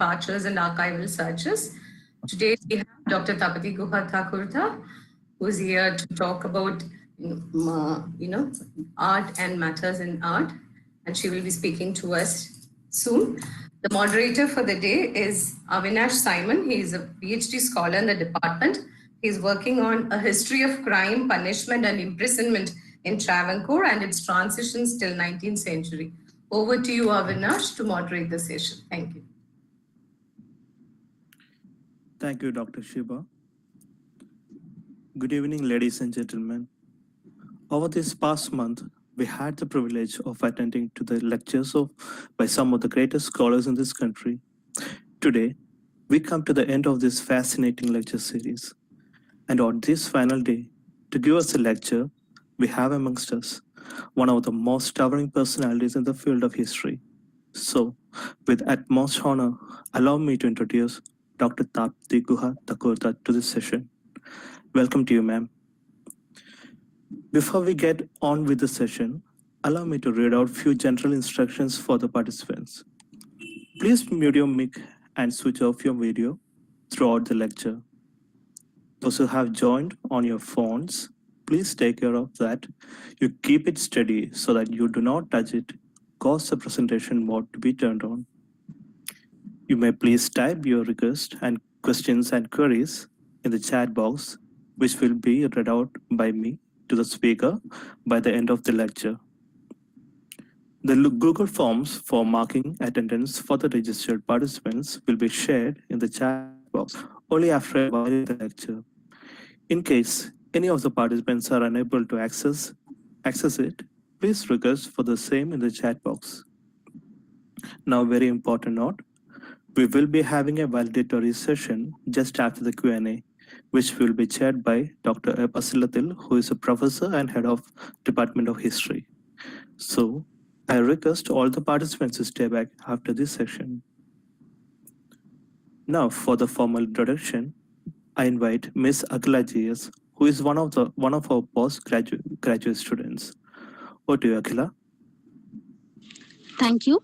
departures and archival searches. Today we have Dr. Tapati Guha who is here to talk about art and matters in art, and she will be speaking to us soon. The moderator for the day is Avinash Simon. He is a PhD scholar in the department. He is working on a history of crime, punishment, and imprisonment in Travancore and its transitions till 19th century. Over to you, Avinash, to moderate the session. Thank you. Thank you, Dr. Shiba. Good evening, ladies and gentlemen. Over this past month, we had the privilege of attending to the lectures by some of the greatest scholars in this country. Today, we come to the end of this fascinating lecture series. And on this final day, to give us a lecture, we have amongst us one of the most towering personalities in the field of history. So, with utmost honor, allow me to introduce Dr. Tapati Guha Thakurta to this session. Welcome to you, ma'am. Before we get on with the session, allow me to read out a few general instructions for the participants. Please mute your mic and switch off your video throughout the lecture. Those who have joined on your phones, please take care of that. You keep it steady so that you do not touch it, cause the presentation mode to be turned on. You may please type your requests and questions and queries in the chat box, which will be read out by me to the speaker by the end of the lecture. The Google Forms for marking attendance for the registered participants will be shared in the chat box only after the lecture. In case any of the participants are unable to access it, please request for the same in the chat box. Now, very important note, we will be having a validatory session just after the Q&A, which will be chaired by Dr. Asilathil, who is a professor and head of Department of History. So, I request all the participants to stay back after this session. Now, for the formal introduction, I invite Ms. Akhila GS, who is one of our postgraduate students. Over to you, Akhila. Thank you.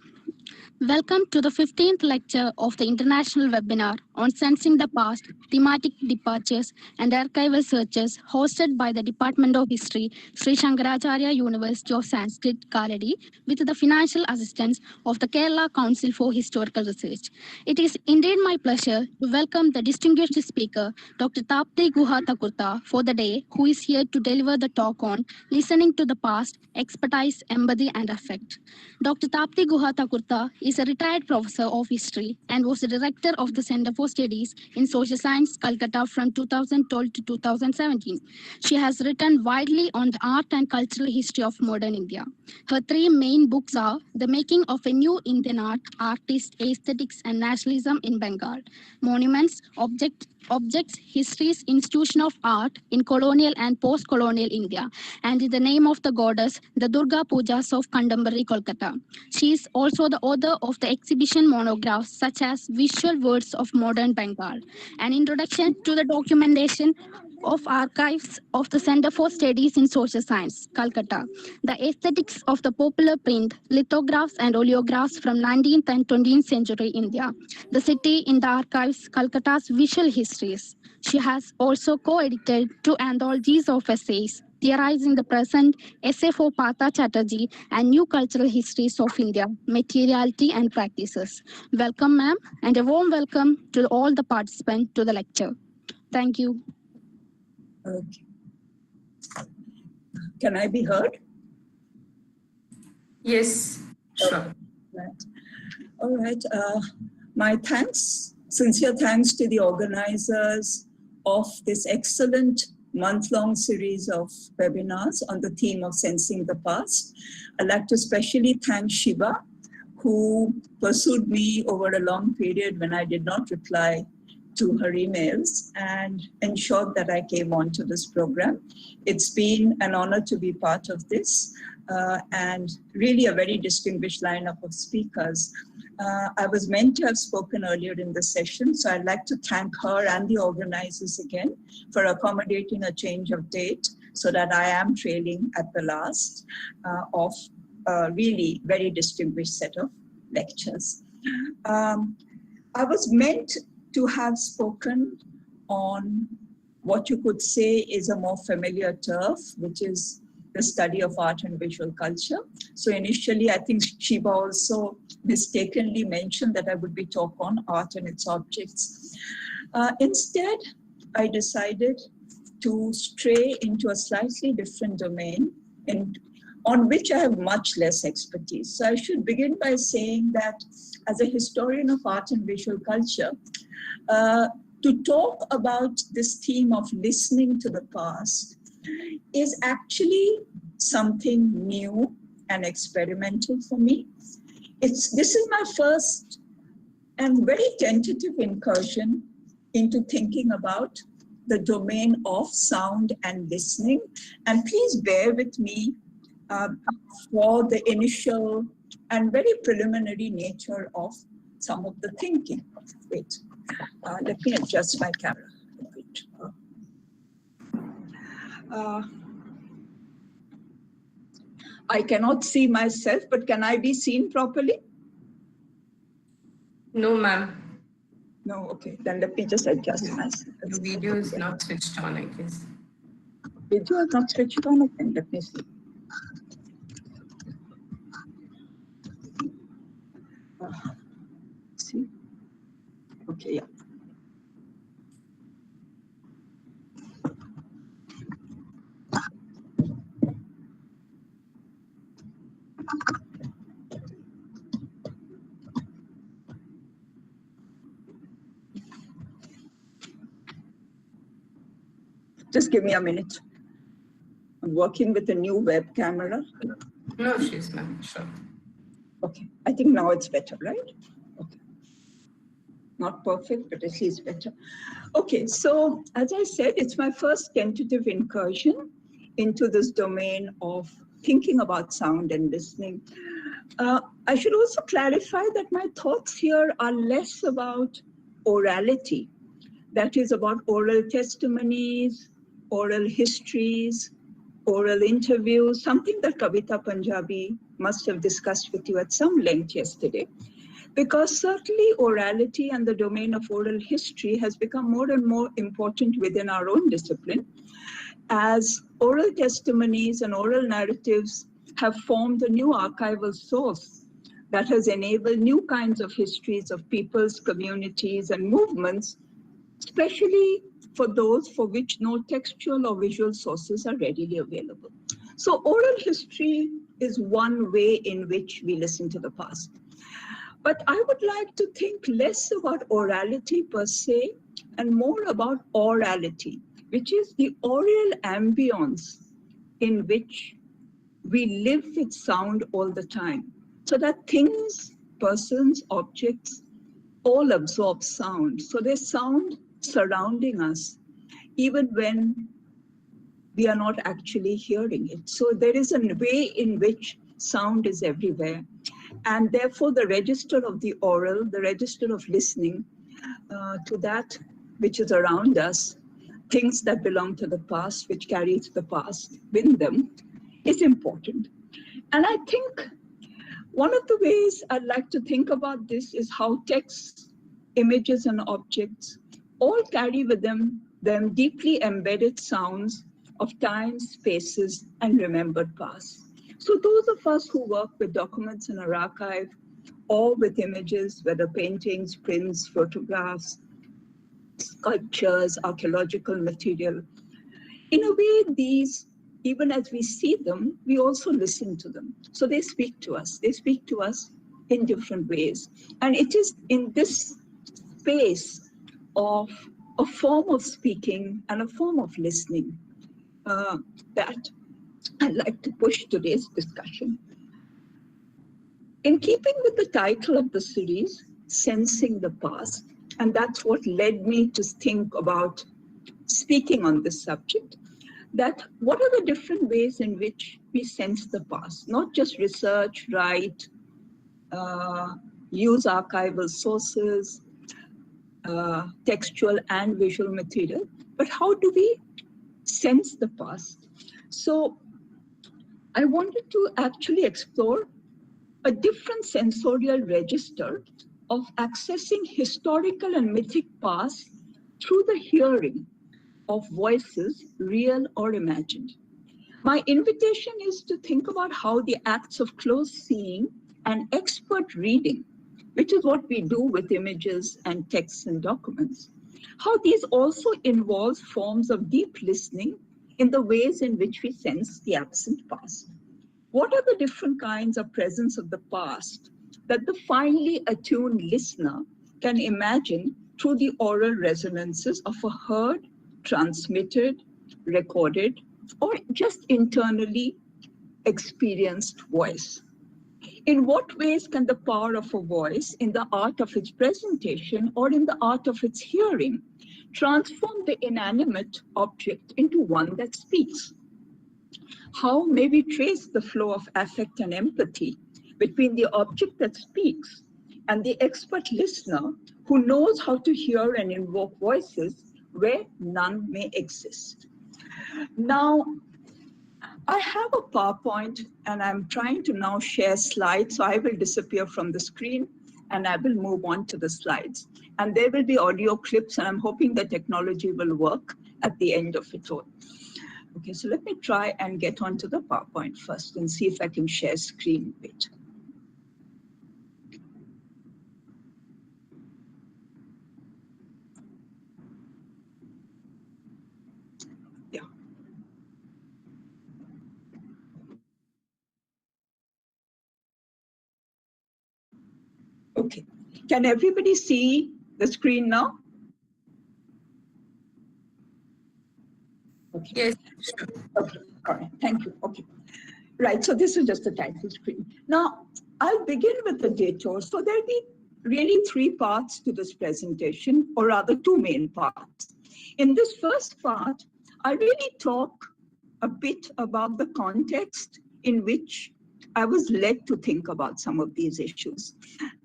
Welcome to the 15th lecture of the International Webinar on Sensing the Past, Thematic Departures and Archival Searches hosted by the Department of History, Sree Sankaracharya University of Sanskrit, Kaladi, with the financial assistance of the Kerala Council for Historical Research. It is indeed my pleasure to welcome the distinguished speaker, Dr. Tapati Guha Thakurta, for the day, who is here to deliver the talk on Listening to the Past, Expertise, Empathy and Affect. Dr. Tapati Guha Thakurta is a retired professor of history and was the director of the Center for Studies in Social Science, Calcutta from 2012 to 2017. She has written widely on the art and cultural history of modern India. Her three main books are The Making of a New Indian Art, Artists, Aesthetics and Nationalism in Bengal, Monuments, Objects, Histories, Institution of Art in Colonial and Post-Colonial India, and In the Name of the Goddess, the Durga Pujas of Contemporary Kolkata. She is also the author of the exhibition monographs such as Visual Words of Modern Bengal, an introduction to the documentation of archives of the Center for Studies in Social Science, Calcutta, the aesthetics of the popular print, lithographs and oleographs from 19th and 20th century India, the city in the archives, Calcutta's visual histories. She has also co-edited two anthologies of essays, Theorizing the Present, Essay for Partha Chatterjee, and New Cultural Histories of India, Materiality and Practices. Welcome, ma'am, and a warm welcome to all the participants to the lecture. Thank you. Okay. Can I be heard? Yes, sure. Right. All right. My thanks, sincere thanks to the organizers of this excellent month-long series of webinars on the theme of Sensing the Past. I'd like to especially thank Shiva, who pursued me over a long period when I did not reply to her emails and ensured that I came on to this program. It's been an honor to be part of this and really a very distinguished lineup of speakers. I was meant to have spoken earlier in the session, so I'd like to thank her and the organizers again for accommodating a change of date so that I am trailing at the last of a really very distinguished set of lectures. I was meant to have spoken on what you could say is a more familiar turf, which is the study of art and visual culture. So initially, I think Shiva also mistakenly mentioned that I would be talk on art and its objects. Instead, I decided to stray into a slightly different domain on which I have much less expertise. So I should begin by saying that as a historian of art and visual culture, to talk about this theme of listening to the past is actually something new and experimental for me. This is my first and very tentative incursion into thinking about the domain of sound and listening. And please bear with me for the initial and very preliminary nature of some of the thinking. Wait, let me adjust my camera a bit. I cannot see myself, but can I be seen properly? No, ma'am. No, okay, then let me just adjust myself. The video is not switched on, I guess. Video is not switched on, okay, let me see. See? Okay, yeah. Just give me a minute. I'm working with a new web camera. No issues, ma'am. Sure. Okay, I think now it's better, right? Okay. Not perfect, but at least better. Okay, so as I said, it's my first tentative incursion into this domain of thinking about sound and listening. I should also clarify that my thoughts here are less about orality, that is about oral testimonies, oral histories, oral interviews, something that Kavita Punjabi must have discussed with you at some length yesterday. Because certainly orality and the domain of oral history has become more and more important within our own discipline, as oral testimonies and oral narratives have formed a new archival source that has enabled new kinds of histories of peoples, communities, and movements, especially for those for which no textual or visual sources are readily available. So oral history is one way in which we listen to the past. But I would like to think less about orality per se and more about orality, which is the oral ambience in which we live with sound all the time. So that things, persons, objects all absorb sound. So there's sound surrounding us, even when we are not actually hearing it. So there is a way in which sound is everywhere. And therefore, the register of the oral, the register of listening to that which is around us, things that belong to the past, which carries the past with them, is important. And I think one of the ways I'd like to think about this is how texts, images, and objects all carry with them deeply embedded sounds of time, spaces, and remembered past. So those of us who work with documents in our archive or with images, whether paintings, prints, photographs, sculptures, archaeological material, in a way, these, even as we see them, we also listen to them. So they speak to us. They speak to us in different ways. And it is in this space of a form of speaking and a form of listening that I'd like to push today's discussion. In keeping with the title of the series, Sensing the Past, and that's what led me to think about speaking on this subject, that what are the different ways in which we sense the past, not just research, write, use archival sources, textual and visual material, but how do we sense the past? So I wanted to actually explore a different sensorial register of accessing historical and mythic past through the hearing of voices, real or imagined. My invitation is to think about how the acts of close seeing and expert reading, which is what we do with images and texts and documents, how these also involve forms of deep listening in the ways in which we sense the absent past. What are the different kinds of presence of the past that the finely attuned listener can imagine through the oral resonances of a heard, transmitted, recorded, or just internally experienced voice? In what ways can the power of a voice in the art of its presentation or in the art of its hearing transform the inanimate object into one that speaks? How may we trace the flow of affect and empathy between the object that speaks and the expert listener who knows how to hear and invoke voices where none may exist? Now, I have a PowerPoint and I'm trying to now share slides. So I will disappear from the screen and I will move on to the slides. And there will be audio clips and I'm hoping the technology will work at the end of it all. Okay, so let me try and get onto the PowerPoint first and see if I can share screen a bit. Yeah. Okay, can everybody see the screen now? Okay. Yes, sure. Okay, all right, thank you. Okay, right, so this is just the title screen. Now, I'll begin with the detour. So there'll be really three parts to this presentation, or rather two main parts. In this first part, I really talk a bit about the context in which I was led to think about some of these issues.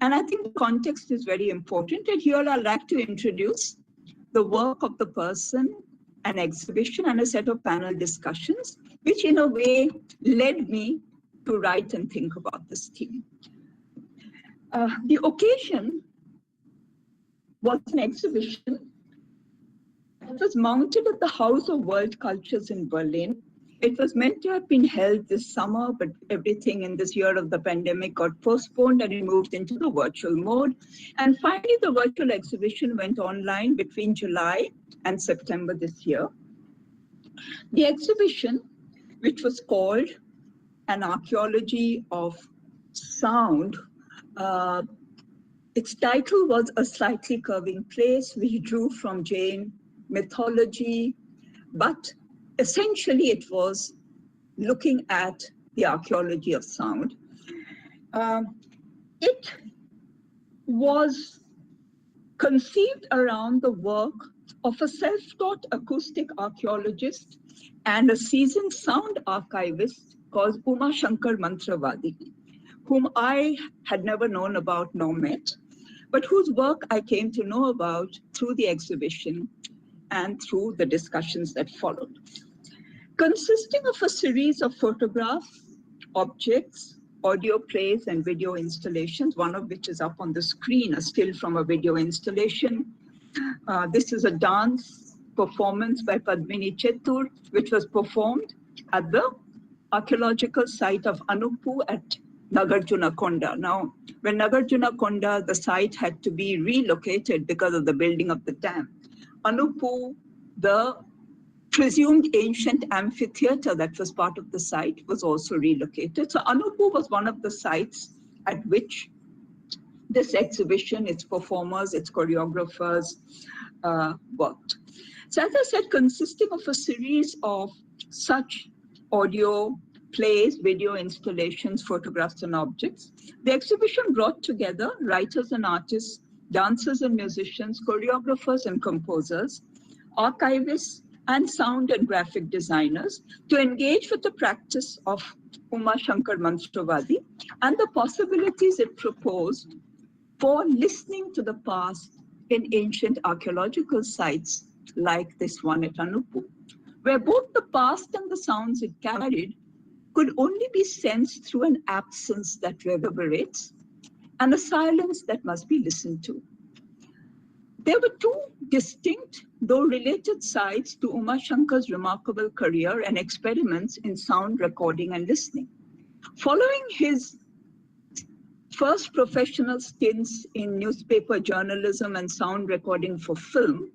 And I think the context is very important. And here I'd like to introduce the work of the person, an exhibition, and a set of panel discussions, which in a way led me to write and think about this theme. The occasion was an exhibition that was mounted at the House of World Cultures in Berlin. It was meant to have been held this summer, but everything in this year of the pandemic got postponed and it moved into the virtual mode. And finally, the virtual exhibition went online between July and September this year. The exhibition, which was called An Archaeology of Sound, its title was A Slightly Curving Place, which drew from Jain mythology, but essentially it was looking at the archaeology of sound. It was conceived around the work of a self-taught acoustic archaeologist and a seasoned sound archivist called Uma Shankar Mantravadi, whom I had never known about nor met, but whose work I came to know about through the exhibition and through the discussions that followed. Consisting of a series of photographs, objects, audio plays, and video installations, one of which is up on the screen, a still from a video installation. This is a dance performance by Padmini Chetur, which was performed at the archaeological site of Anupu at Nagarjunakonda. Now, when Nagarjunakonda, the site had to be relocated because of the building of the dam, Anupu, the presumed ancient amphitheater that was part of the site, was also relocated. So Anupu was one of the sites at which this exhibition, its performers, its choreographers worked. So as I said, consisting of a series of such audio plays, video installations, photographs, and objects, the exhibition brought together writers and artists, dancers and musicians, choreographers and composers, archivists, and sound and graphic designers to engage with the practice of Uma Shankar Mantravadi and the possibilities it proposed for listening to the past in ancient archaeological sites like this one at Anupu, where both the past and the sounds it carried could only be sensed through an absence that reverberates and a silence that must be listened to. There were two distinct, though related sides to Uma Shankar's remarkable career and experiments in sound recording and listening. Following his first professional stints in newspaper journalism and sound recording for film,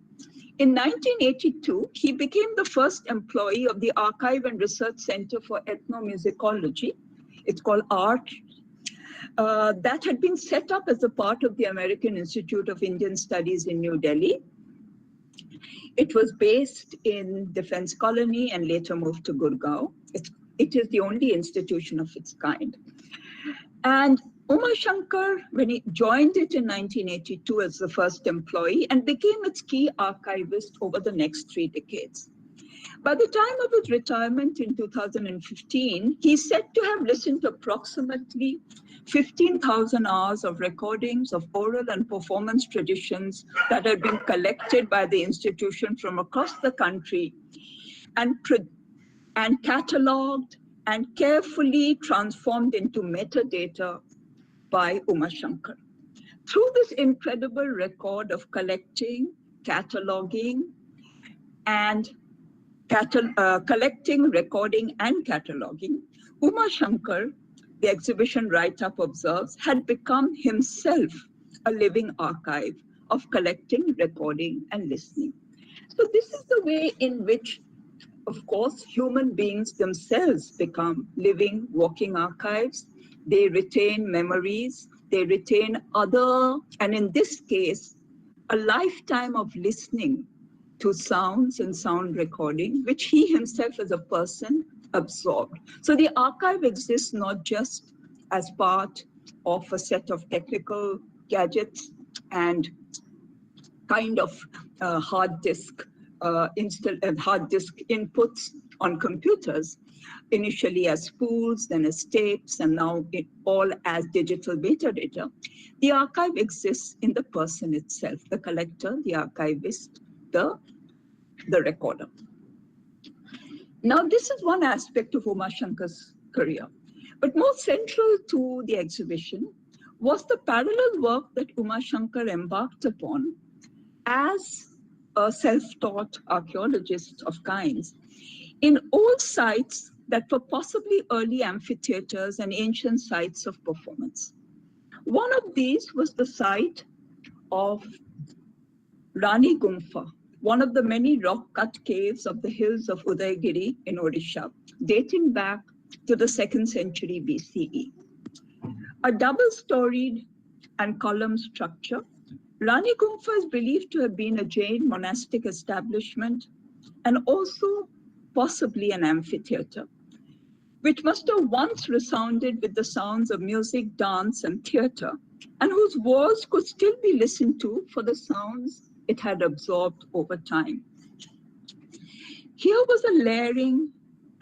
in 1982, he became the first employee of the Archive and Research Center for Ethnomusicology. It's called ART. That had been set up as a part of the American Institute of Indian Studies in New Delhi. It was based in Defense Colony and later moved to Gurgaon. It is the only institution of its kind. And Uma Shankar, when he joined it in 1982 as the first employee and became its key archivist over the next 3 decades. By the time of his retirement in 2015, he's said to have listened to approximately 15,000 hours of recordings of oral and performance traditions that had been collected by the institution from across the country and catalogued and carefully transformed into metadata by Uma Shankar. Through this incredible record of collecting, cataloging, and collecting, recording, and cataloging, Uma Shankar, the exhibition write-up observes, had become himself a living archive of collecting, recording, and listening. So this is the way in which, of course, human beings themselves become living, walking archives. They retain memories, they retain and in this case, a lifetime of listening to sounds and sound recording, which he himself as a person absorbed. So the archive exists not just as part of a set of technical gadgets and kind of hard disk inputs on computers, initially as spools, then as tapes, and now all as digital metadata. The archive exists in the person itself, the collector, the archivist, the recorder. Now, this is one aspect of Uma Shankar's career, but more central to the exhibition was the parallel work that Uma Shankar embarked upon as a self-taught archaeologist of kinds in old sites that were possibly early amphitheaters and ancient sites of performance. One of these was the site of Rani Gumpha, one of the many rock-cut caves of the hills of Udaygiri in Odisha, dating back to the 2nd century BCE. A double-storied and column structure, Rani Gumpha is believed to have been a Jain monastic establishment and also possibly an amphitheater, which must have once resounded with the sounds of music, dance, and theater, and whose walls could still be listened to for the sounds it had absorbed over time. Here was a layering,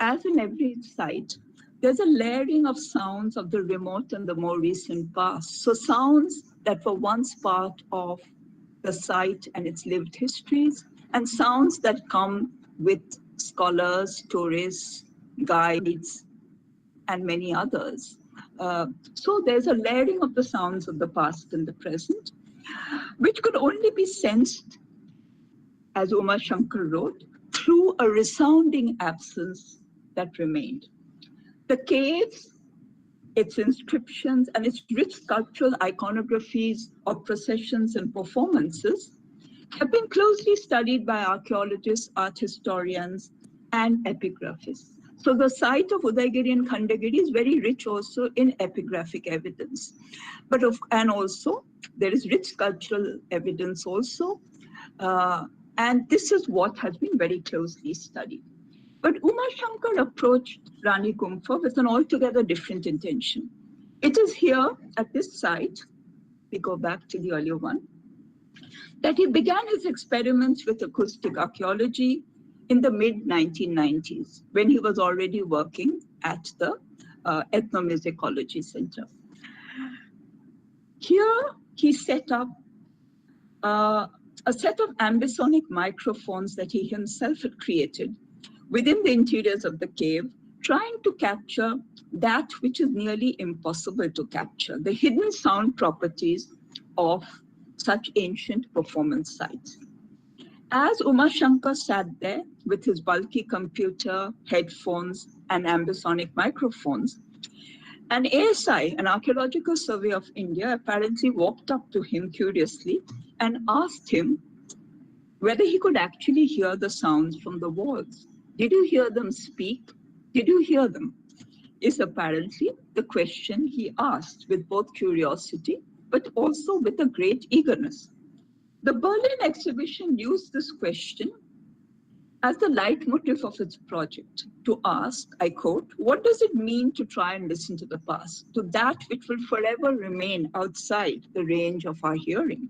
as in every site, there's a layering of sounds of the remote and the more recent past. So sounds that were once part of the site and its lived histories, and sounds that come with scholars, tourists, guides, and many others. So there's a layering of the sounds of the past and the present, which could only be sensed, as Uma Shankar wrote, through a resounding absence that remained. The caves, its inscriptions, and its rich sculptural iconographies of processions and performances have been closely studied by archaeologists, art historians, and epigraphists. So the site of Udaygiri and Khandagiri is very rich also in epigraphic evidence. And also, there is rich sculptural evidence also. And this is what has been very closely studied. But Uma Shankar approached Rani Gumpha with an altogether different intention. It is here at this site, we go back to the earlier one, that he began his experiments with acoustic archaeology in the mid-1990s, when he was already working at the Ethnomusicology Center. Here, he set up a set of ambisonic microphones that he himself had created within the interiors of the cave, trying to capture that which is nearly impossible to capture, the hidden sound properties of such ancient performance sites. As Umashankar sat there with his bulky computer, headphones, and ambisonic microphones, an ASI, an Archaeological Survey of India, apparently walked up to him curiously and asked him whether he could actually hear the sounds from the walls. Did you hear them speak? Did you hear them? Is apparently the question he asked with both curiosity, but also with a great eagerness. The Berlin exhibition used this question as the leitmotif of its project to ask, I quote, what does it mean to try and listen to the past, to that which will forever remain outside the range of our hearing?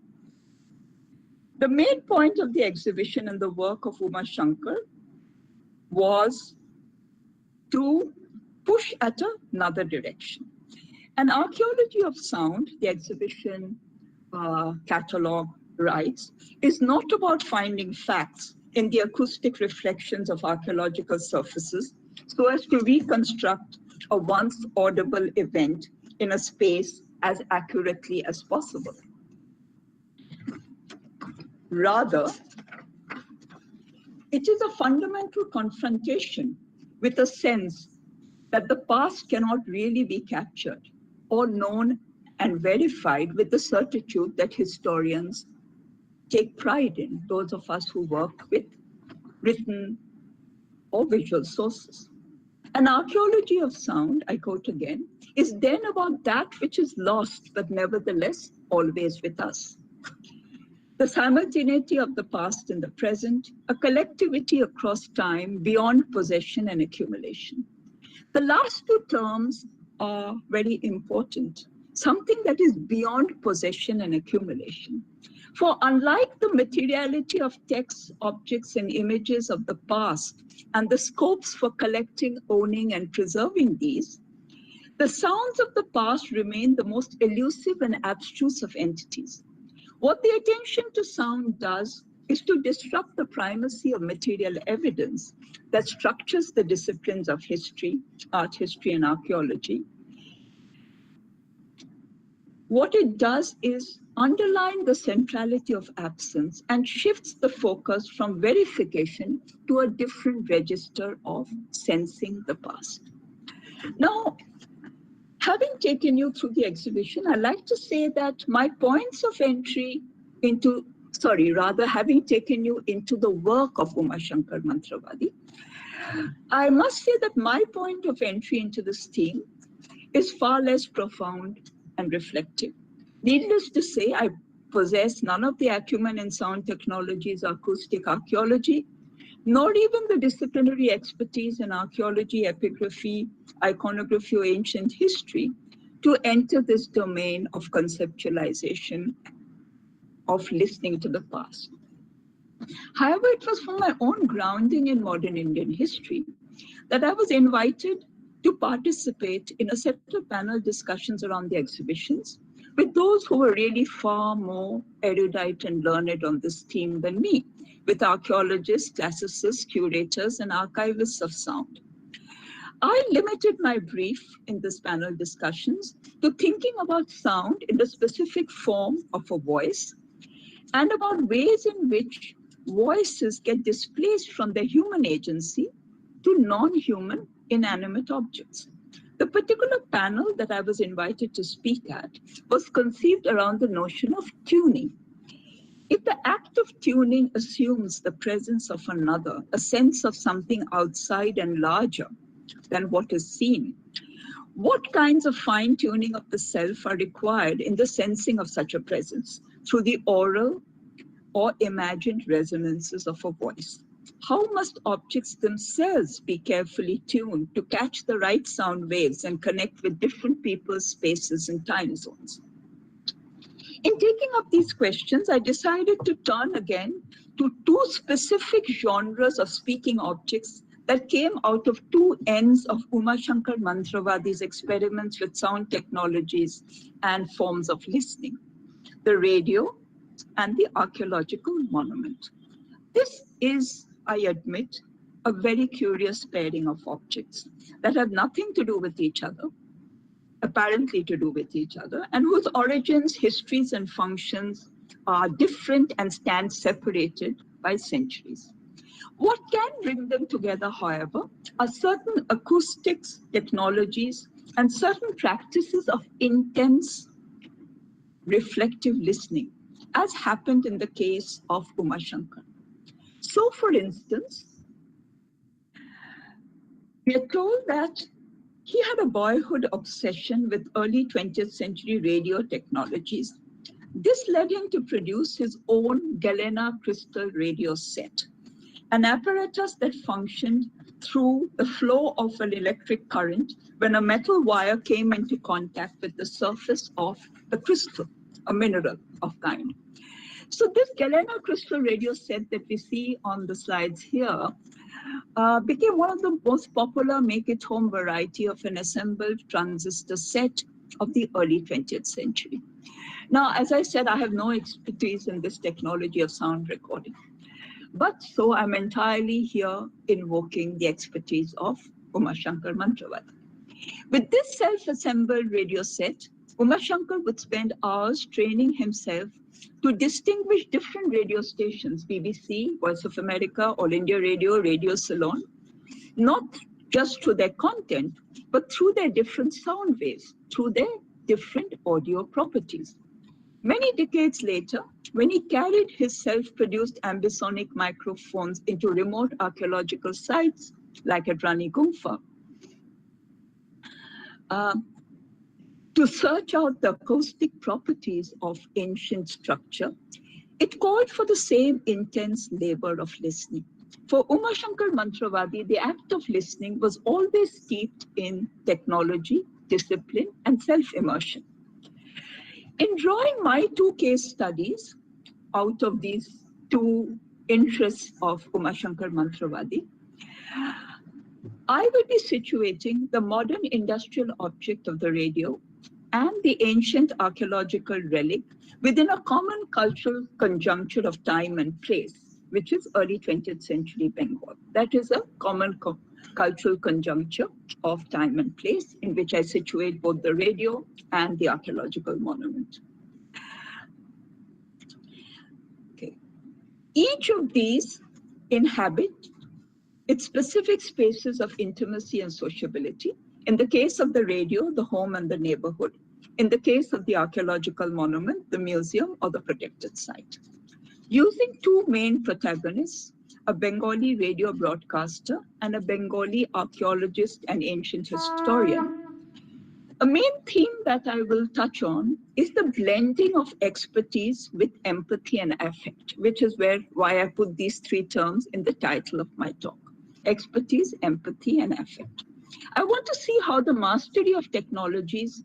The main point of the exhibition and the work of Umashankar was to push at another direction. An archaeology of sound, the exhibition catalog writes, is not about finding facts in the acoustic reflections of archaeological surfaces so as to reconstruct a once audible event in a space as accurately as possible. Rather, it is a fundamental confrontation with a sense that the past cannot really be captured or known and verified with the certitude that historians take pride in, those of us who work with written or visual sources. An archaeology of sound, I quote again, is then about that which is lost, but nevertheless always with us. The simultaneity of the past and the present, a collectivity across time beyond possession and accumulation. The last two terms are very important, something that is beyond possession and accumulation. For unlike the materiality of texts, objects, and images of the past, and the scopes for collecting, owning, and preserving these, the sounds of the past remain the most elusive and abstruse of entities. What the attention to sound does is to disrupt the primacy of material evidence that structures the disciplines of history, art history, and archaeology. What it does is underline the centrality of absence and shifts the focus from verification to a different register of sensing the past. Now, having taken you through the exhibition, I'd like to say that my points of entry into, having taken you into the work of Umashankar Mantravadi, I must say that my point of entry into this theme is far less profound and reflective. Needless to say, I possess none of the acumen in sound technologies, acoustic archaeology, nor even the disciplinary expertise in archaeology, epigraphy, iconography, or ancient history to enter this domain of conceptualization, of listening to the past. However, it was from my own grounding in modern Indian history that I was invited to participate in a set of panel discussions around the exhibitions with those who were really far more erudite and learned on this theme than me, with archaeologists, classicists, curators, and archivists of sound. I limited my brief in this panel discussions to thinking about sound in the specific form of a voice and about ways in which voices get displaced from their human agency to non-human inanimate objects. The particular panel that I was invited to speak at was conceived around the notion of tuning. If the act of tuning assumes the presence of another, a sense of something outside and larger than what is seen, what kinds of fine-tuning of the self are required in the sensing of such a presence through the oral or imagined resonances of a voice? How must objects themselves be carefully tuned to catch the right sound waves and connect with different people's spaces and time zones? In taking up these questions, I decided to turn again to two specific genres of speaking objects that came out of two ends of Umashankar Mantravadi's experiments with sound technologies and forms of listening: the radio and the archaeological monument. This is, I admit, a very curious pairing of objects that have nothing to do with each other, apparently to do with each other, and whose origins, histories, and functions are different and stand separated by centuries. What can bring them together, however, are certain acoustics, technologies, and certain practices of intense reflective listening, as happened in the case of Uma Shankar. So, for instance, we are told that he had a boyhood obsession with early 20th century radio technologies. This led him to produce his own Galena crystal radio set, an apparatus that functioned through the flow of an electric current when a metal wire came into contact with the surface of a crystal, a mineral of kind. So this Galena crystal radio set that we see on the slides here became one of the most popular make-it-home variety of an assembled transistor set of the early 20th century. Now, as I said, I have no expertise in this technology of sound recording, but so I'm entirely here invoking the expertise of Uma Shankar Mantravadi. With this self-assembled radio set, Uma Shankar would spend hours training himself to distinguish different radio stations, BBC, Voice of America, All India Radio, Radio Ceylon, not just through their content, but through their different sound waves, through their different audio properties. Many decades later, when he carried his self-produced ambisonic microphones into remote archaeological sites, like at Rani Guha, to search out the acoustic properties of ancient structure, it called for the same intense labor of listening. For Uma Shankar Mantravadi, the act of listening was always steeped in technology, discipline, and self-immersion. In drawing my two case studies out of these two interests of Uma Shankar Mantravadi, I will be situating the modern industrial object of the radio and the ancient archaeological relic within a common cultural conjuncture of time and place, which is early 20th century Bengal. That is a common cultural conjuncture of time and place in which I situate both the radio and the archaeological monument. Okay. Each of these inhabit its specific spaces of intimacy and sociability. In the case of the radio, the home and the neighborhood. In the case of the archaeological monument, the museum or the protected site. Using two main protagonists, a Bengali radio broadcaster and a Bengali archaeologist and ancient historian, a main theme that I will touch on is the blending of expertise with empathy and affect, which is why I put these three terms in the title of my talk: expertise, empathy, and affect. I want to see how the mastery of technologies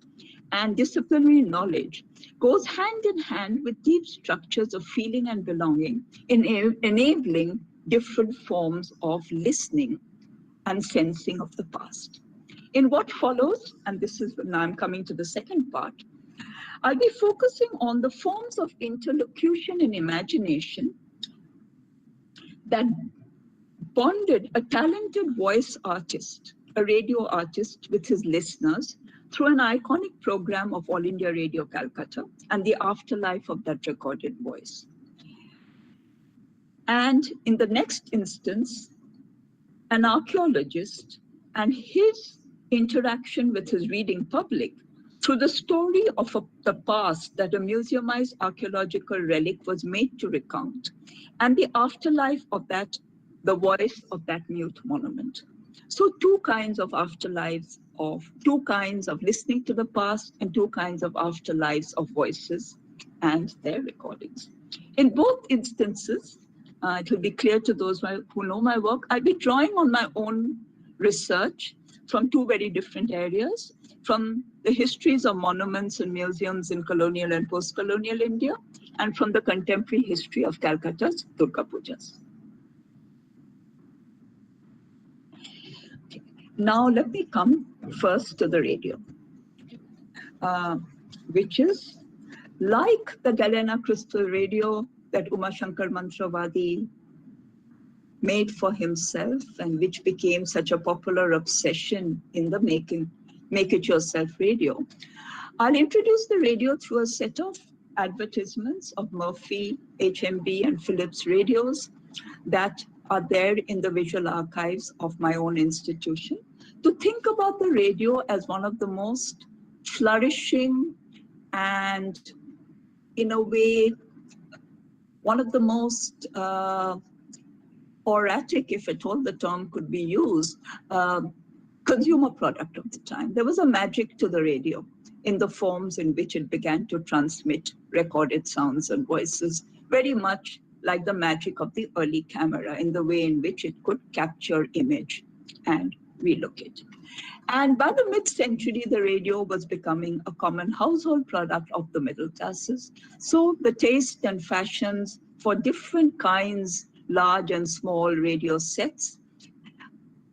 and disciplinary knowledge goes hand in hand with deep structures of feeling and belonging in enabling different forms of listening and sensing of the past. In what follows, and this is now I'm coming to the second part, I'll be focusing on the forms of interlocution and imagination that bonded a talented voice artist, a radio artist, with his listeners through an iconic program of All India Radio Calcutta and the afterlife of that recorded voice. And in the next instance, an archaeologist and his interaction with his reading public through the story of the past that a museumized archaeological relic was made to recount, and the afterlife of that, the voice of that mute monument. So two kinds of afterlives, of two kinds of listening to the past and two kinds of afterlives of voices and their recordings. In both instances, it will be clear to those who know my work, I'll be drawing on my own research from two very different areas, from the histories of monuments and museums in colonial and post-colonial India, and from the contemporary history of Calcutta's Durga Pujas. Now let me come first to the radio, which is like the Galena crystal radio that Uma Shankar Mantravadi made for himself and which became such a popular obsession in the make-it-yourself radio. I'll introduce the radio through a set of advertisements of Murphy, HMB, and Philips radios that are there in the visual archives of my own institution, to think about the radio as one of the most flourishing and, in a way, one of the most oratic, if at all the term could be used, consumer product of the time. There was a magic to the radio in the forms in which it began to transmit recorded sounds and voices, very much like the magic of the early camera in the way in which it could capture image and relook it. And by the mid-century, the radio was becoming a common household product of the middle classes. So the taste and fashions for different kinds, large and small radio sets,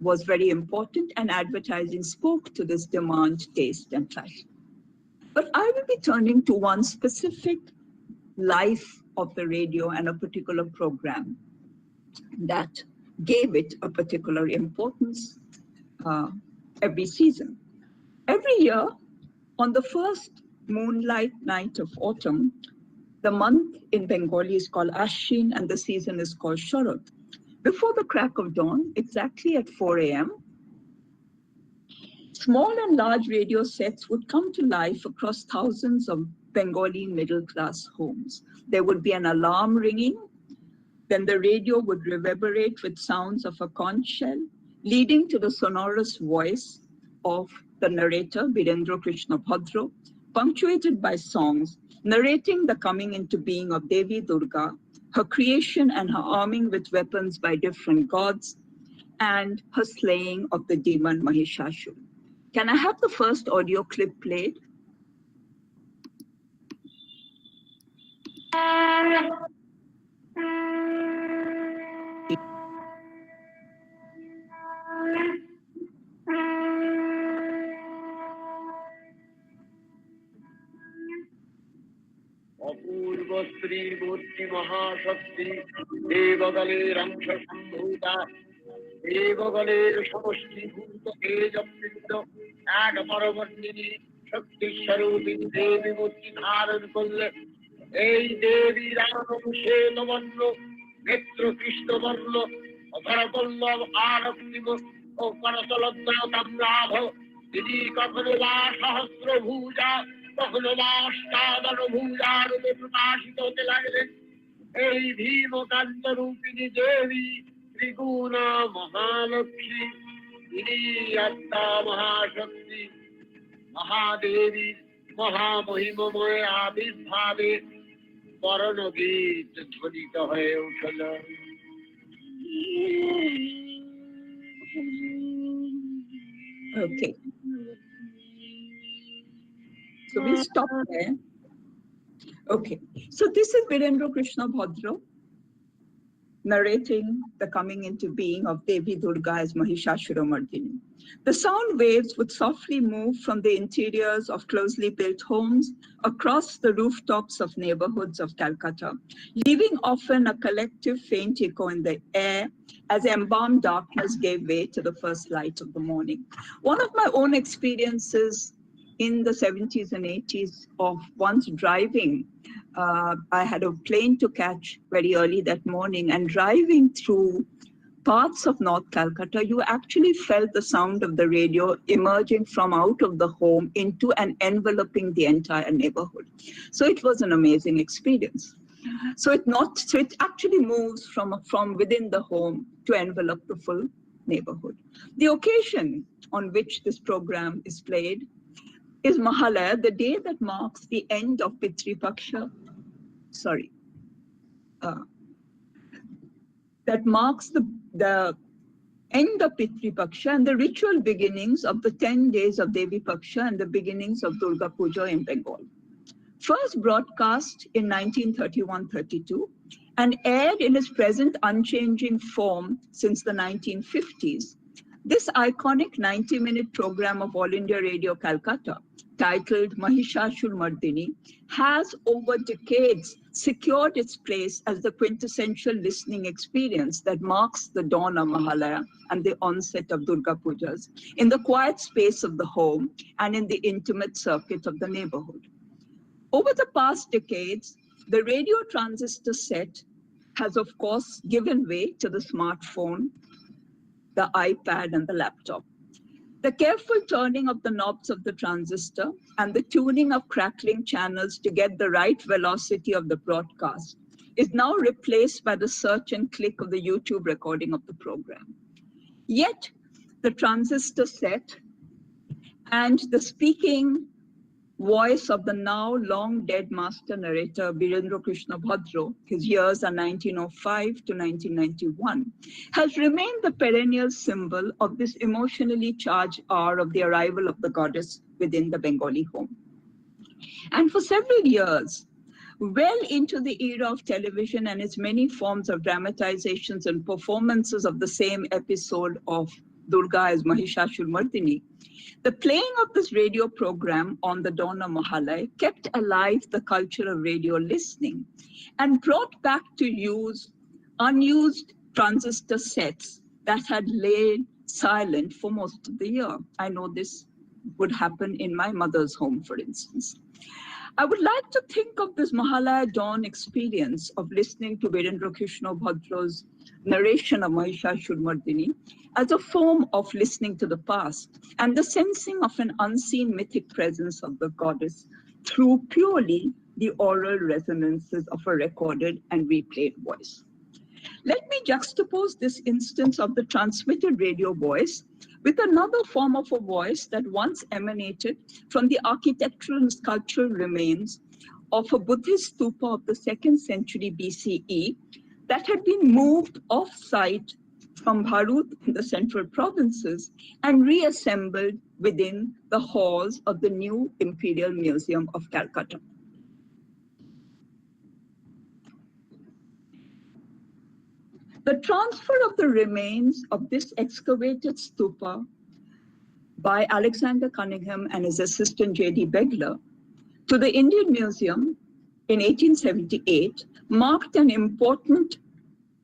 was very important, and advertising spoke to this demand, taste, and fashion. But I will be turning to one specific life of the radio and a particular program that gave it a particular importance every season. Every year, on the first moonlight night of autumn, the month in Bengali is called Ashwin and the season is called Sharad. Before the crack of dawn, exactly at 4 a.m., small and large radio sets would come to life across thousands of Bengali middle-class homes. There would be an alarm ringing, then the radio would reverberate with sounds of a conch shell, leading to the sonorous voice of the narrator, Virendra Krishna Bhadra, punctuated by songs narrating the coming into being of Devi Durga, her creation and her arming with weapons by different gods, and her slaying of the demon Mahishashura. Can I have the first audio clip played? অপূর্ব স্ত্রী মূর্তি মহাশক্তি দেবগলের অংশ সম্ভূতা দেবগলের সমষ্টিভূত তেজবৃন্দ এক পরবর্তিনী শক্তি স্বরূপিণী দেবী মূর্তি ধারণ করলে এই দেবী রামবংশে নবন্ন নেত্র কৃষ্ণবর্ণ অধরপল্লব আরক্তিম ও করতলদ্বয় তাম্রাভ তিনি কখনো বা সহস্র ভূজা কখনো বা অষ্টাদশ ভূজা রূপে প্রকাশিত হতে লাগলেন। এই ভীমকান্ত রূপিণী দেবী ত্রিগুণ মহালক্ষ্মী, তিনি আত্মা মহাশক্তি মহাদেবী মহামহিমময় আবির্ভাবে বরণগীত ধ্বনিত হয়ে উঠল। Okay. So we stop there. Okay. So this is Virendra Krishna Bhadra narrating the coming into being of Devi Durga as Mahishashura Mardini. The sound waves would softly move from the interiors of closely built homes across the rooftops of neighborhoods of Calcutta, leaving often a collective faint echo in the air as embalmed darkness gave way to the first light of the morning. One of my own experiences in the 70s and 80s of once driving, I had a plane to catch very early that morning, and driving through parts of North Calcutta, you actually felt the sound of the radio emerging from out of the home into and enveloping the entire neighborhood. So it was an amazing experience. So it actually moves from within the home to envelop the full neighborhood. The occasion on which this program is played is Mahalaya, the day that marks the end of Pitri Paksha. That marks the end of Pitri Paksha and the ritual beginnings of the 10 days of Devi Paksha and the beginnings of Durga Puja in Bengal. First broadcast in 1931-32 and aired in its present unchanging form since the 1950s. This iconic 90-minute program of All India Radio Calcutta, titled Mahishashur Mardini, has over decades secured its place as the quintessential listening experience that marks the dawn of Mahalaya and the onset of Durga Pujas in the quiet space of the home and in the intimate circuit of the neighborhood. Over the past decades, the radio transistor set has, of course, given way to the smartphone, the iPad, and the laptop. The careful turning of the knobs of the transistor and the tuning of crackling channels to get the right velocity of the broadcast is now replaced by the search and click of the YouTube recording of the program. Yet, the transistor set and the speaking voice of the now long dead master narrator Birendra Krishna Bhadro, his years are 1905 to 1991, has remained the perennial symbol of this emotionally charged hour of the arrival of the goddess within the Bengali home. And for several years, well into the era of television and its many forms of dramatizations and performances of the same episode of Durga as Mahishashur Mardini, the playing of this radio program on the dawn of Mahalaya kept alive the culture of radio listening and brought back to use unused transistor sets that had lain silent for most of the year. I know this would happen in my mother's home, for instance. I would like to think of this Mahalaya dawn experience of listening to Birendra Krishna Bhadro's narration of Mahishashur Mardini as a form of listening to the past and the sensing of an unseen mythic presence of the goddess through purely the oral resonances of a recorded and replayed voice. Let me juxtapose this instance of the transmitted radio voice with another form of a voice that once emanated from the architectural and sculptural remains of a Buddhist stupa of the 2nd century BCE that had been moved off-site from Bharut in the central provinces and reassembled within the halls of the new Imperial Museum of Calcutta. The transfer of the remains of this excavated stupa by Alexander Cunningham and his assistant J.D. Begler to the Indian Museum in 1878 marked an important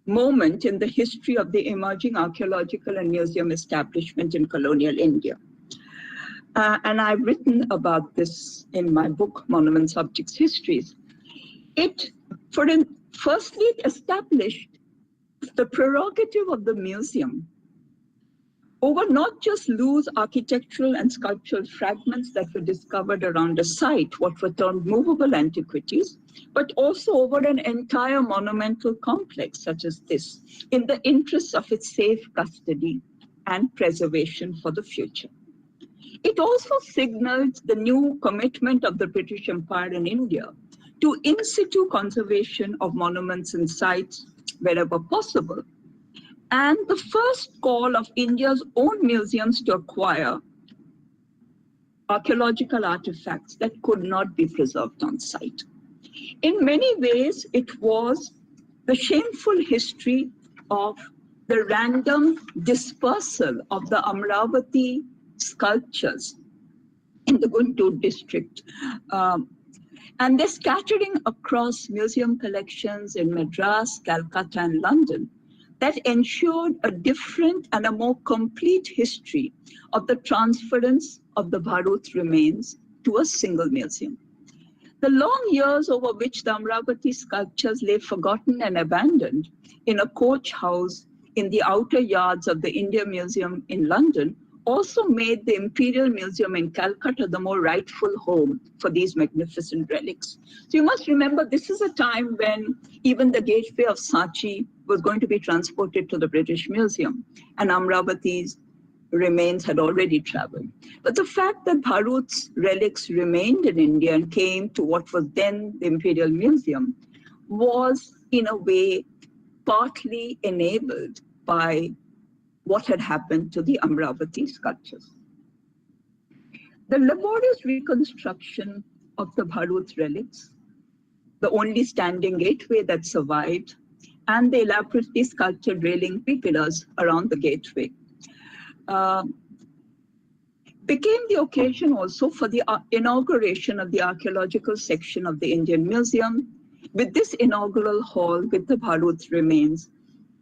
moment in the history of the emerging archaeological and museum establishment in colonial India. And I've written about this in my book, Monument Subjects Histories. Firstly, it established the prerogative of the museum over not just loose architectural and sculptural fragments that were discovered around a site, what were termed movable antiquities, but also over an entire monumental complex such as this, in the interests of its safe custody and preservation for the future. It also signaled the new commitment of the British Empire in India to in situ conservation of monuments and sites wherever possible, and the first call of India's own museums to acquire archaeological artifacts that could not be preserved on site. In many ways, it was the shameful history of the random dispersal of the Amravati sculptures in the Guntur district. And their scattering across museum collections in Madras, Calcutta, and London that ensured a different and a more complete history of the transference of the Bharut remains to a single museum. The long years over which the Amravati sculptures lay forgotten and abandoned in a coach house in the outer yards of the India Museum in London also made the Imperial Museum in Calcutta the more rightful home for these magnificent relics. So you must remember, this is a time when even the gateway of Sanchi was going to be transported to the British Museum, and Amravati's remains had already traveled. But the fact that Bharut's relics remained in India and came to what was then the Imperial Museum was, in a way, partly enabled by what had happened to the Amravati sculptures. The laborious reconstruction of the Bharut relics, the only standing gateway that survived, and the elaborately sculptured railing pillars around the gateway, became the occasion also for the inauguration of the archaeological section of the Indian Museum, with this inaugural hall with the Bharut remains,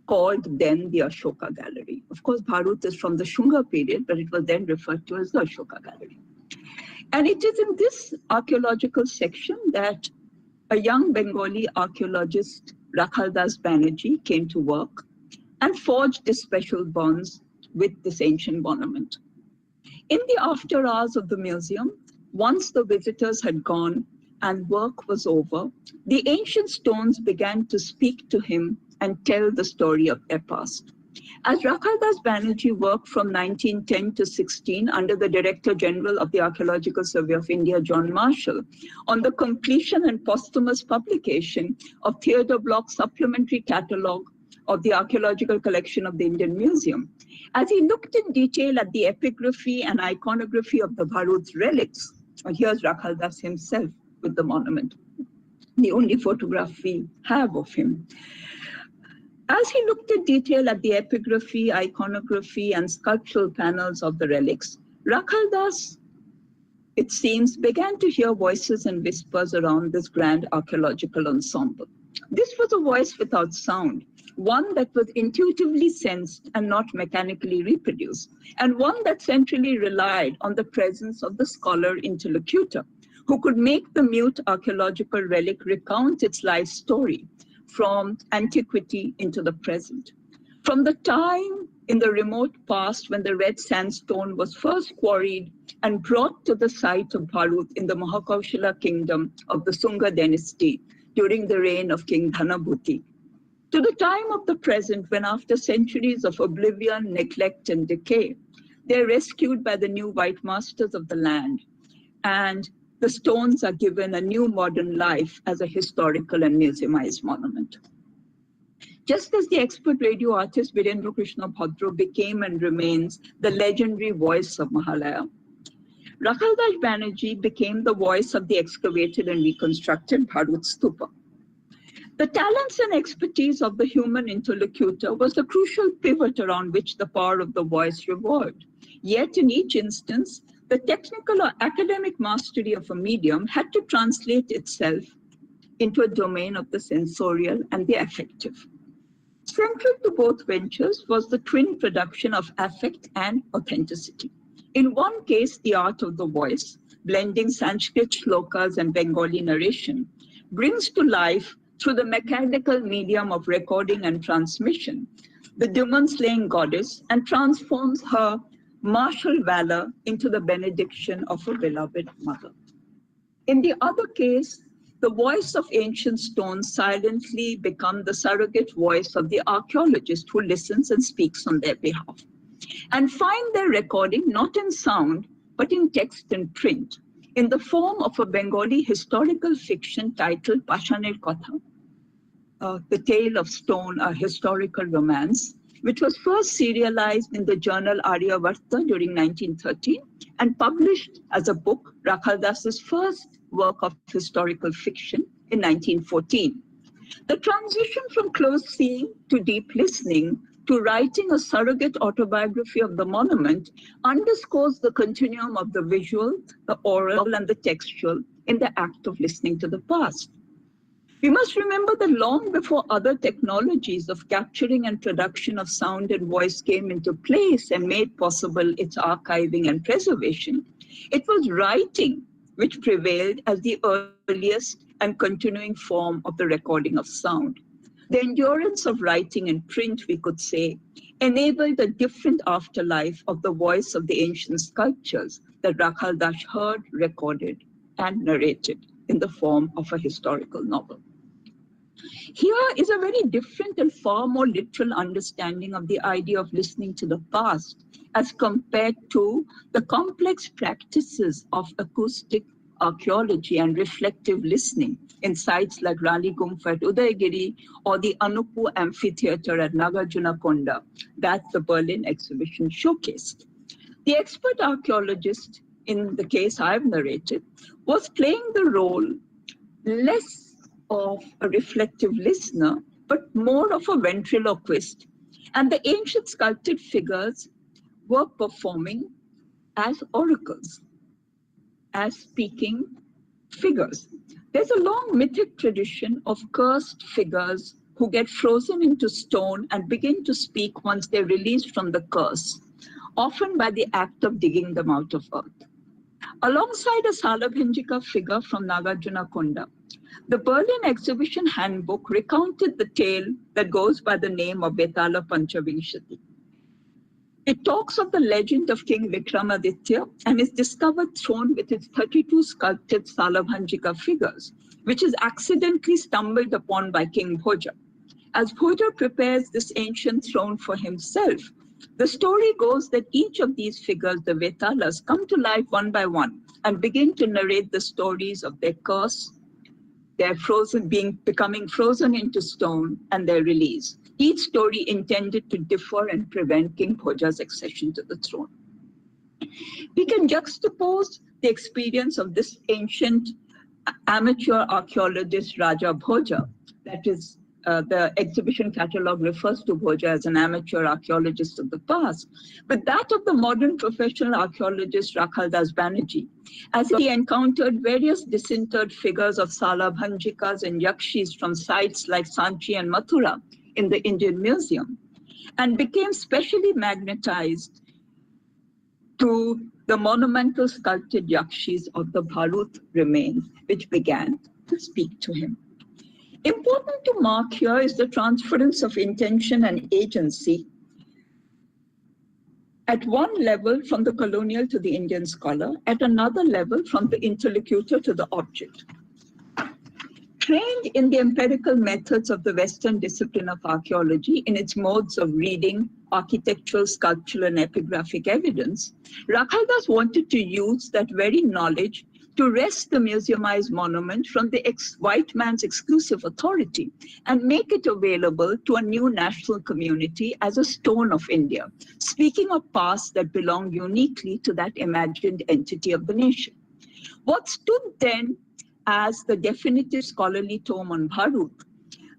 called then the Ashoka Gallery. Of course, Bharut is from the Shunga period, but it was then referred to as the Ashoka Gallery. And it is in this archaeological section that a young Bengali archaeologist, Rakhaldas Banerjee, came to work and forged his special bonds with this ancient monument. In the after hours of the museum, once the visitors had gone and work was over, the ancient stones began to speak to him and tell the story of their past. As Rakhaldas Banerjee worked from 1910 to 16 under the Director General of the Archaeological Survey of India, John Marshall, on the completion and posthumous publication of Theodore Bloch's supplementary catalogue of the archaeological collection of the Indian Museum, as he looked in detail at the epigraphy and iconography of the Bharut relics, here's Rakhaldas himself with the monument, the only photograph we have of him. As he looked in detail at the epigraphy, iconography, and sculptural panels of the relics, Rakhaldas, it seems, began to hear voices and whispers around this grand archaeological ensemble. This was a voice without sound, one that was intuitively sensed and not mechanically reproduced, and one that centrally relied on the presence of the scholar interlocutor, who could make the mute archaeological relic recount its life story from antiquity into the present. From the time in the remote past when the red sandstone was first quarried and brought to the site of Bharut in the Mahakoshila kingdom of the Sunga dynasty during the reign of King Dhanabhuti, to the time of the present when, after centuries of oblivion, neglect, and decay, they're rescued by the new white masters of the land, and the stones are given a new modern life as a historical and museumized monument. Just as the expert radio artist Virendra Krishna Bhadra became and remains the legendary voice of Mahalaya, Rakhaldas Banerjee became the voice of the excavated and reconstructed Bharut Stupa. The talents and expertise of the human interlocutor was the crucial pivot around which the power of the voice revolved. Yet in each instance, the technical or academic mastery of a medium had to translate itself into a domain of the sensorial and the affective. Central to both ventures was the twin production of affect and authenticity. In one case, the art of the voice, blending Sanskrit shlokas and Bengali narration, brings to life through the mechanical medium of recording and transmission the demon-slaying goddess and transforms her martial valor into the benediction of a beloved mother. In the other case, the voice of ancient stones silently becomes the surrogate voice of the archaeologist who listens and speaks on their behalf, and find their recording not in sound, but in text and print, in the form of a Bengali historical fiction titled Pashaner Kotha, the tale of stone, a historical romance, which was first serialized in the journal Aryavarta during 1913 and published as a book, Rakhaldas's first work of historical fiction, in 1914. The transition from close seeing to deep listening to writing a surrogate autobiography of the monument underscores the continuum of the visual, the oral, and the textual in the act of listening to the past. We must remember that long before other technologies of capturing and production of sound and voice came into place and made possible its archiving and preservation, it was writing which prevailed as the earliest and continuing form of the recording of sound. The endurance of writing and print, we could say, enabled a different afterlife of the voice of the ancient sculptures that Rakhaldas heard, recorded, and narrated in the form of a historical novel. Here is a very different and far more literal understanding of the idea of listening to the past as compared to the complex practices of acoustic archaeology and reflective listening in sites like Rani Gumpha at Udayagiri or the Anupu Amphitheatre at Nagarjunakonda that the Berlin exhibition showcased. The expert archaeologist, in the case I've narrated, was playing the role less of a reflective listener, but more of a ventriloquist. And the ancient sculpted figures were performing as oracles, as speaking figures. There's a long mythic tradition of cursed figures who get frozen into stone and begin to speak once they're released from the curse, often by the act of digging them out of earth. Alongside a Salabhanjika figure from Nagarjuna Konda, the Berlin exhibition handbook recounted the tale that goes by the name of Betala Panchavinshati. It talks of the legend of King Vikramaditya and is discovered thrown with its 32 sculpted Salabhanjika figures, which is accidentally stumbled upon by King Bhoja. As Bhoja prepares this ancient throne for himself, the story goes that each of these figures, the Vetalas, come to life one by one and begin to narrate the stories of their curse, their becoming frozen into stone, and their release. Each story intended to differ and prevent King Bhoja's accession to the throne. We can juxtapose the experience of this ancient amateur archaeologist Raja Bhoja, that is, the exhibition catalogue refers to Bhoja as an amateur archaeologist of the past, but that of the modern professional archaeologist Rakhaldas Banerjee, as he encountered various disinterred figures of Salabhanjikas and Yakshis from sites like Sanchi and Mathura in the Indian Museum, and became specially magnetized to the monumental sculpted Yakshis of the Bharut remains, which began to speak to him. Important to mark here is the transference of intention and agency at one level from the colonial to the Indian scholar, at another level from the interlocutor to the object. Trained in the empirical methods of the Western discipline of archaeology in its modes of reading, architectural, sculptural, and epigraphic evidence, Rakhaldas wanted to use that very knowledge to wrest the museumized monument from the white man's exclusive authority and make it available to a new national community as a stone of India, speaking of past that belonged uniquely to that imagined entity of the nation. What stood then as the definitive scholarly tome on Bharut,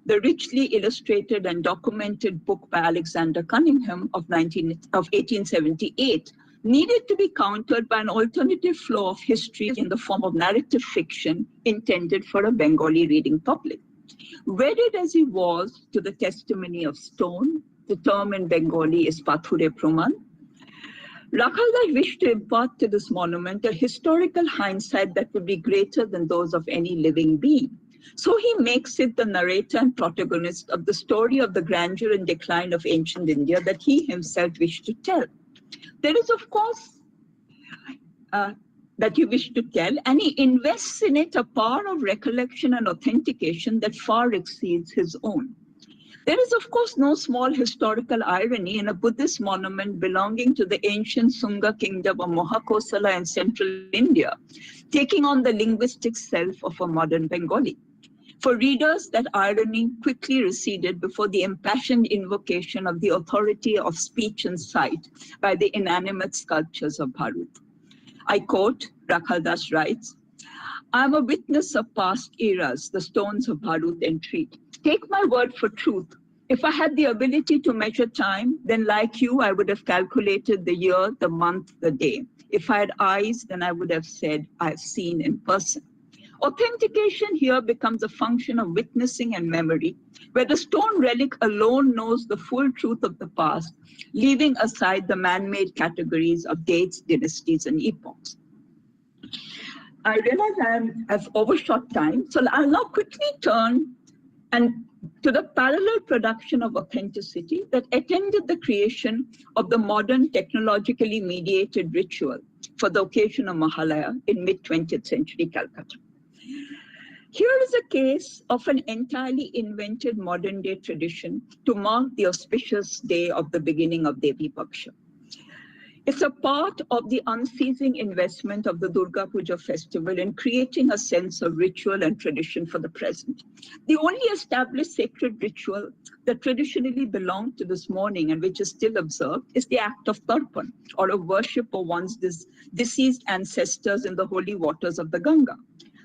the richly illustrated and documented book by Alexander Cunningham of 1878, needed to be countered by an alternative flow of history in the form of narrative fiction intended for a Bengali reading public. Wedded as he was to the testimony of stone, the term in Bengali is Pathure Praman, Rakhaldas wished to impart to this monument a historical hindsight that would be greater than those of any living being. So he makes it the narrator and protagonist of the story of the grandeur and decline of ancient India that he himself wished to tell. There is, of course, that he wished to tell, and he invests in it a power of recollection and authentication that far exceeds his own. There is, of course, no small historical irony in a Buddhist monument belonging to the ancient Sunga kingdom of Mahakosala in central India, taking on the linguistic self of a modern Bengali. For readers, that irony quickly receded before the impassioned invocation of the authority of speech and sight by the inanimate sculptures of Bharut. I quote, Rakhaldas writes, "I am a witness of past eras, the stones of Bharut entreat. Take my word for truth. If I had the ability to measure time, then like you, I would have calculated the year, the month, the day. If I had eyes, then I would have said, I've seen in person." Authentication here becomes a function of witnessing and memory, where the stone relic alone knows the full truth of the past, leaving aside the man-made categories of dates, dynasties, and epochs. I realize I've overshot time, so I'll now quickly turn to the parallel production of authenticity that attended the creation of the modern technologically mediated ritual for the occasion of Mahalaya in mid-20th century Calcutta. Here is a case of an entirely invented modern-day tradition to mark the auspicious day of the beginning of Devi Paksha. It's a part of the unceasing investment of the Durga Puja festival in creating a sense of ritual and tradition for the present. The only established sacred ritual that traditionally belonged to this morning and which is still observed is the act of Tarpan, or a worship of one's deceased ancestors in the holy waters of the Ganga.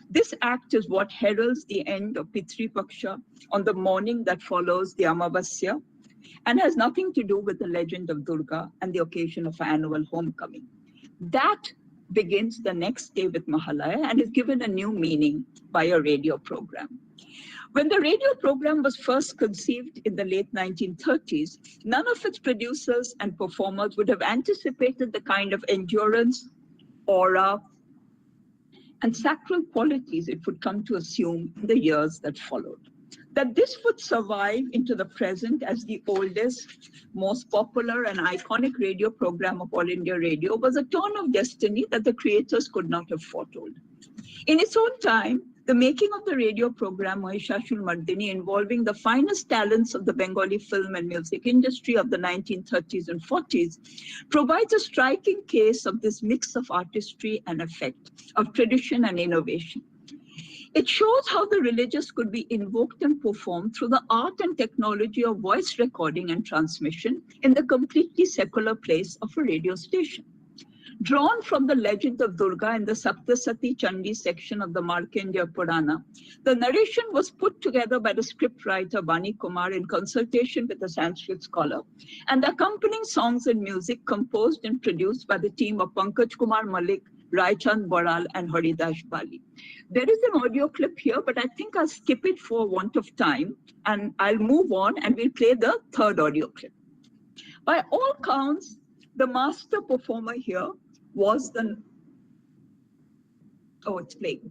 This act is what heralds the end of Pitri Paksha on the morning that follows the Amavasya, and has nothing to do with the legend of Durga and the occasion of annual homecoming. That begins the next day with Mahalaya and is given a new meaning by a radio program. When the radio program was first conceived in the late 1930s, none of its producers and performers would have anticipated the kind of endurance, aura, and sacral qualities it would come to assume in the years that followed. That this would survive into the present as the oldest, most popular and iconic radio program of All India Radio was a turn of destiny that the creators could not have foretold. In its own time, the making of the radio program Mahishashul Mardini, involving the finest talents of the Bengali film and music industry of the 1930s and 40s, provides a striking case of this mix of artistry and effect, of tradition and innovation. It shows how the religious could be invoked and performed through the art and technology of voice recording and transmission in the completely secular place of a radio station. Drawn from the legend of Durga in the Saptasati Chandi section of the Markandeya Purana, the narration was put together by the scriptwriter Bani Kumar in consultation with a Sanskrit scholar, and the accompanying songs and music composed and produced by the team of Pankaj Kumar Malik, Raichand Boral, and Haridas Bali. There is an audio clip here, but I think I'll skip it for want of time, and I'll move on and we'll play the third audio clip. By all counts, the master performer here was the... Oh, it's playing.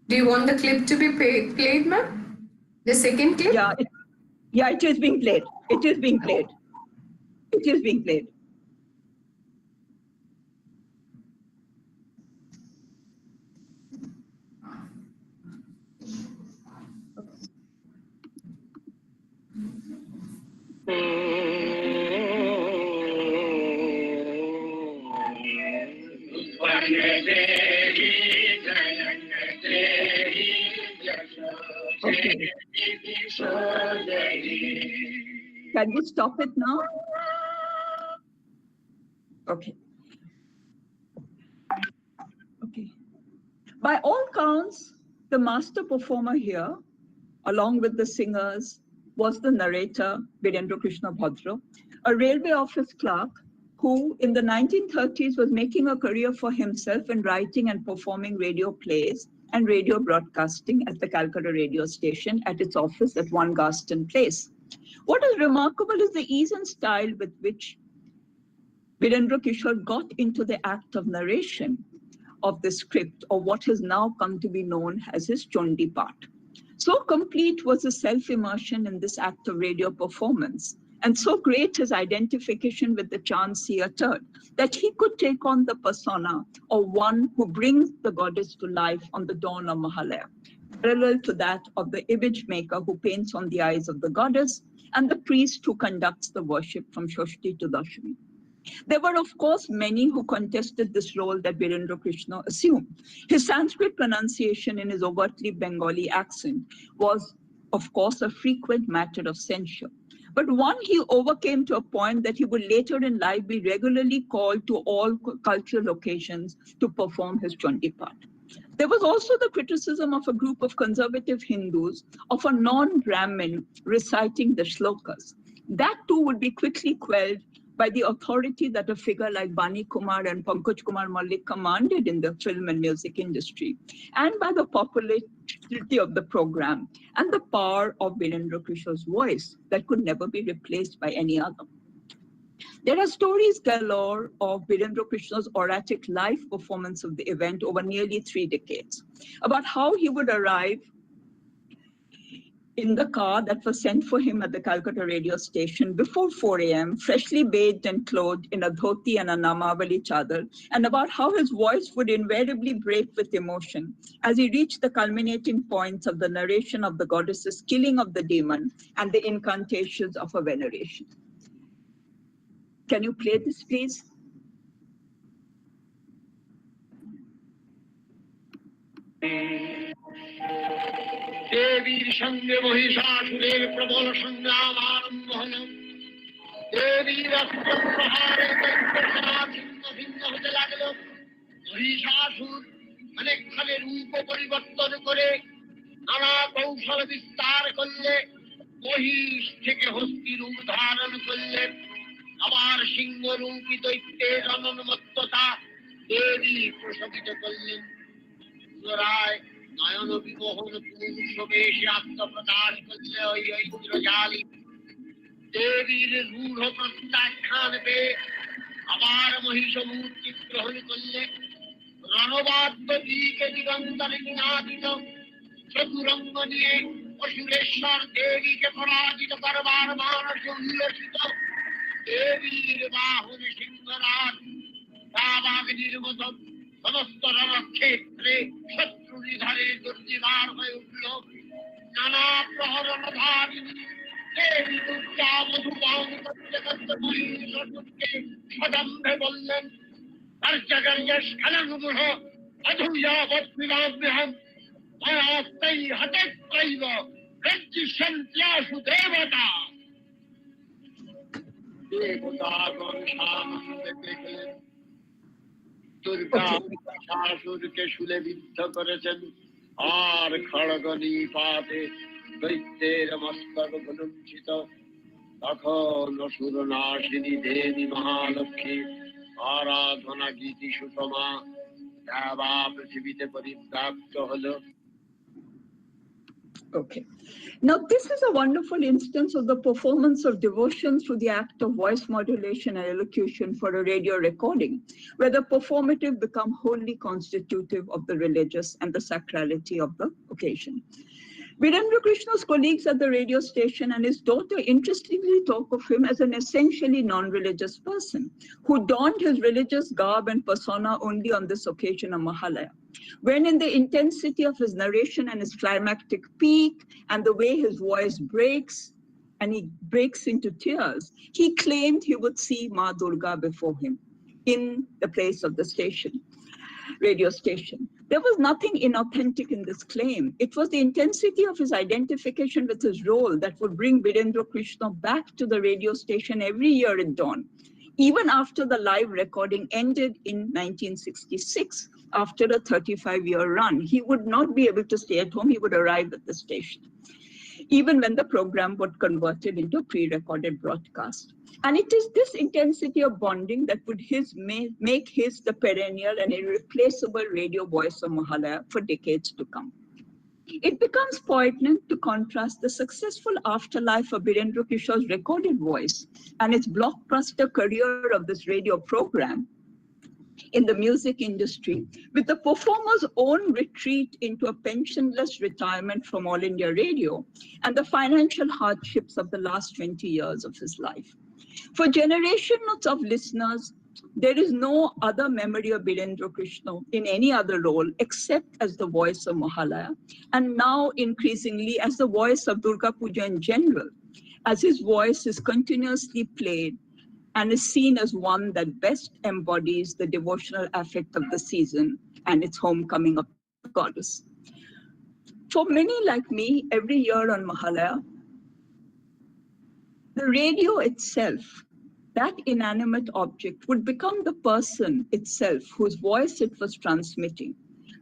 Do you want the clip to be played, ma'am? The second clip? Yeah, it is being played. It is being played. It is being played. Okay. Can we stop it now? Okay. Okay. By all counts, the master performer here, along with the singers, was the narrator, Virendra Krishna Bhadra, a railway office clerk who in the 1930s was making a career for himself in writing and performing radio plays and radio broadcasting at the Calcutta radio station at its office at 1 Garston Place. What is remarkable is the ease and style with which Virendra Kishore got into the act of narration of the script, or what has now come to be known as his Chondi part. So complete was his self-immersion in this act of radio performance, and so great his identification with the chants he uttered, that he could take on the persona of one who brings the goddess to life on the dawn of Mahalaya, parallel to that of the image maker who paints on the eyes of the goddess, and the priest who conducts the worship from Shashti to Dashami. There were, of course, many who contested this role that Virendra Krishna assumed. His Sanskrit pronunciation in his overtly Bengali accent was, of course, a frequent matter of censure. But one he overcame to a point that he would later in life be regularly called to all cultural occasions to perform his Chondi part. There was also the criticism of a group of conservative Hindus of a non-Brahmin reciting the shlokas. That too would be quickly quelled by the authority that a figure like Bani Kumar and Pankaj Kumar Malik commanded in the film and music industry, and by the popularity of the program and the power of Virendra Kishore's voice that could never be replaced by any other. There are stories galore of Virendra Krishna's oratic live performance of the event over nearly 3 decades, about how he would arrive in the car that was sent for him at the Calcutta radio station before 4 a.m., freshly bathed and clothed in a dhoti and a namavali chadar, and about how his voice would invariably break with emotion as he reached the culminating points of the narration of the goddess's killing of the demon and the incantations of her veneration. Can you play this, please? দেবীর সঙ্গে মহিষাসুরের প্রবল সংগ্রাম আরম্ভ হল। দেবীর অস্ত্র প্রহারে দৈত্যসেনা ছিন্ন ভিন্ন হতে লাগলো। মহিষাসুর অনেকখানে রূপ পরিবর্তন করে নানা কৌশল বিস্তার করলে, মহিষ থেকে হস্তি রূপ ধারণ করলে, আবার সিংহরূপী দৈত্যের অনন্মত্ততা দেবী প্রশমিত করলেন। পুনরায় নয়ন বিমোহন পুরুষ বেশে আত্মপ্রকাশ করলে ওই ইন্দ্রজালী। দেবীর রূঢ় প্রত্যাখ্যান পেয়ে আবার মহিষ মূর্তি গ্রহণ করলে, রণবাদ্য দিকে দিগন্তরে নিনাদিত চতুরঙ্গ নিয়ে অসুরেশ্বর দেবীকে পরাজিত করবার মানস উল্লসিত। দেবীর বাহন সিংহরাজ দাবাগ্নির মতো সমস্ত রণক্ষেত্রে শত্রু নিধারে দুর্নিবার হয়ে উঠল। নানা প্রহরণ ধারিণী দেবী দুর্গা মধুপান করতে করতে মহিষাসুরকে সদম্ভে বললেন, স্খলনমুহ অধূয়াবৎমিমাম্যহম ময়াস্তৈ হতৈব প্রত্যুষন্ত্যাসু দেবতা। দেবতাগণ সানন্দে দেখলেন দুর্গা মহিষাসুরকে শূলে বিদ্ধ করেছেন, আর খড়গ নিপাতে দৈত্যের মস্তক ভুলুণ্ঠিত। তখন অসুর নাশিনী দেবী মহালক্ষ্মী আরাধনা গীতি সুষমা দেবা পৃথিবীতে পরিব্যাপ্ত হলো। Okay. Now, this is a wonderful instance of the performance of devotion through the act of voice modulation and elocution for a radio recording, where the performative become wholly constitutive of the religious and the sacrality of the occasion. Virendra Krishna's colleagues at the radio station and his daughter interestingly talk of him as an essentially non-religious person who donned his religious garb and persona only on this occasion of Mahalaya, when in the intensity of his narration and his climactic peak and the way his voice breaks, and he breaks into tears, he claimed he would see Ma Durga before him in the place of the station. Radio station. There was nothing inauthentic in this claim. It was the intensity of his identification with his role that would bring Virendra Krishna back to the radio station every year at dawn. Even after the live recording ended in 1966, after a 35-year run, he would not be able to stay at home. He would arrive at the station, even when the program was converted into a pre-recorded broadcast. And it is this intensity of bonding that would make his the perennial and irreplaceable radio voice of Mahalaya for decades to come. It becomes poignant to contrast the successful afterlife of Virendra Kishore's recorded voice and its blockbuster career of this radio program in the music industry with the performer's own retreat into a pensionless retirement from All India Radio and the financial hardships of the last 20 years of his life. For generations of listeners, there is no other memory of Virendra Krishna in any other role except as the voice of Mahalaya, and now increasingly as the voice of Durga Puja in general, as his voice is continuously played and is seen as one that best embodies the devotional affect of the season and its homecoming of the goddess. For many like me, every year on Mahalaya, the radio itself, that inanimate object, would become the person itself whose voice it was transmitting,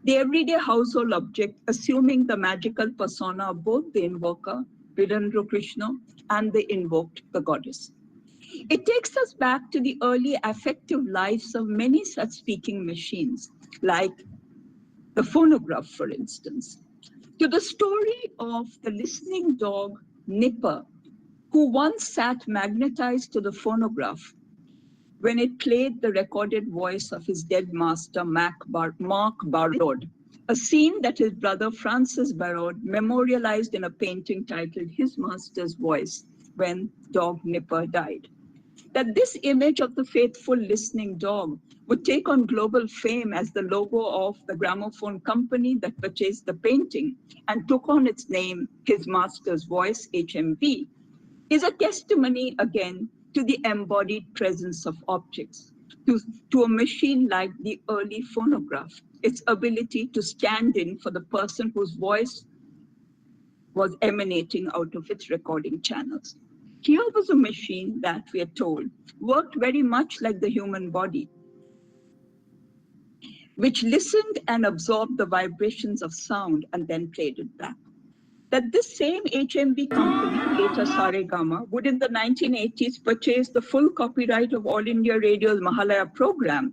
the everyday household object assuming the magical persona of both the invoker, Virendra Krishna, and the invoked, the goddess. It takes us back to the early affective lives of many such speaking machines, like the phonograph, for instance, to the story of the listening dog, Nipper, who once sat magnetized to the phonograph when it played the recorded voice of his dead master, Mark Barod, a scene that his brother Francis Barod memorialized in a painting titled His Master's Voice when dog Nipper died. That this image of the faithful listening dog would take on global fame as the logo of the gramophone company that purchased the painting and took on its name, His Master's Voice, HMV, is a testimony again to the embodied presence of objects, to a machine like the early phonograph, its ability to stand in for the person whose voice was emanating out of its recording channels. Here was a machine that, we are told, worked very much like the human body, which listened and absorbed the vibrations of sound and then played it back. That this same HMV company, later Saregama, would in the 1980s purchase the full copyright of All India Radio's Mahalaya program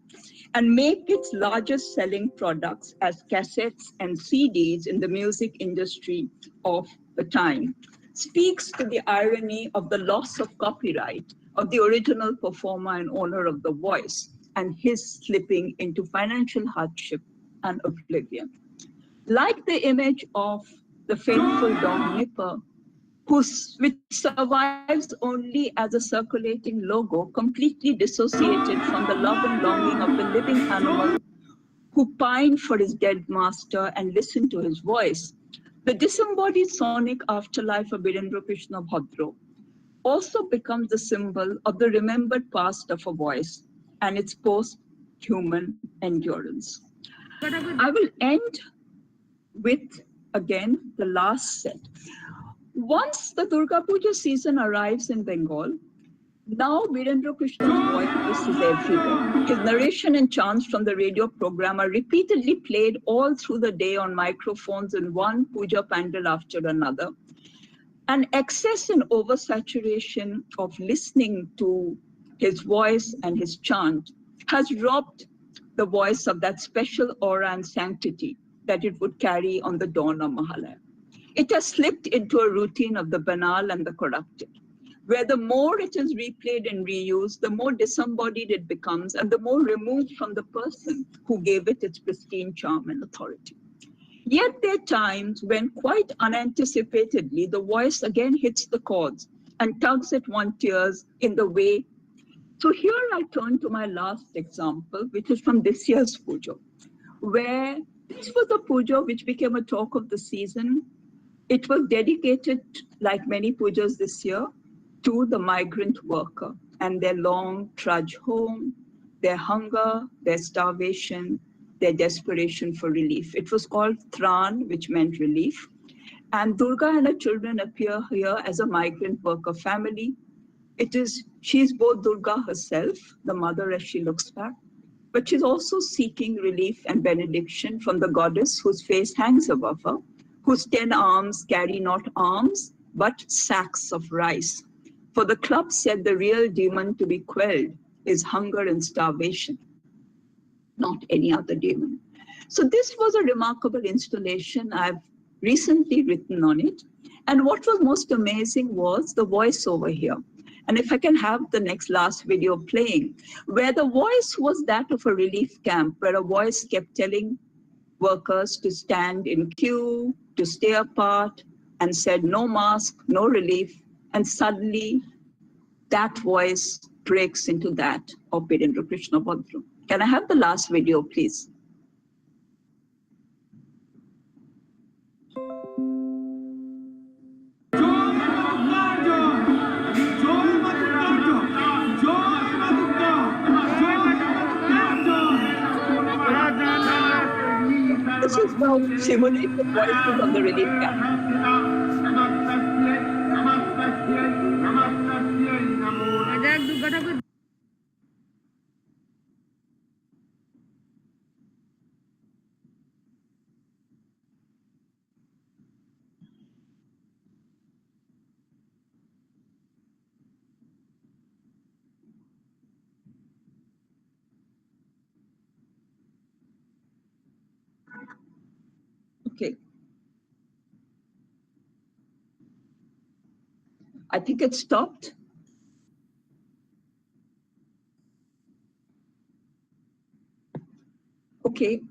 and make its largest selling products as cassettes and CDs in the music industry of the time, speaks to the irony of the loss of copyright of the original performer and owner of the voice and his slipping into financial hardship and oblivion. Like the image of the faithful dog Nipper, which survives only as a circulating logo, completely dissociated from the love and longing of the living animal who pined for his dead master and listened to his voice. The disembodied sonic afterlife of Birendra Krishna Bhadro also becomes the symbol of the remembered past of a voice and its post-human endurance. I will end with, again, the last set. Once the Durga Puja season arrives in Bengal, now Birendra Krishna's voice is everywhere. His narration and chants from the radio program are repeatedly played all through the day on microphones in one puja pandal after another. And excess and oversaturation of listening to his voice and his chant has robbed the voice of that special aura and sanctity that it would carry on the dawn of Mahalaya. It has slipped into a routine of the banal and the corrupted, where the more it is replayed and reused, the more disembodied it becomes and the more removed from the person who gave it its pristine charm and authority. Yet there are times when quite unanticipatedly, the voice again hits the chords and tugs at one's ears in the way. So here I turn to my last example, which is from this year's puja, where this was a puja which became a talk of the season. It was dedicated, like many pujas this year, to the migrant worker and their long trudge home, their hunger, their starvation, their desperation for relief. It was called Thran, which meant relief. And Durga and her children appear here as a migrant worker family. She's both Durga herself, the mother as she looks back, but she's also seeking relief and benediction from the goddess whose face hangs above her, whose 10 arms carry not arms, but sacks of rice. For the club said the real demon to be quelled is hunger and starvation, not any other demon. So this was a remarkable installation. I've recently written on it. And what was most amazing was the voiceover here. And if I can have the last video playing, where the voice was that of a relief camp, where a voice kept telling workers to stand in queue, to stay apart, and said no mask, no relief. And suddenly that voice breaks into that of Birendra Krishna Bhadro. Can I have the last video, please? This is now simulated voices of the relief camp. Okay. I think it stopped. Okay.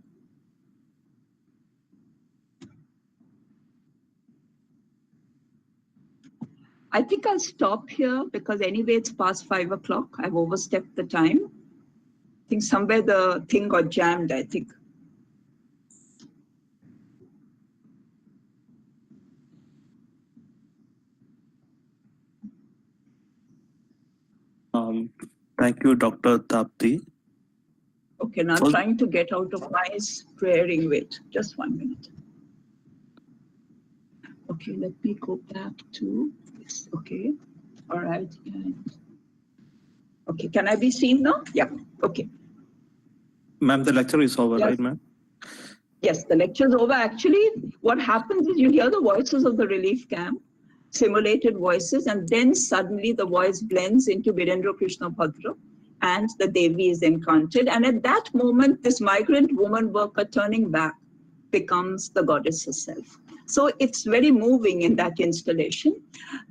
I think I'll stop here because anyway, it's past 5 o'clock. I've overstepped the time. I think somewhere the thing got jammed, I think. Thank you, Dr. Tapati. Okay, now I'm trying to get out of my swearing. Wait, just 1 minute. Okay, let me go back to this. Okay. All right. Okay, can I be seen now? Yeah, okay. Ma'am, the lecture is over, Yes. right, ma'am? Yes, the lecture is over. Actually, what happens is you hear the voices of the relief camp, simulated voices, and then suddenly the voice blends into Virendra Krishna Bhadra and the Devi is encountered. And at that moment, this migrant woman worker turning back becomes the goddess herself. So it's very moving in that installation.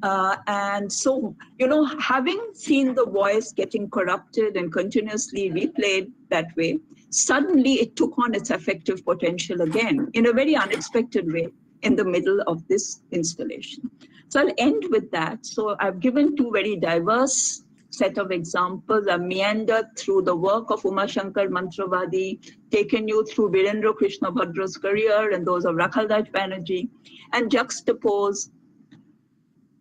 And so, you know, having seen the voice getting corrupted and continuously replayed that way, suddenly it took on its affective potential again in a very unexpected way in the middle of this installation. So I'll end with that. So I've given two very diverse set of examples. I've meandered through the work of Uma Shankar Mantravadi, taken you through Virendra Krishna Bhadra's career and those of Rakhaldas Banerjee, and juxtapose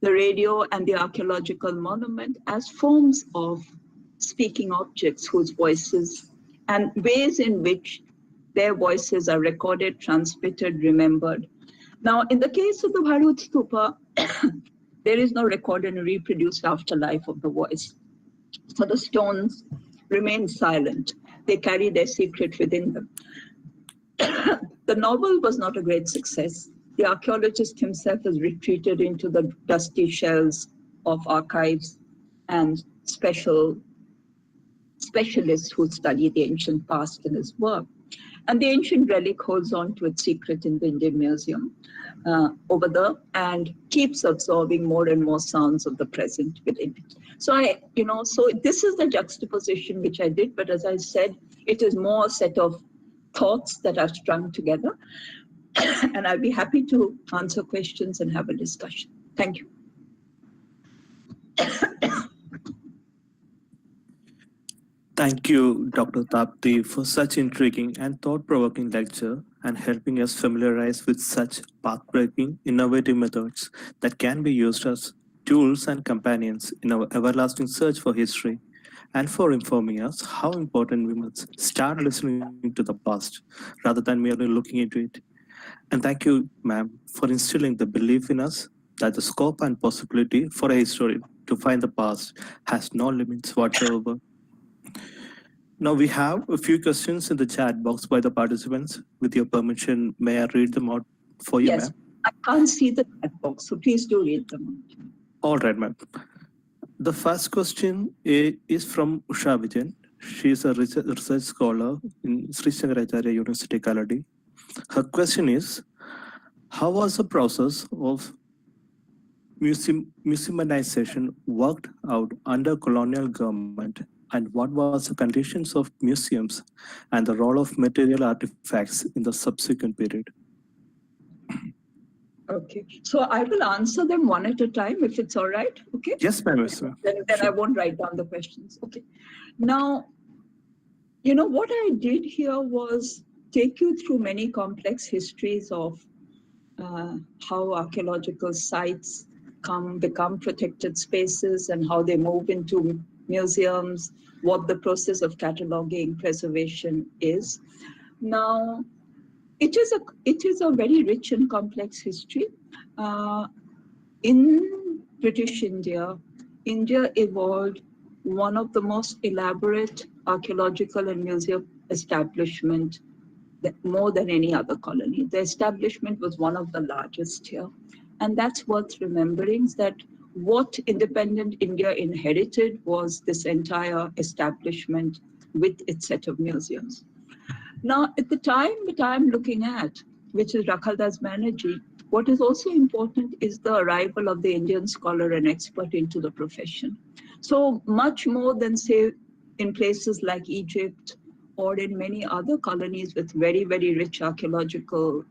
the radio and the archaeological monument as forms of speaking objects whose voices and ways in which their voices are recorded, transmitted, remembered. Now, in the case of the Bharut Stupa, there is no recorded and reproduced afterlife of the voice. So the stones remain silent. They carry their secret within them. The novel was not a great success. The archaeologist himself has retreated into the dusty shells of archives and specialists who study the ancient past in his work. And the ancient relic holds on to its secret in the Indian Museum over there and keeps absorbing more and more sounds of the present within it. So so this is the juxtaposition which I did, but as I said, it is more a set of thoughts that are strung together. And I'll be happy to answer questions and have a discussion. Thank you. Thank you, Dr. Tapati, for such intriguing and thought-provoking lecture and helping us familiarize with such path-breaking, innovative methods that can be used as tools and companions in our everlasting search for history, and for informing us how important we must start listening to the past rather than merely looking into it. And thank you, ma'am, for instilling the belief in us that the scope and possibility for a historian to find the past has no limits whatsoever. Now we have a few questions in the chat box by the participants. With your permission, may I read them out for you, Yes, ma'am? I can't see the chat box, so please do read them out. All right, ma'am. The first question is from Usha Vijayan. She is a research scholar in Sree Sankaracharya University, Kaladi. Her question is, how was the process of museumization worked out under colonial government, and what was the conditions of museums and the role of material artifacts in the subsequent period? Okay, so I will answer them one at a time if it's all right. Okay. Yes, ma'am. Then Sure. I won't write down the questions. Okay. Now, you know, what I did here was take you through many complex histories of how archaeological sites become protected spaces and how they move into museums, what the process of cataloging, preservation is. Now, it is a very rich and complex history. In British India, India evolved one of the most elaborate archaeological and museum establishment more than any other colony. The establishment was one of the largest here. And that's worth remembering, that what independent India inherited was this entire establishment with its set of museums. Now, at the time that I'm looking at, which is Rakhaldas Banerjee, what is also important is the arrival of the Indian scholar and expert into the profession. So much more than, say, in places like Egypt or in many other colonies with very, very rich archaeological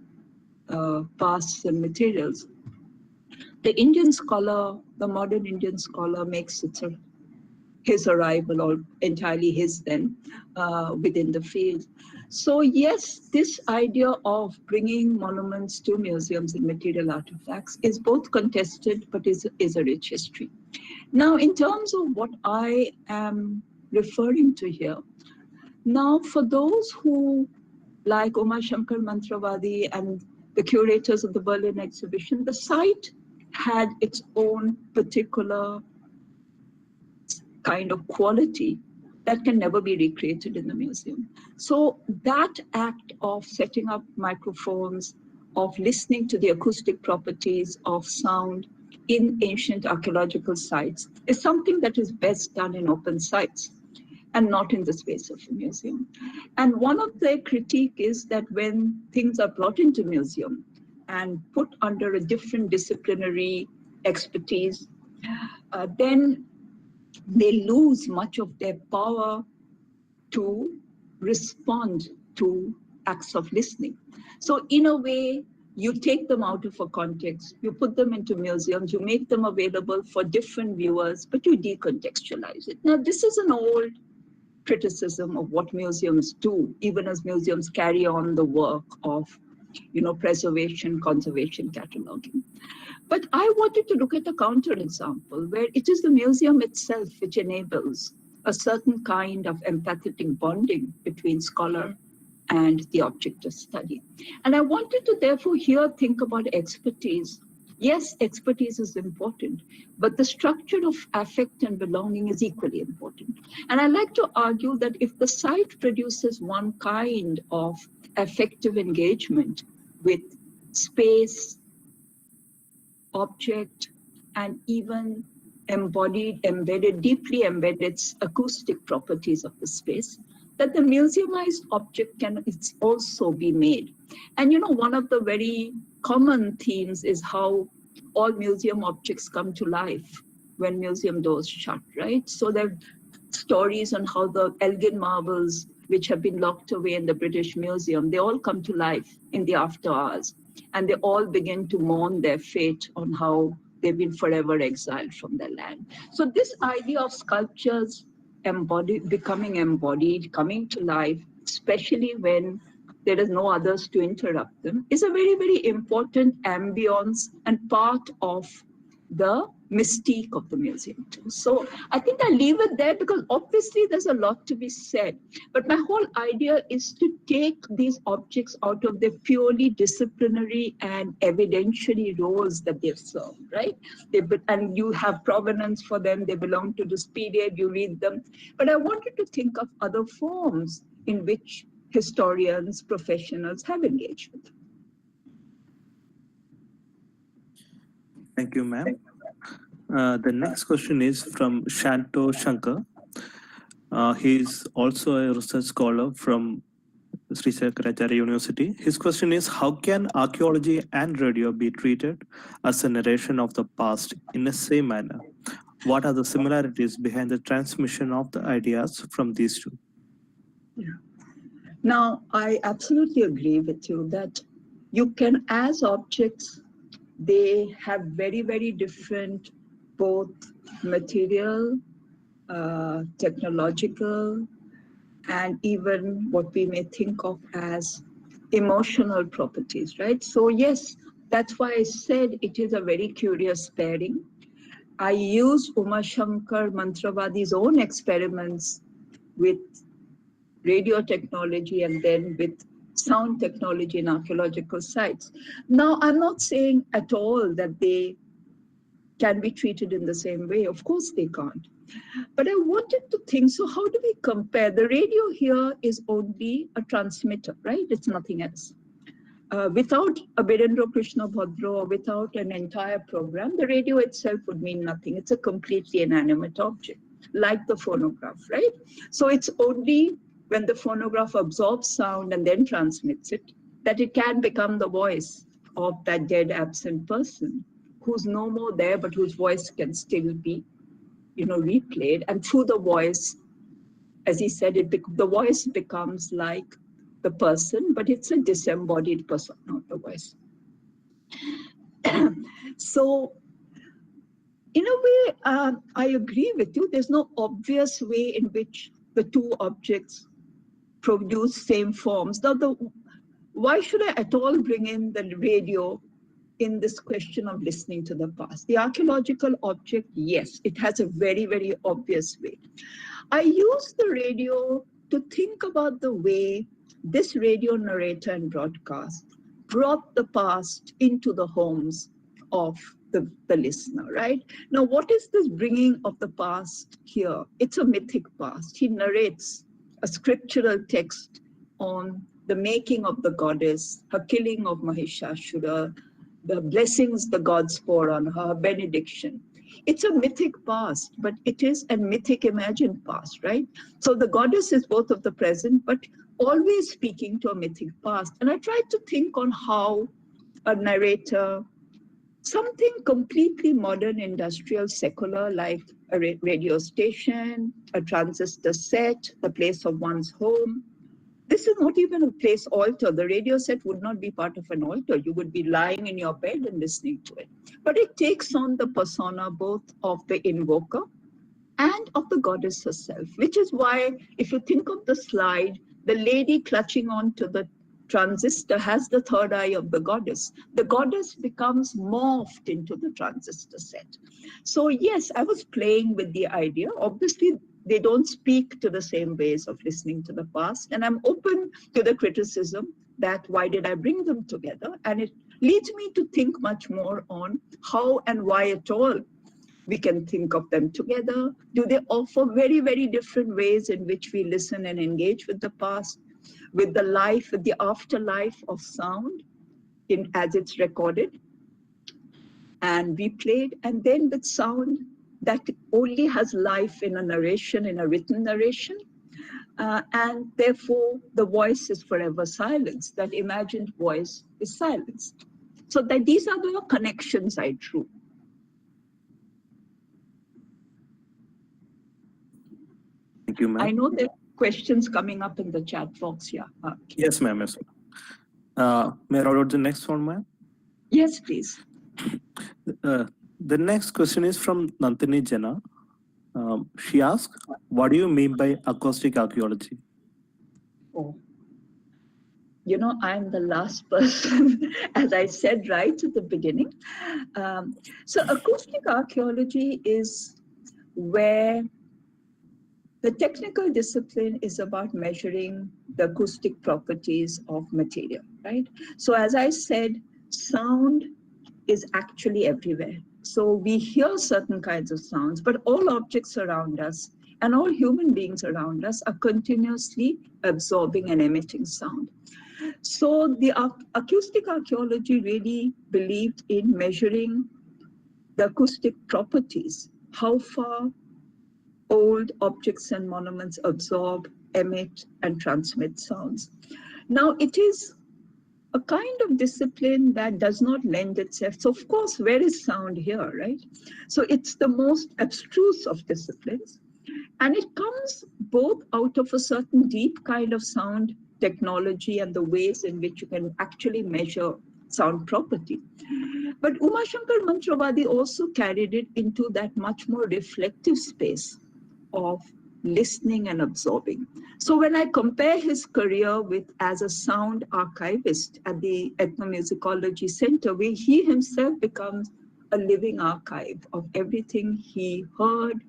pasts and materials, the Indian scholar, the modern Indian scholar, makes his arrival, or entirely his then, within the field. So yes, this idea of bringing monuments to museums and material artifacts is both contested, but is a rich history. Now, in terms of what I am referring to here, now for those who, like Uma Shankar Mantravadi and the curators of the Berlin exhibition, the site had its own particular kind of quality that can never be recreated in the museum. So that act of setting up microphones, of listening to the acoustic properties of sound in ancient archaeological sites is something that is best done in open sites and not in the space of a museum. And one of their critique is that when things are brought into museum and put under a different disciplinary expertise, then they lose much of their power to respond to acts of listening. So in a way, you take them out of a context, you put them into museums, you make them available for different viewers, but you decontextualize it. Now, this is an old criticism of what museums do, even as museums carry on the work of, preservation, conservation, cataloging. But I wanted to look at a counterexample where it is the museum itself which enables a certain kind of empathetic bonding between scholar and the object of study. And I wanted to therefore here think about expertise. Yes, expertise is important, but the structure of affect and belonging is equally important. And I like to argue that if the site produces one kind of affective engagement with space, object, and even embedded, deeply embedded acoustic properties of the space, that the museumized object can also be made. And one of the very common themes is how all museum objects come to life when museum doors shut, right? So there are stories on how the Elgin marbles, which have been locked away in the British Museum, they all come to life in the after hours. And they all begin to mourn their fate on how they've been forever exiled from their land. So this idea of sculptures becoming embodied, coming to life, especially when there is no others to interrupt them, is a very, very important ambience and part of the mystique of the museum too. So I think I leave it there because obviously there's a lot to be said. But my whole idea is to take these objects out of the purely disciplinary and evidentiary roles that they've served, right? And you have provenance for them, they belong to this period, you read them. But I wanted to think of other forms in which historians, professionals have engaged with them. Thank you, ma'am. The next question is from Shanto Shankar. He is also a research scholar from Sree Sankaracharya University. His question is, how can archaeology and radio be treated as a narration of the past in the same manner? What are the similarities behind the transmission of the ideas from these two? Yeah. Now, I absolutely agree with you that you can, as objects, they have very, very different both material, technological, and even what we may think of as emotional properties, right? So yes, that's why I said it is a very curious pairing. I used Uma Shankar Mantravadi's own experiments with radio technology and then with sound technology in archaeological sites. Now, I'm not saying at all that they can be treated in the same way. Of course they can't. But I wanted to think, so how do we compare? The radio here is only a transmitter, right? It's nothing else. Without a Birendra Krishna Bhadra or without an entire program, the radio itself would mean nothing. It's a completely inanimate object, like the phonograph, right? So it's only when the phonograph absorbs sound and then transmits it, that it can become the voice of that dead, absent person who's no more there, but whose voice can still be, replayed. And through the voice, as he said, the voice becomes like the person, but it's a disembodied person, not the voice. So, in a way, I agree with you. There's no obvious way in which the two objects produce same forms. Now, why should I at all bring in the radio in this question of listening to the past? The archaeological object, yes, it has a very, very obvious way. I use the radio to think about the way this radio narrator and broadcast brought the past into the homes of the listener, right? Now, what is this bringing of the past here? It's a mythic past. He narrates a scriptural text on the making of the goddess, her killing of Mahishashura, the blessings the gods pour on her, benediction. It's a mythic past, but it is a mythic imagined past, right? So the goddess is both of the present, but always speaking to a mythic past. And I tried to think on how a narrator, something completely modern, industrial, secular, like a radio station, a transistor set, the place of one's home. This is not even a place altar. The radio set would not be part of an altar. You would be lying in your bed and listening to it. But it takes on the persona both of the invoker and of the goddess herself, which is why, if you think of the slide, the lady clutching on to the transistor has the third eye of the goddess. The goddess becomes morphed into the transistor set. So yes, I was playing with the idea. Obviously, they don't speak to the same ways of listening to the past. And I'm open to the criticism that why did I bring them together? And it leads me to think much more on how and why at all we can think of them together. Do they offer very, very different ways in which we listen and engage with the past, with the life, with the afterlife of sound as it's recorded and replayed, and then with sound that only has life in a narration, in a written narration, and therefore the voice is forever silenced. That imagined voice is silenced. So that these are the connections I drew. Thank you, ma'am. I know there are questions coming up in the chat box here. Yes, ma'am. Yes, ma'am. May I read out the next one, ma'am? Yes, please. The next question is from Nantini Jana. She asks, what do you mean by acoustic archaeology? Oh. You know, I'm the last person, as I said right at the beginning. So acoustic archaeology is where the technical discipline is about measuring the acoustic properties of material, right? So as I said, sound is actually everywhere. So we hear certain kinds of sounds, but all objects around us and all human beings around us are continuously absorbing and emitting sound. So the acoustic archaeology really believed in measuring the acoustic properties, how far old objects and monuments absorb, emit, and transmit sounds. Now, it is a kind of discipline that does not lend itself. So, of course, where is sound here, right? So it's the most abstruse of disciplines. And it comes both out of a certain deep kind of sound technology and the ways in which you can actually measure sound property. But Umashankar Mantravadi also carried it into that much more reflective space of listening and absorbing. So when I compare his career with as a sound archivist at the Ethnomusicology Center, where he himself becomes a living archive of everything he heard,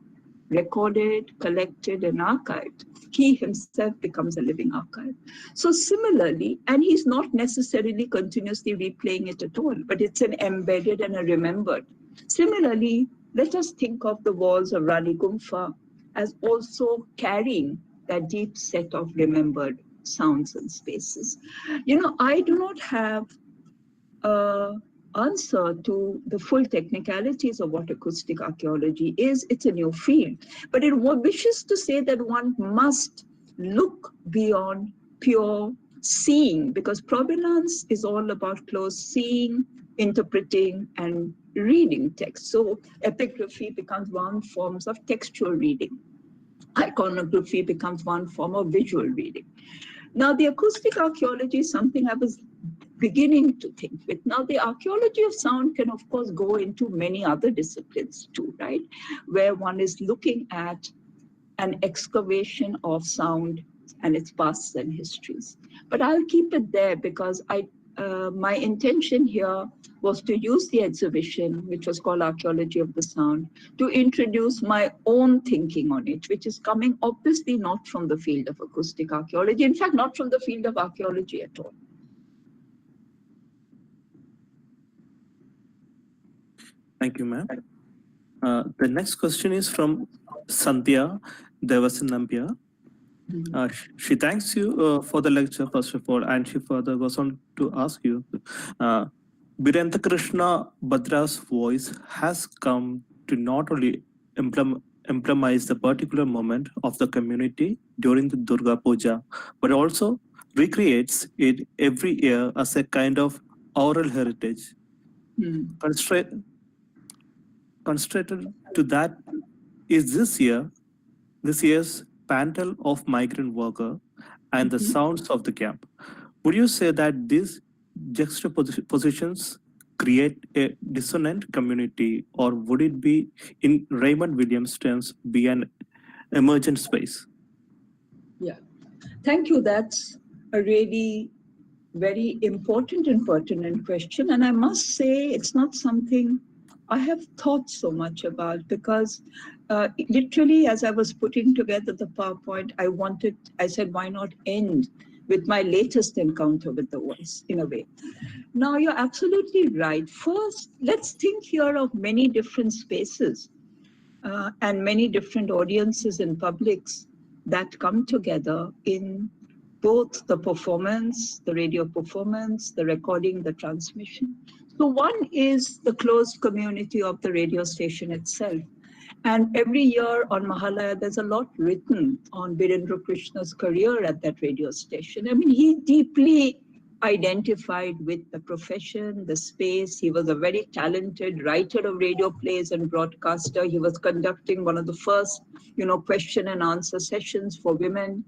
recorded, collected, and archived. He himself becomes a living archive. So similarly, and he's not necessarily continuously replaying it at all, but it's an embedded and a remembered. Similarly, let us think of the walls of Rani Gumpha as also carrying that deep set of remembered sounds and spaces. You know, I do not have a answer to the full technicalities of what acoustic archaeology is. It's a new field, but it wishes to say that one must look beyond pure seeing, because provenance is all about close seeing, interpreting, and reading text. So epigraphy becomes one form of textual reading. Iconography becomes one form of visual reading. Now, the acoustic archaeology is something I was beginning to think with. Now, the archaeology of sound can, of course, go into many other disciplines too, right? Where one is looking at an excavation of sound and its pasts and histories. But I'll keep it there because my intention here was to use the exhibition, which was called Archaeology of the Sound, to introduce my own thinking on it, which is coming obviously not from the field of acoustic archaeology, in fact, not from the field of archaeology at all. Thank you, ma'am. The next question is from Sandhya Devasanampia. She thanks you for the lecture, first of all, and she further goes on to ask you. Birendra Krishna Badra's voice has come to not only emblematize the particular moment of the community during the Durga Puja, but also recreates it every year as a kind of oral heritage. Constrained to that is this year's panel of migrant worker and the sounds of the camp. Would you say that these juxtapositions create a dissonant community, or would it be, in Raymond Williams' terms, be an emergent space? Yeah, thank you. That's a really very important and pertinent question. And I must say, it's not something I have thought so much about, because literally, as I was putting together the PowerPoint, I said, why not end with my latest encounter with the voice, in a way. Now, you're absolutely right. First, let's think here of many different spaces and many different audiences and publics that come together in both the performance, the radio performance, the recording, the transmission. So one is the closed community of the radio station itself. And every year on Mahalaya, there's a lot written on Birendra Krishna's career at that radio station. I mean, he deeply identified with the profession, the space. He was a very talented writer of radio plays and broadcaster. He was conducting one of the first, question and answer sessions for women.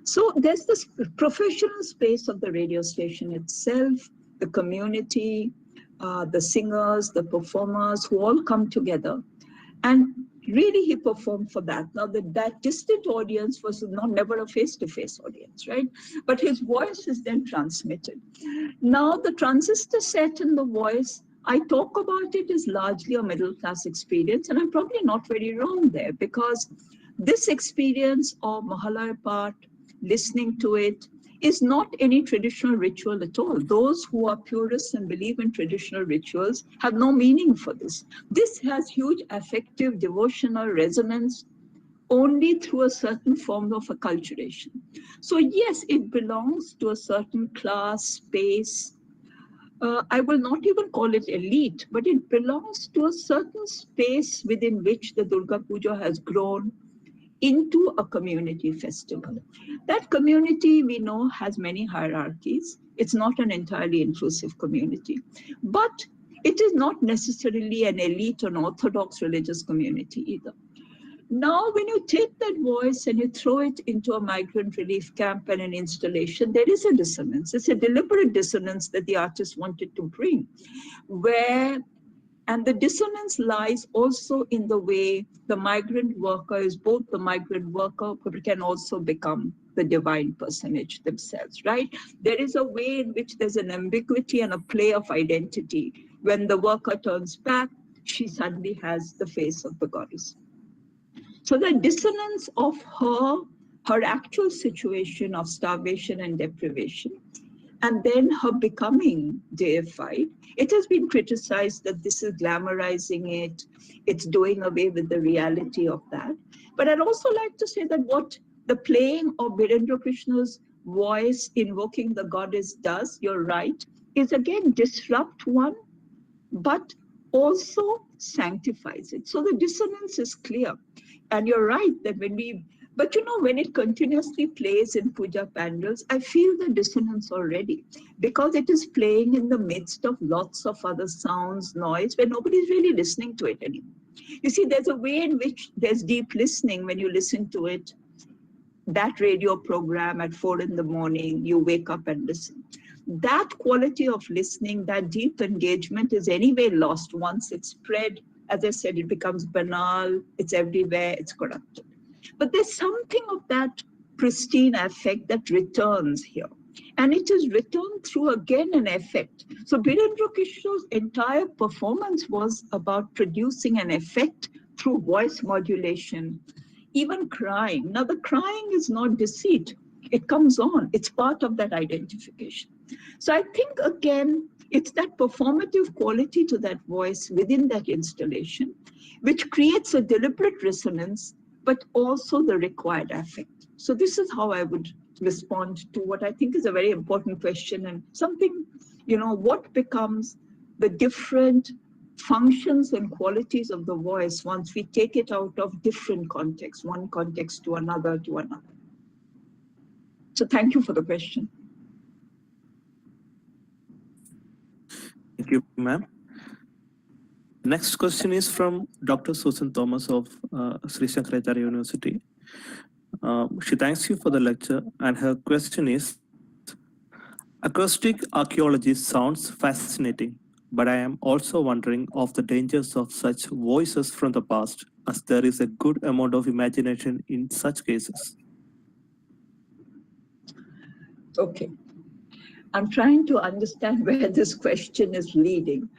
So there's this professional space of the radio station itself, the community, the singers, the performers who all come together. And really, he performed for that. Now, that distant audience was never a face-to-face audience, right? But his voice is then transmitted. Now, the transistor set in the voice, I talk about it as largely a middle-class experience, and I'm probably not very wrong there, because this experience of Mahalaya part, listening to it, is not any traditional ritual at all. Those who are purists and believe in traditional rituals have no meaning for this. This has huge affective, devotional resonance only through a certain form of acculturation. So yes, it belongs to a certain class, space. I will not even call it elite, but it belongs to a certain space within which the Durga Puja has grown into a community festival. That community, we know, has many hierarchies. It's not an entirely inclusive community, but it is not necessarily an elite or an orthodox religious community either. Now, when you take that voice and you throw it into a migrant relief camp and an installation, there is a dissonance. It's a deliberate dissonance that the artist wanted to bring, and the dissonance lies also in the way the migrant worker is both the migrant worker, but can also become the divine personage themselves, right? There is a way in which there's an ambiguity and a play of identity. When the worker turns back, she suddenly has the face of the goddess. So the dissonance of her actual situation of starvation and deprivation, and then her becoming deified. It has been criticized that this is glamorizing it. It's doing away with the reality of that. But I'd also like to say that what the playing of Birendra Krishna's voice invoking the goddess does, you're right, is again disrupt one, but also sanctifies it. So the dissonance is clear. And you're right that but when it continuously plays in puja pandals, I feel the dissonance already, because it is playing in the midst of lots of other sounds, noise, where nobody's really listening to it anymore. You see, there's a way in which there's deep listening when you listen to it. That radio program at 4 a.m, you wake up and listen. That quality of listening, that deep engagement is anyway lost once it's spread. As I said, it becomes banal, it's everywhere, it's corrupted. But there's something of that pristine affect that returns here. And it is returned through, again, an effect. So Birendra Krishna's entire performance was about producing an effect through voice modulation, even crying. Now, the crying is not deceit. It comes on. It's part of that identification. So I think, again, it's that performative quality to that voice within that installation, which creates a deliberate resonance, but also the required affect. So this is how I would respond to what I think is a very important question, and something, what becomes the different functions and qualities of the voice once we take it out of different contexts, one context to another to another. So thank you for the question. Thank you, ma'am. Next question is from Dr. Susan Thomas of Sree Sankaracharya University. She thanks you for the lecture, and her question is, acoustic archaeology sounds fascinating, but I am also wondering of the dangers of such voices from the past, as there is a good amount of imagination in such cases. Okay. I'm trying to understand where this question is leading.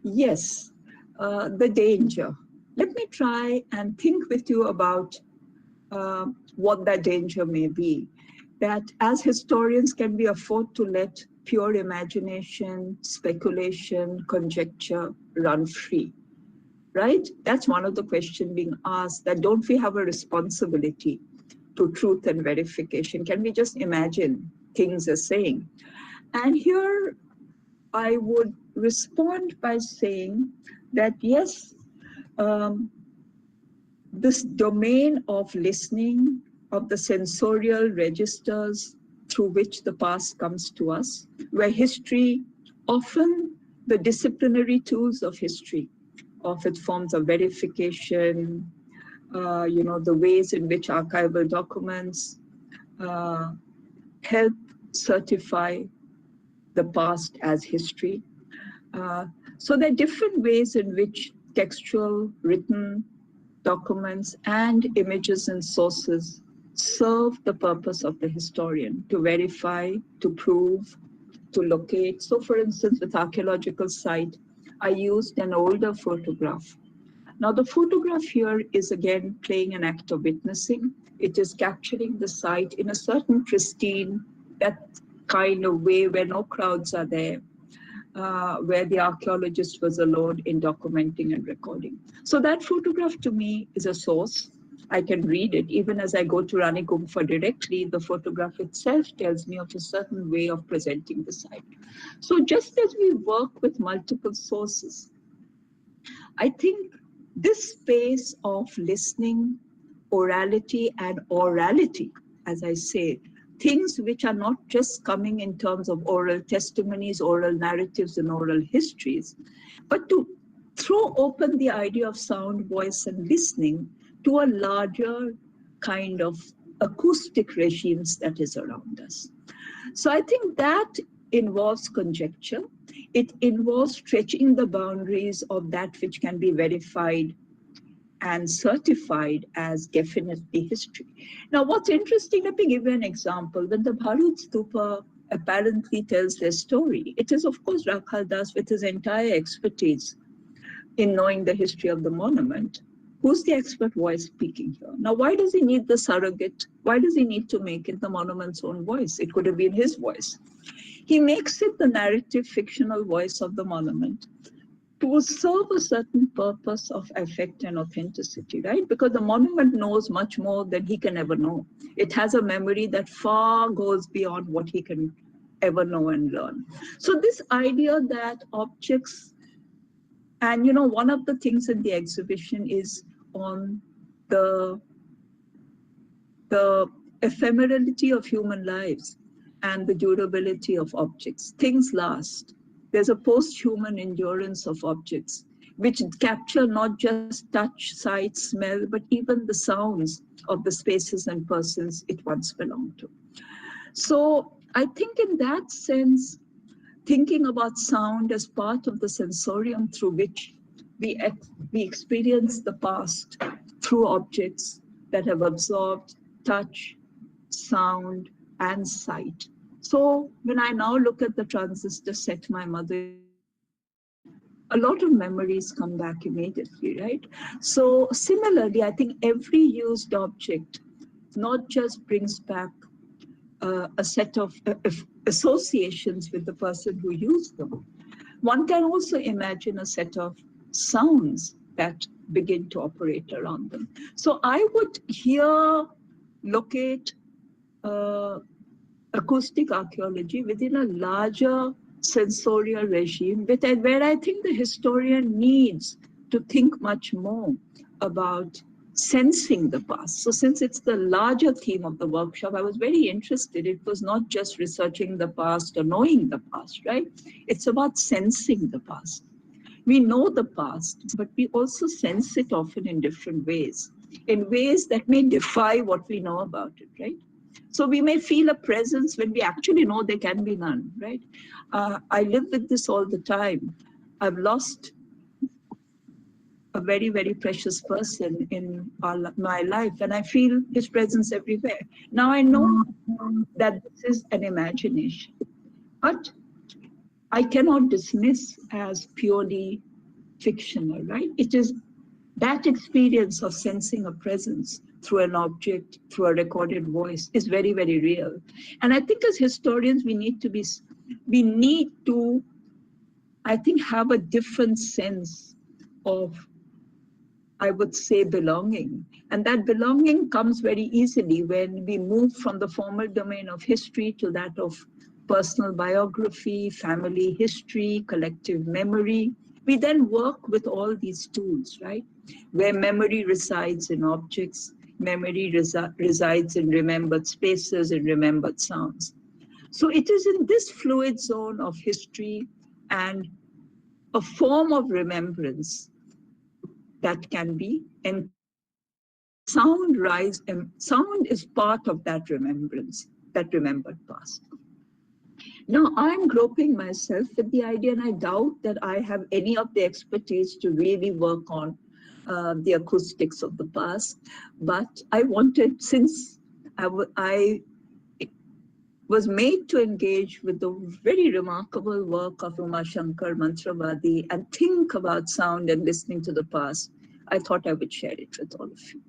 Yes, the danger. Let me try and think with you about what that danger may be. That as historians, can we afford to let pure imagination, speculation, conjecture run free? Right? That's one of the questions being asked, that don't we have a responsibility to truth and verification? Can we just imagine things as saying? And here I would respond by saying that yes, this domain of listening, of the sensorial registers through which the past comes to us, where history, often the disciplinary tools of history, of its forms of verification, the ways in which archival documents help certify the past as history. So there are different ways in which textual, written documents and images and sources serve the purpose of the historian to verify, to prove, to locate. So for instance, with archaeological site, I used an older photograph. Now the photograph here is again playing an act of witnessing. It is capturing the site in a certain pristine, that kind of way where no crowds are there, where the archaeologist was alone in documenting and recording. So that photograph to me is a source. I can read it. Even as I go to Rani Guha directly, the photograph itself tells me of a certain way of presenting the site. So just as we work with multiple sources, I think this space of listening, orality and orality, as I say, things which are not just coming in terms of oral testimonies, oral narratives and oral histories, but to throw open the idea of sound, voice and listening to a larger kind of acoustic regimes that is around us. So I think that involves conjecture. It involves stretching the boundaries of that which can be verified and certified as definitely history. Now, what's interesting, let me give you an example. When the Bharut Stupa apparently tells their story, it is, of course, Rakhal Das with his entire expertise in knowing the history of the monument. Who's the expert voice speaking here? Now, why does he need the surrogate? Why does he need to make it the monument's own voice? It could have been his voice. He makes it the narrative fictional voice of the monument to serve a certain purpose of effect and authenticity, right? Because the monument knows much more than he can ever know. It has a memory that far goes beyond what he can ever know and learn. So this idea that objects, and one of the things in the exhibition is on the ephemerality of human lives and the durability of objects. Things last. There's a post-human endurance of objects, which capture not just touch, sight, smell, but even the sounds of the spaces and persons it once belonged to. So I think in that sense, thinking about sound as part of the sensorium through which we experience the past through objects that have absorbed touch, sound, and sight. So when I now look at the transistor set my mother, a lot of memories come back immediately, right? So similarly, I think every used object not just brings back a set of associations with the person who used them. One can also imagine a set of sounds that begin to operate around them. So I would here locate acoustic archaeology within a larger sensorial regime, where I think the historian needs to think much more about sensing the past. So since it's the larger theme of the workshop, I was very interested. It was not just researching the past or knowing the past, right? It's about sensing the past. We know the past, but we also sense it often in different ways, in ways that may defy what we know about it, right? So we may feel a presence when we actually know there can be none, right? I live with this all the time. I've lost a very, very precious person in my life, and I feel his presence everywhere. Now I know that this is an imagination, but I cannot dismiss as purely fictional, right? It is that experience of sensing a presence through an object, through a recorded voice, is very, very real. And I think as historians, we need to, I think, have a different sense of, I would say, belonging. And that belonging comes very easily when we move from the formal domain of history to that of personal biography, family history, collective memory. We then work with all these tools, right? Where memory resides in objects, memory resides in remembered spaces and remembered sounds. So it is in this fluid zone of history and a form of remembrance that can be, and sound is part of that remembrance, that remembered past. Now I'm groping myself with the idea, and I doubt that I have any of the expertise to really work on the acoustics of the past. But I wanted, since I was made to engage with the very remarkable work of Uma Shankar Mantravadi and think about sound and listening to the past, I thought I would share it with all of you.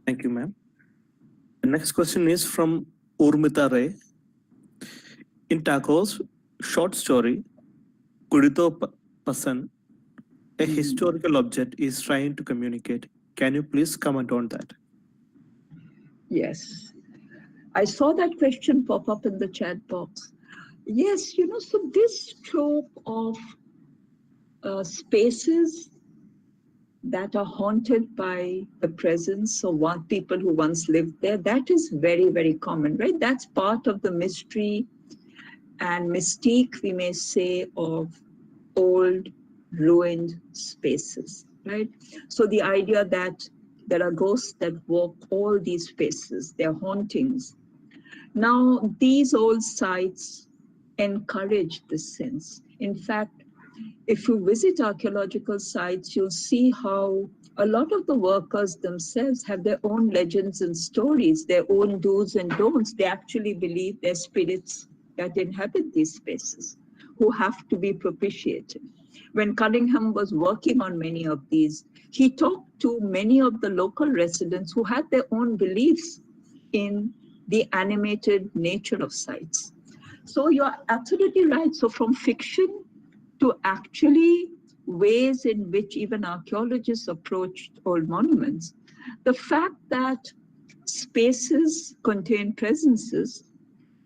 Thank you, ma'am. The next question is from Urmita Ray. In Tagore's short story, Kudito Pasan, a historical object is trying to communicate. Can you please comment on that? Yes. I saw that question pop up in the chat box. Yes, so this trope of spaces that are haunted by the presence of people who once lived there, that is very, very common, right? That's part of the mystery and mystique, we may say, of old, ruined spaces, right? So the idea that there are ghosts that walk all these spaces, they're hauntings. Now, these old sites encourage this sense. In fact, if you visit archaeological sites, you'll see how a lot of the workers themselves have their own legends and stories, their own do's and don'ts. They actually believe they're spirits that inhabit these spaces, who have to be propitiated. When Cunningham was working on many of these, he talked to many of the local residents who had their own beliefs in the animated nature of sites. So you're absolutely right. So from fiction to actually ways in which even archaeologists approached old monuments, the fact that spaces contain presences.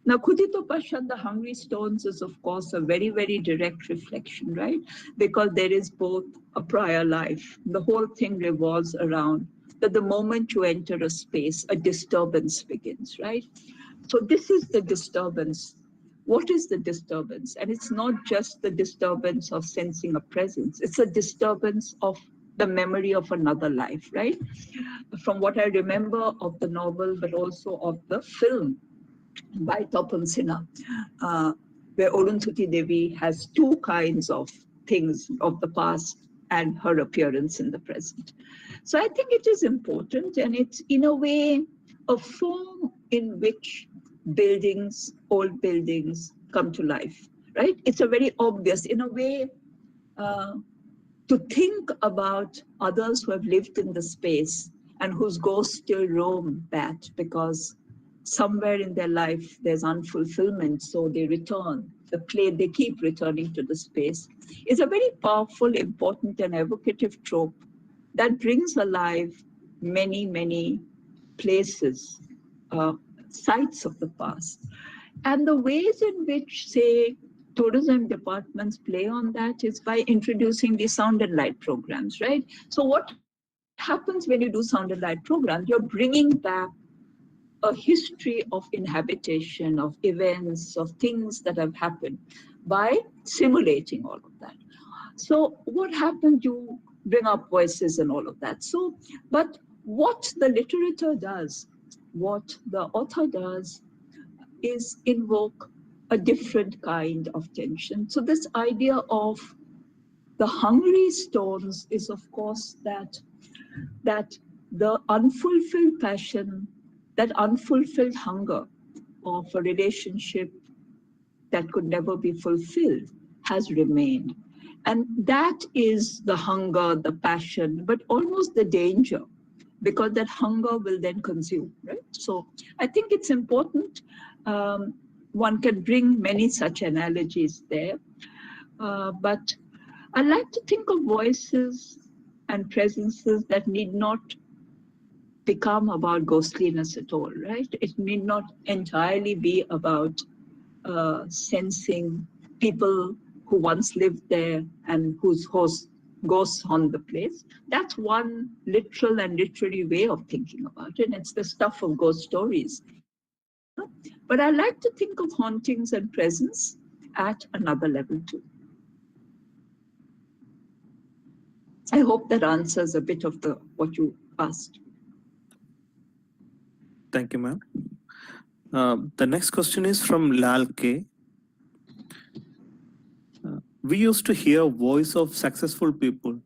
Now, Kudito Pasha, the Hungry Stones, is of course a very, very direct reflection, right? Because there is both a prior life. The whole thing revolves around that the moment you enter a space, a disturbance begins, right? So this is the disturbance. What is the disturbance? And it's not just the disturbance of sensing a presence. It's a disturbance of the memory of another life, right? From what I remember of the novel, but also of the film by Tapan Sinha, where Arundhati Devi has two kinds of things of the past and her appearance in the present. So I think it is important, and it's in a way a form in which buildings, old buildings, come to life, right? It's a very obvious, in a way, to think about others who have lived in the space and whose ghosts still roam that because somewhere in their life there's unfulfillment, so they return. They keep returning to the space. It's a very powerful, important, and evocative trope that brings alive many, many places, sites of the past. And the ways in which, say, tourism departments play on that is by introducing the sound and light programs, right? So what happens when you do sound and light programs? You're bringing back a history of inhabitation, of events, of things that have happened by simulating all of that. So what happens? You bring up voices and all of that. So, but what the literature does, what the author does, is invoke a different kind of tension. So this idea of the hungry stones is, of course, that the unfulfilled passion, that unfulfilled hunger of a relationship that could never be fulfilled has remained. And that is the hunger, the passion, but almost the danger, because that hunger will then consume, right? So I think it's important. One can bring many such analogies there. But I like to think of voices and presences that need not become about ghostliness at all, right? It need not entirely be about sensing people who once lived there and whose ghosts haunt the place. That's one literal and literary way of thinking about it. It's the stuff of ghost stories. But I like to think of hauntings and presence at another level too. I hope that answers a bit of what you asked. Thank you, ma'am. The next question is from Lal K. We used to hear voice of successful people.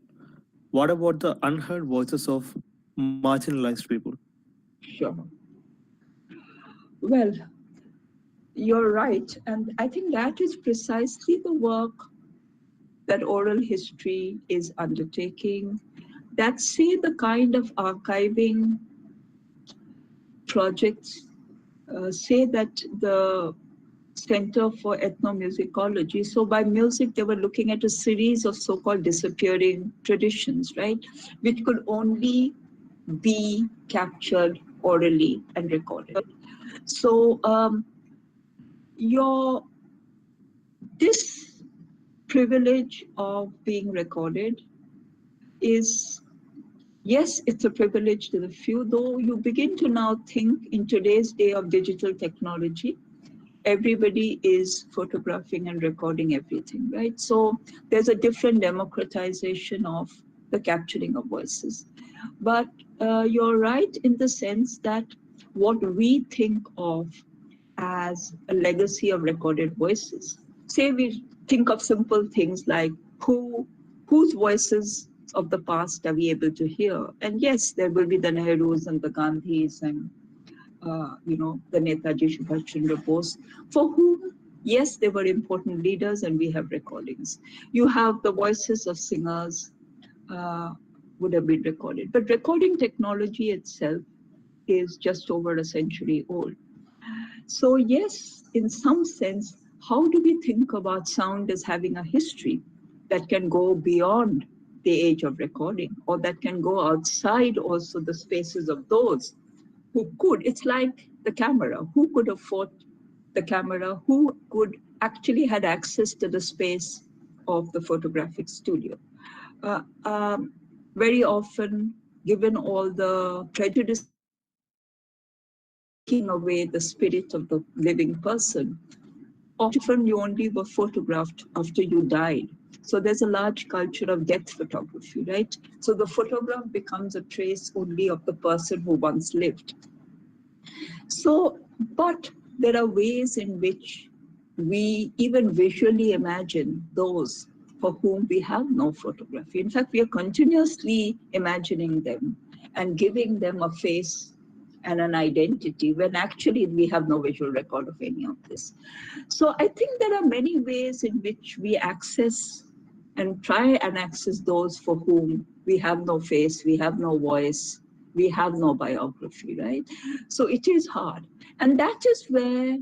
What about the unheard voices of marginalized people? Sure. Well, you're right. And I think that is precisely the work that oral history is undertaking. That's, say, the kind of archiving projects, say that the Center for Ethnomusicology. So by music, they were looking at a series of so-called disappearing traditions, right? Which could only be captured orally and recorded. So this privilege of being recorded is, yes, it's a privilege to the few, though you begin to now think in today's day of digital technology, everybody is photographing and recording everything, right? So there's a different democratization of the capturing of voices. But you're right in the sense that what we think of as a legacy of recorded voices, say we think of simple things like whose voices of the past are we able to hear? And yes, there will be the Nehrus and the Gandhis and the Netaji Subhash Chandra Bose, for whom, yes, they were important leaders and we have recordings. You have the voices of singers would have been recorded. But recording technology itself is just over a century old. So yes, in some sense, how do we think about sound as having a history that can go beyond the age of recording, or that can go outside also the spaces of those who could? It's like the camera. Who could afford the camera? Who could actually had access to the space of the photographic studio? Very often, given all the prejudice taking away the spirit of the living person, often you only were photographed after you died. So there's a large culture of death photography, right? So the photograph becomes a trace only of the person who once lived. So, but there are ways in which we even visually imagine those for whom we have no photography. In fact, we are continuously imagining them and giving them a face and an identity when actually we have no visual record of any of this. So I think there are many ways in which we access and try and access those for whom we have no face, we have no voice, We have no biography, right? So it is hard. And that is where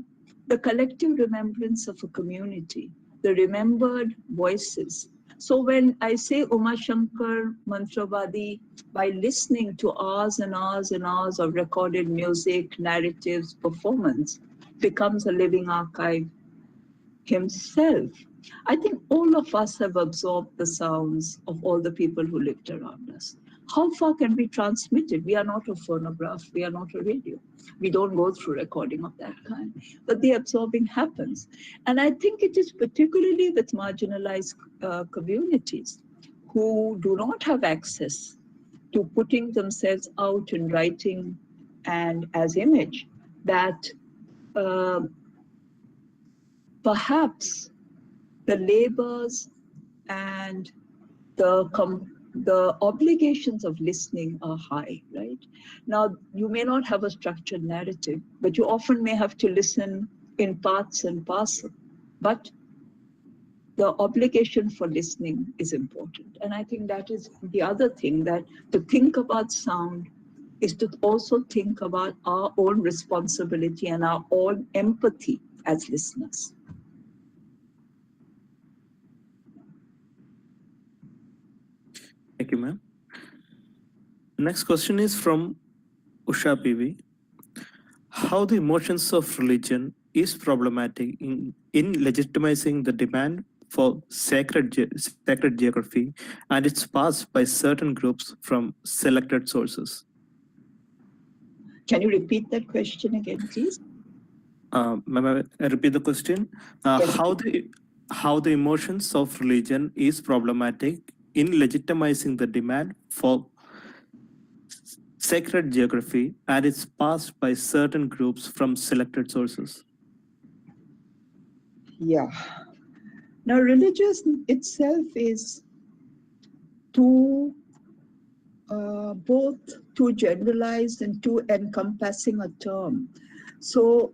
the collective remembrance of a community, the remembered voices. So when I say Uma Shankar Mantravadi, by listening to hours and hours and hours of recorded music, narratives, performance, becomes a living archive himself. I think all of us have absorbed the sounds of all the people who lived around us. How far can we transmit it? We are not a phonograph, we are not a radio. We don't go through recording of that kind. But the absorbing happens. And I think it is particularly with marginalized communities who do not have access to putting themselves out in writing and as image that perhaps the labors and the obligations of listening are high, right? Now, you may not have a structured narrative, but you often may have to listen in parts and parcel. But the obligation for listening is important. And I think that is the other thing, that to think about sound is to also think about our own responsibility and our own empathy as listeners. Thank you, ma'am. Next question is from Usha PV. How the emotions of religion is problematic in legitimizing the demand for sacred geography, and it's passed by certain groups from selected sources. Can you repeat that question again, please? Ma'am, I repeat the question. Yes. How the emotions of religion is problematic in legitimizing the demand for sacred geography, and it's passed by certain groups from selected sources. Yeah. Now, religious itself is both too generalized and too encompassing a term. So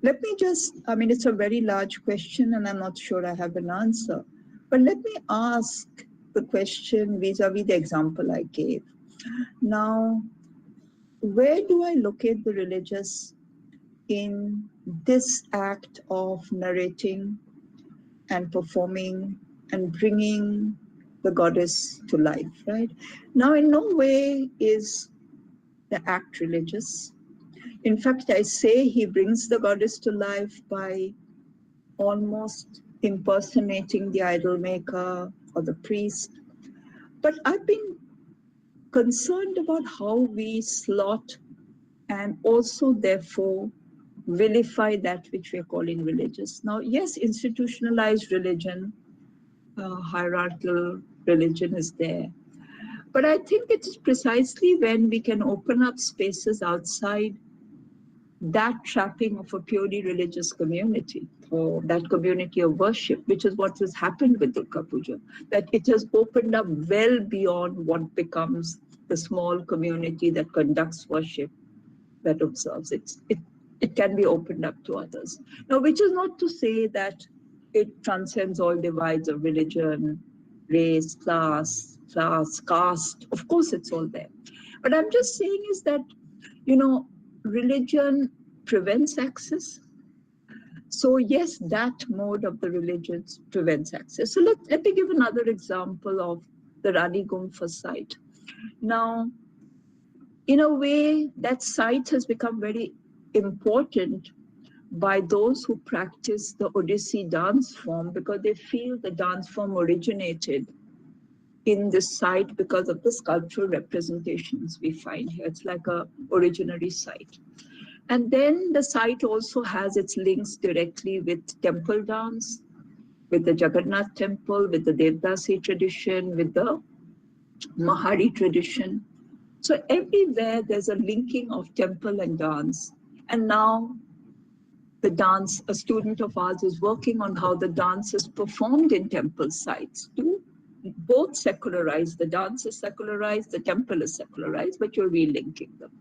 let me just, I mean, it's a very large question and I'm not sure I have an answer, but let me ask the question vis-a-vis the example I gave. Now, where do I locate the religious in this act of narrating and performing and bringing the goddess to life, right? Now, in no way is the act religious. In fact, I say he brings the goddess to life by almost impersonating the idol maker or the priest. But I've been concerned about how we slot and also therefore vilify that which we are calling religious. Now, yes, institutionalized religion, hierarchical religion is there. But I think it's precisely when we can open up spaces outside that trapping of a purely religious community or that community of worship, which is what has happened with Durga Puja, that it has opened up well beyond what becomes the small community that conducts worship, that observes it. It can be opened up to others. Now, which is not to say that it transcends all divides of religion, race, class, caste. Of course, it's all there. But I'm just saying is that, you know, religion prevents access. So yes, that mode of the religion prevents access. So let me give another example of the Rani Gumpha site. Now, in a way, that site has become very important by those who practice the Odissi dance form because they feel the dance form originated in this site because of the sculptural representations we find here. It's like a originary site. And then the site also has its links directly with temple dance, with the Jagannath temple, with the Devdasi tradition, with the Mahari tradition. So everywhere there's a linking of temple and dance. And now the dance, a student of ours is working on how the dance is performed in temple sites to both secularize. The dance is secularized, the temple is secularized, but you're relinking them.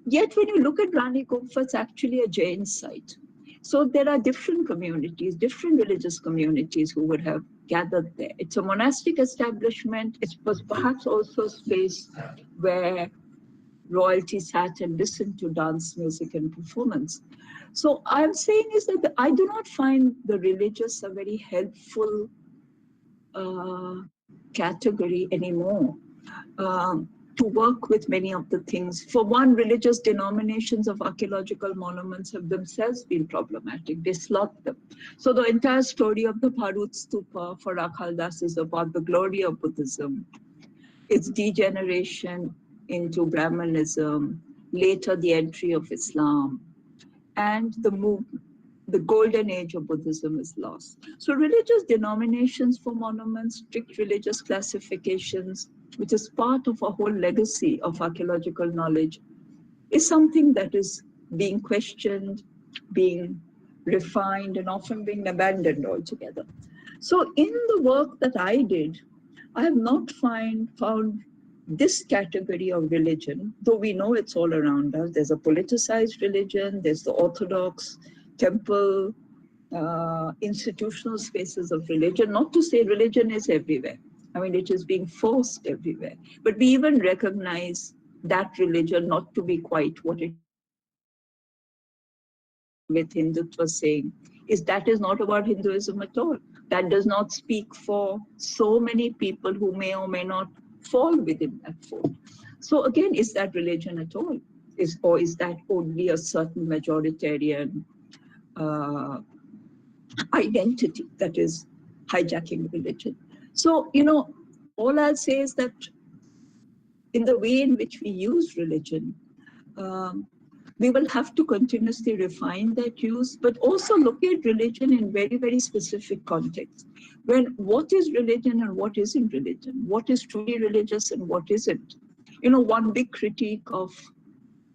Yet when you look at Rani Gumpha, it's actually a Jain site. So there are different communities, different religious communities who would have gathered there. It's a monastic establishment. It was perhaps also a space where royalty sat and listened to dance music and performance. So I'm saying is that I do not find the religious a very helpful category anymore to work with many of the things. For one, religious denominations of archaeological monuments have themselves been problematic. They slot them. So the entire story of the Bharut Stupa for Rakhaldas is about the glory of Buddhism, its degeneration into Brahmanism, later the entry of Islam, and the golden age of Buddhism is lost. So religious denominations for monuments, strict religious classifications, which is part of a whole legacy of archaeological knowledge, is something that is being questioned, being refined, and often being abandoned altogether. So in the work that I did, I have not found this category of religion, though we know it's all around us. There's a politicized religion, there's the orthodox temple, institutional spaces of religion. Not to say religion is everywhere. I mean, it is being forced everywhere. But we even recognize that religion not to be quite what it with Hindutva saying, is that is not about Hinduism at all. That does not speak for so many people who may or may not fall within that fold. So again, is that religion at all? Or is that only a certain majoritarian identity that is hijacking religion? So, all I'll say is that in the way in which we use religion, we will have to continuously refine that use, but also look at religion in very, very specific contexts. What is religion and what isn't religion? What is truly religious and what isn't? One big critique of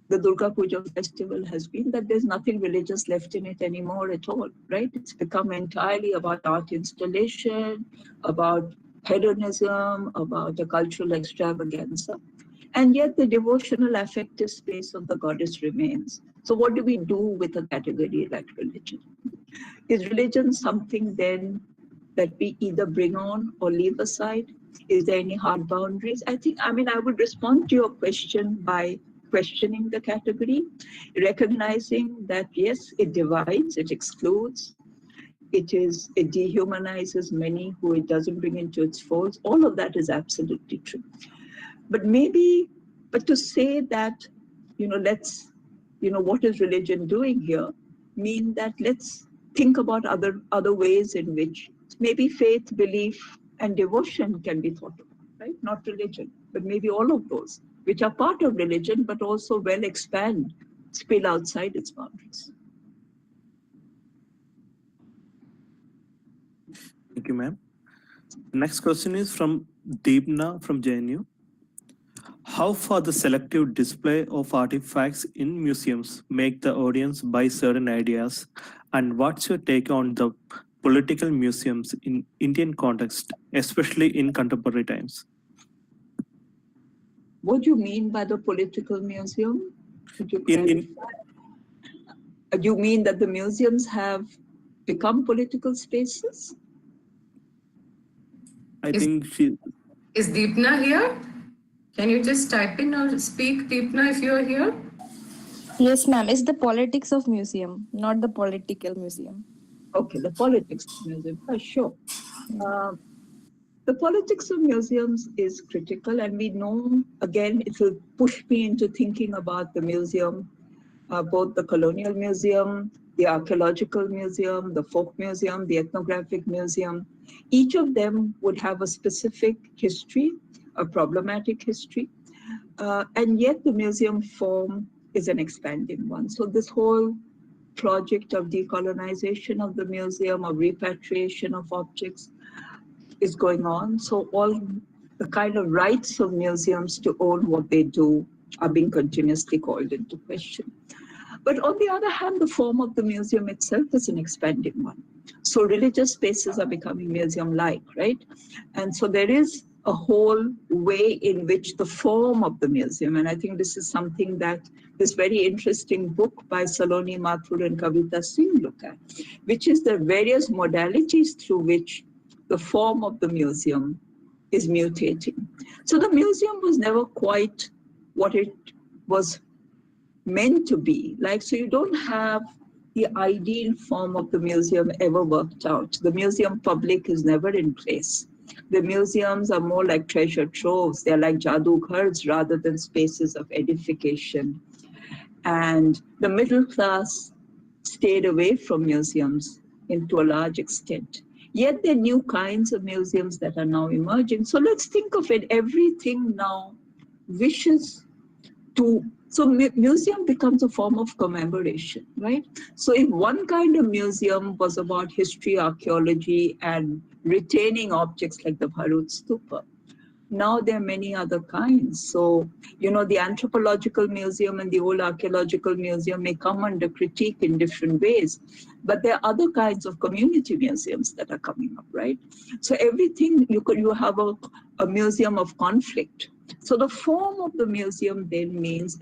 the Durga Puja festival has been that there's nothing religious left in it anymore at all, right? It's become entirely about art installation, about hedonism, about a cultural extravaganza. And yet the devotional affective space of the goddess remains. So what do we do with a category like religion? Is religion something then that we either bring on or leave aside? Is there any hard boundaries? I would respond to your question by questioning the category, recognizing that yes, it divides, it excludes, it dehumanizes many who it doesn't bring into its folds. All of that is absolutely true. But to say that, what is religion doing here, mean that let's think about other ways in which maybe faith, belief, and devotion can be thought about, right? Not religion, but maybe all of those, which are part of religion, but also spill outside its boundaries. Thank you, ma'am. Next question is from Deepna from JNU. How far the selective display of artifacts in museums make the audience buy certain ideas? And what's your take on the political museums in Indian context, especially in contemporary times? What do you mean by the political museum? Do you mean that the museums have become political spaces? Is Deepna here? Can you just type in or speak, Deepna, if you are here? Yes, ma'am. It's the politics of museum, not the political museum. Okay, the politics of museum. Sure. The politics of museums is critical, and we know, again, it will push me into thinking about the museum, both the colonial museum, the archaeological museum, the folk museum, the ethnographic museum. Each of them would have a specific history, a problematic history, and yet the museum form is an expanding one. So this whole project of decolonization of the museum, of repatriation of objects is going on. So all the kind of rights of museums to own what they do are being continuously called into question. But on the other hand, the form of the museum itself is an expanding one. So religious spaces are becoming museum-like, right? And so there is a whole way in which the form of the museum, and I think this is something that this very interesting book by Saloni Mathur and Kavita Singh look at, which is the various modalities through which the form of the museum is mutating. So the museum was never quite what it was meant to be. Like, so you don't have the ideal form of the museum ever worked out. The museum public is never in place. The museums are more like treasure troves. They're like jadughars rather than spaces of edification. And the middle class stayed away from museums to a large extent. Yet there are new kinds of museums that are now emerging. So let's think of it, everything now wishes to, so museum becomes a form of commemoration, right? So if one kind of museum was about history, archaeology, and retaining objects like the Bharut Stupa, now there are many other kinds. So, you know, the anthropological museum and the old archaeological museum may come under critique in different ways, but there are other kinds of community museums that are coming up, right? So everything, you have a museum of conflict. So the form of the museum then means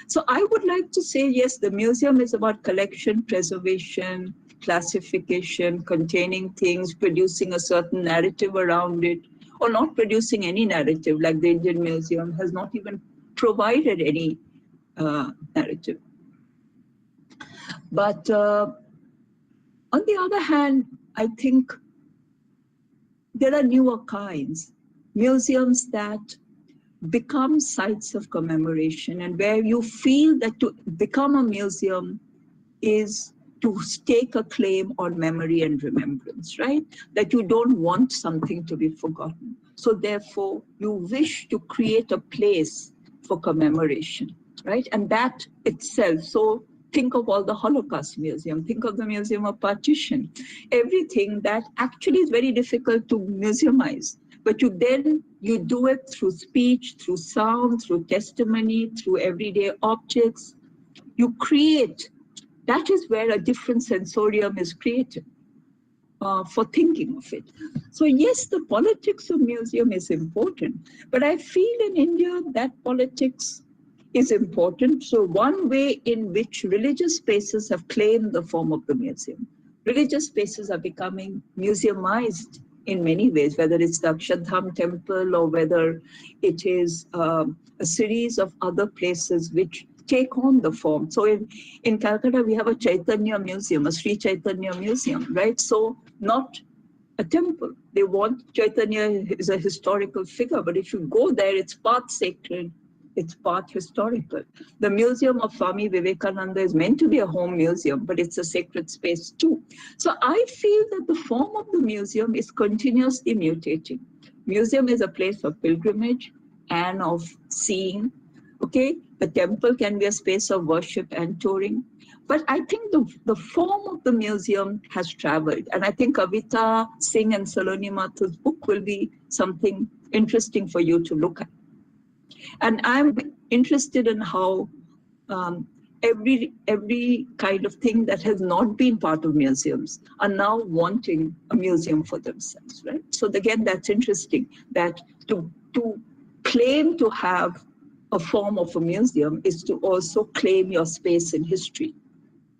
so I would like to say, yes, the museum is about collection, preservation, classification, containing things, producing a certain narrative around it, or not producing any narrative, like the Indian Museum has not even provided any narrative. But on the other hand, I think there are newer kinds, museums that become sites of commemoration, and where you feel that to become a museum is to stake a claim on memory and remembrance, right? That you don't want something to be forgotten. So therefore, you wish to create a place for commemoration, right? And that itself, so think of all the Holocaust Museum, think of the Museum of Partition, everything that actually is very difficult to museumize. But you do it through speech, through sound, through testimony, through everyday objects. You create. That is where a different sensorium is created for thinking of it. So yes, the politics of museum is important, but I feel in India that politics is important. So one way in which religious spaces have claimed the form of the museum, religious spaces are becoming museumized in many ways, whether it's the Akshardham temple or whether it is a series of other places which take on the form. So in Calcutta, we have a Chaitanya museum, a Sree Chaitanya museum, right? So not a temple. They want Chaitanya is a historical figure, but if you go there, it's part sacred, it's part historical. The Museum of Swami Vivekananda is meant to be a home museum, but it's a sacred space too. So I feel that the form of the museum is continuously mutating. Museum is a place of pilgrimage and of seeing. Okay, the temple can be a space of worship and touring. But I think the form of the museum has traveled. And I think Kavita Singh and Saloni Mathu's book will be something interesting for you to look at. And I'm interested in how every kind of thing that has not been part of museums are now wanting a museum for themselves, right? So again, that's interesting, that to claim to have a form of a museum is to also claim your space in history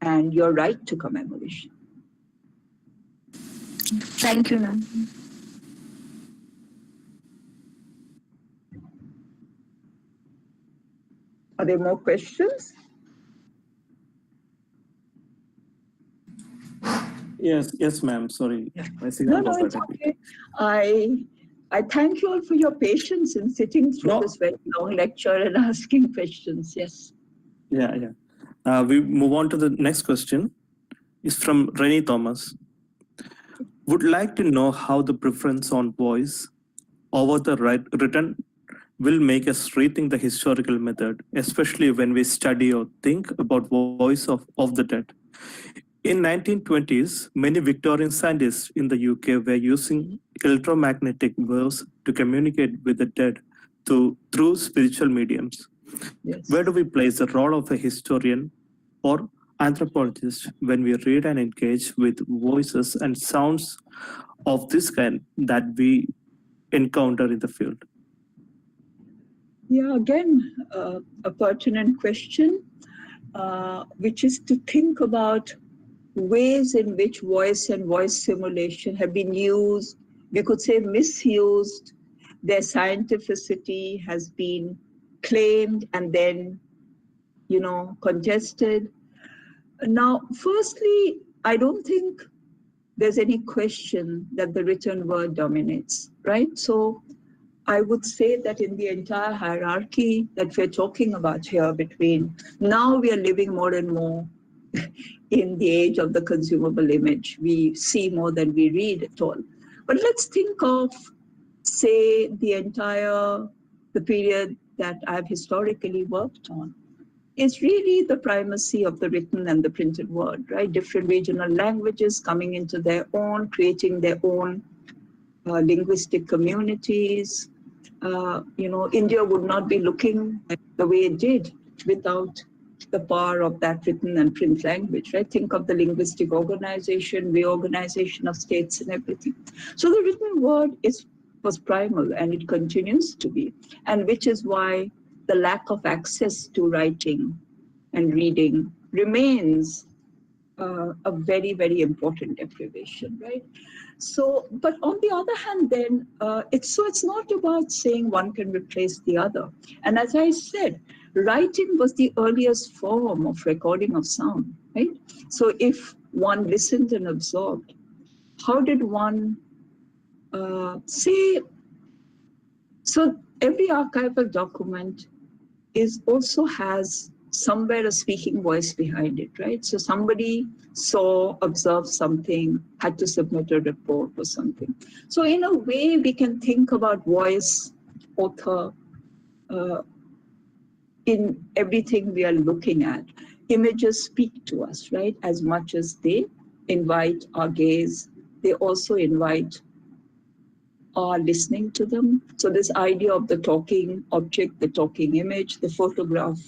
and your right to commemoration. Thank you, ma'am. Are there more questions? Yes, ma'am. Sorry. No, it's okay. I thank you all for your patience in sitting through this very long lecture and asking questions. Yes. Yeah. We move on to the next question. It's from Rennie Thomas. Would like to know how the preference on voice over the written will make us rethink the historical method, especially when we study or think about voice of the dead. In 1920s, many Victorian scientists in the UK were using electromagnetic waves to communicate with the dead through spiritual mediums. Yes. Where do we place the role of a historian or anthropologist when we read and engage with voices and sounds of this kind that we encounter in the field? Yeah, again, a pertinent question, which is to think about ways in which voice and voice simulation have been used, we could say misused, their scientificity has been claimed and then contested. Now, firstly, I don't think there's any question that the written word dominates, right? So I would say that in the entire hierarchy that we're talking about here between, now we are living more and more in the age of the consumable image. We see more than we read at all. But let's think of, say, the period that I've historically worked on. It's really the primacy of the written and the printed word, right? Different regional languages coming into their own, creating their own linguistic communities. India would not be looking the way it did without the power of that written and print language, right? Think of the linguistic organization, reorganization of states and everything. So the written word was primal, and it continues to be, and which is why the lack of access to writing and reading remains a very, very important deprivation, right? So, but on the other hand, then it's not about saying one can replace the other. And as I said, writing was the earliest form of recording of sound, right? So if one listened and absorbed, how did one say? So every archival document also has somewhere a speaking voice behind it, right? So somebody saw, observed something, had to submit a report or something. So in a way, we can think about voice, author, in everything we are looking at. Images speak to us, right? As much as they invite our gaze, they also invite our listening to them. So this idea of the talking object, the talking image, the photograph,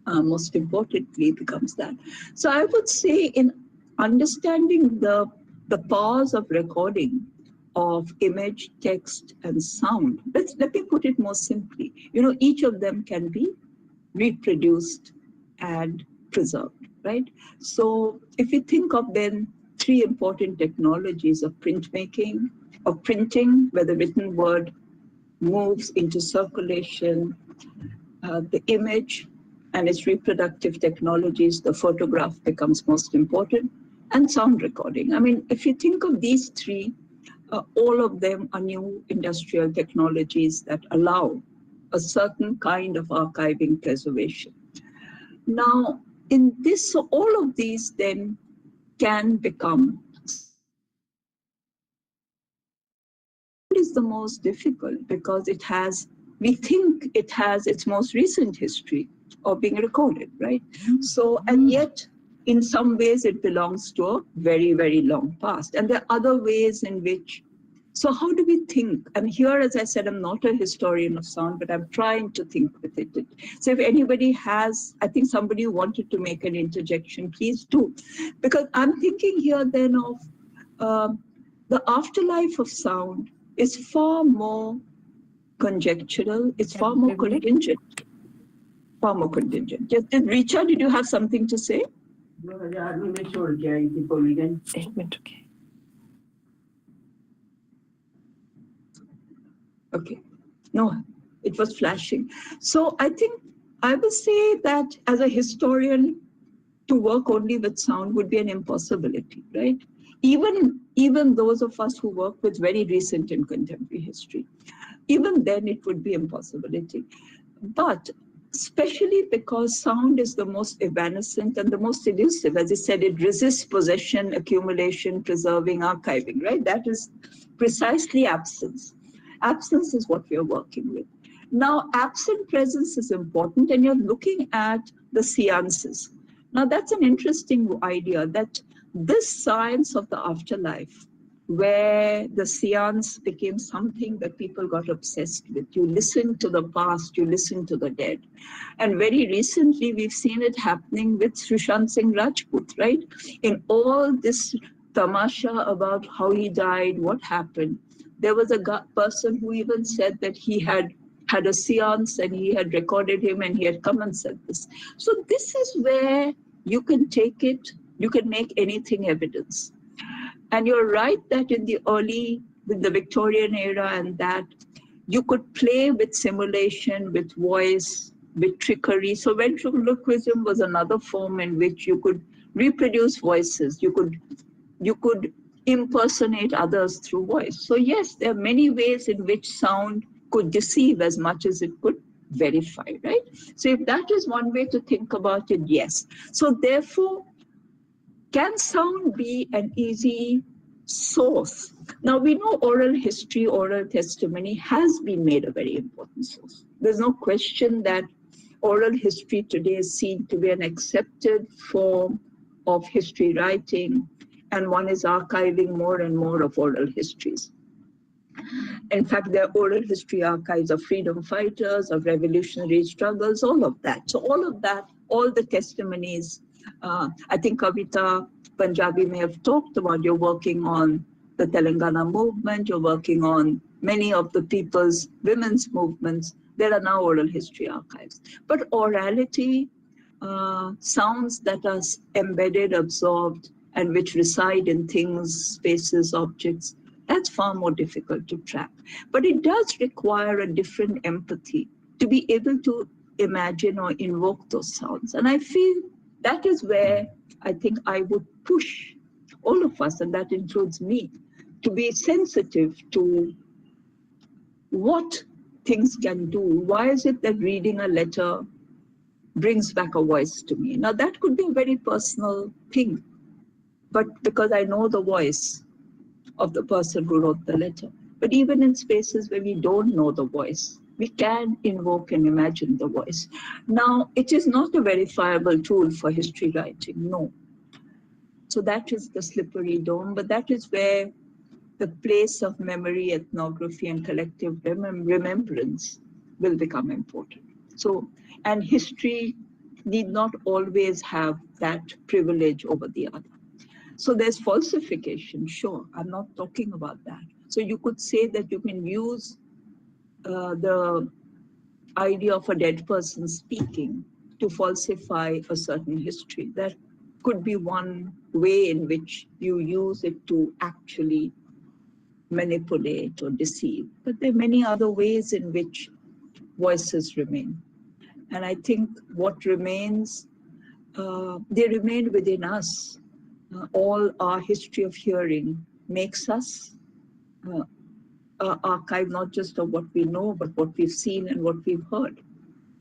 most importantly, becomes that. So I would say in understanding the powers of recording of image, text, and sound, let me put it more simply. Each of them can be reproduced and preserved, right? So if you think of then three important technologies of printmaking, of printing, where the written word moves into circulation, the image and its reproductive technologies, the photograph becomes most important, and sound recording. I mean, if you think of these three, all of them are new industrial technologies that allow a certain kind of archiving preservation. Now, in this, so all of these then can become, is the most difficult because we think it has its most recent history of being recorded, right? So, and yet in some ways it belongs to a very, very long past. And there are other ways in which, so how do we think? And here, as I said, I'm not a historian of sound, but I'm trying to think with it. So if anybody has, I think somebody wanted to make an interjection, please do. Because I'm thinking here then of the afterlife of sound is far more conjectural, it's far more contingent. Far more contingent. Richard, did you have something to say? Okay. No, it was flashing. So I think I would say that as a historian, to work only with sound would be an impossibility, right? Even those of us who work with very recent and contemporary history, even then it would be impossibility. But especially because sound is the most evanescent and the most elusive. As I said, it resists possession, accumulation, preserving, archiving, right? That is precisely absence. Absence is what we are working with. Now, absent presence is important, and you're looking at the seances. Now, that's an interesting idea, that this science of the afterlife, where the seance became something that people got obsessed with. You listen to the past, you listen to the dead. And very recently, we've seen it happening with Sushant Singh Rajput, right? In all this tamasha about how he died, what happened, there was a person who even said that he had a seance and he had recorded him and he had come and said this. So this is where you can take it, you can make anything evidence. And you're right that in the Victorian era and that, you could play with simulation, with voice, with trickery. So ventriloquism was another form in which you could reproduce voices. You could impersonate others through voice. So yes, there are many ways in which sound could deceive as much as it could verify, right? So if that is one way to think about it, yes. So therefore, can sound be an easy source? Now we know oral history, oral testimony has been made a very important source. There's no question that oral history today is seen to be an accepted form of history writing, and one is archiving more and more of oral histories. In fact, there are oral history archives of freedom fighters, of revolutionary struggles, all of that. So all of that, all the testimonies, I think Kavita Punjabi may have talked about, you're working on the Telangana movement, you're working on many of the people's women's movements. There are now oral history archives. But orality, sounds that are embedded, absorbed, and which reside in things, spaces, objects, that's far more difficult to track. But it does require a different empathy to be able to imagine or invoke those sounds. And I feel that is where I think I would push all of us, and that includes me, to be sensitive to what things can do. Why is it that reading a letter brings back a voice to me? Now that could be a very personal thing, but because I know the voice of the person who wrote the letter. But even in spaces where we don't know the voice, we can invoke and imagine the voice. Now, it is not a verifiable tool for history writing, no. So that is the slippery dome, but that is where the place of memory, ethnography, and collective remembrance will become important. So, and history need not always have that privilege over the other. So there's falsification, sure, I'm not talking about that. So you could say that you can use the idea of a dead person speaking to falsify a certain history. That could be one way in which you use it to actually manipulate or deceive. But there are many other ways in which voices remain. And I think what remains, they remain within us. All our history of hearing makes us archive not just of what we know, but what we've seen and what we've heard.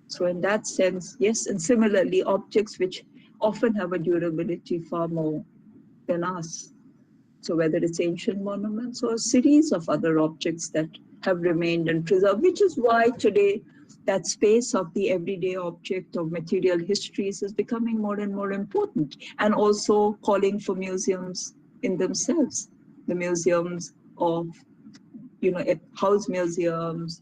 So in that sense, yes, and similarly, objects which often have a durability far more than us. So whether it's ancient monuments or a series of other objects that have remained and preserved, which is why today that space of the everyday object of material histories is becoming more and more important, and also calling for museums in themselves, the museums of, house museums,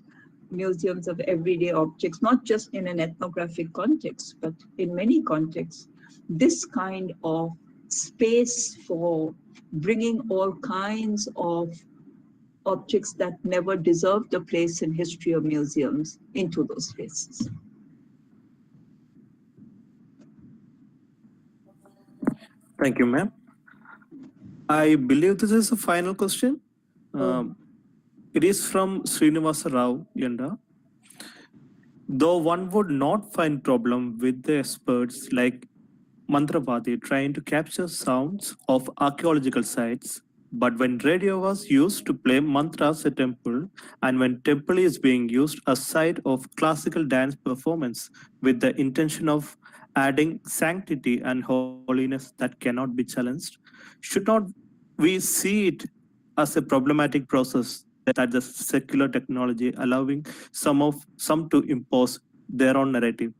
museums of everyday objects, not just in an ethnographic context, but in many contexts. This kind of space for bringing all kinds of objects that never deserved a place in history of museums into those spaces. Thank you, ma'am. I believe this is the final question. It is from Srinivasa Rao Yanda. Though one would not find problem with the experts like Mantravadi trying to capture sounds of archaeological sites, but when radio was used to play mantras at temple, and when temple is being used as site of classical dance performance with the intention of adding sanctity and holiness that cannot be challenged, should not we see it as a problematic process that the secular technology allowing some to impose their own narrative?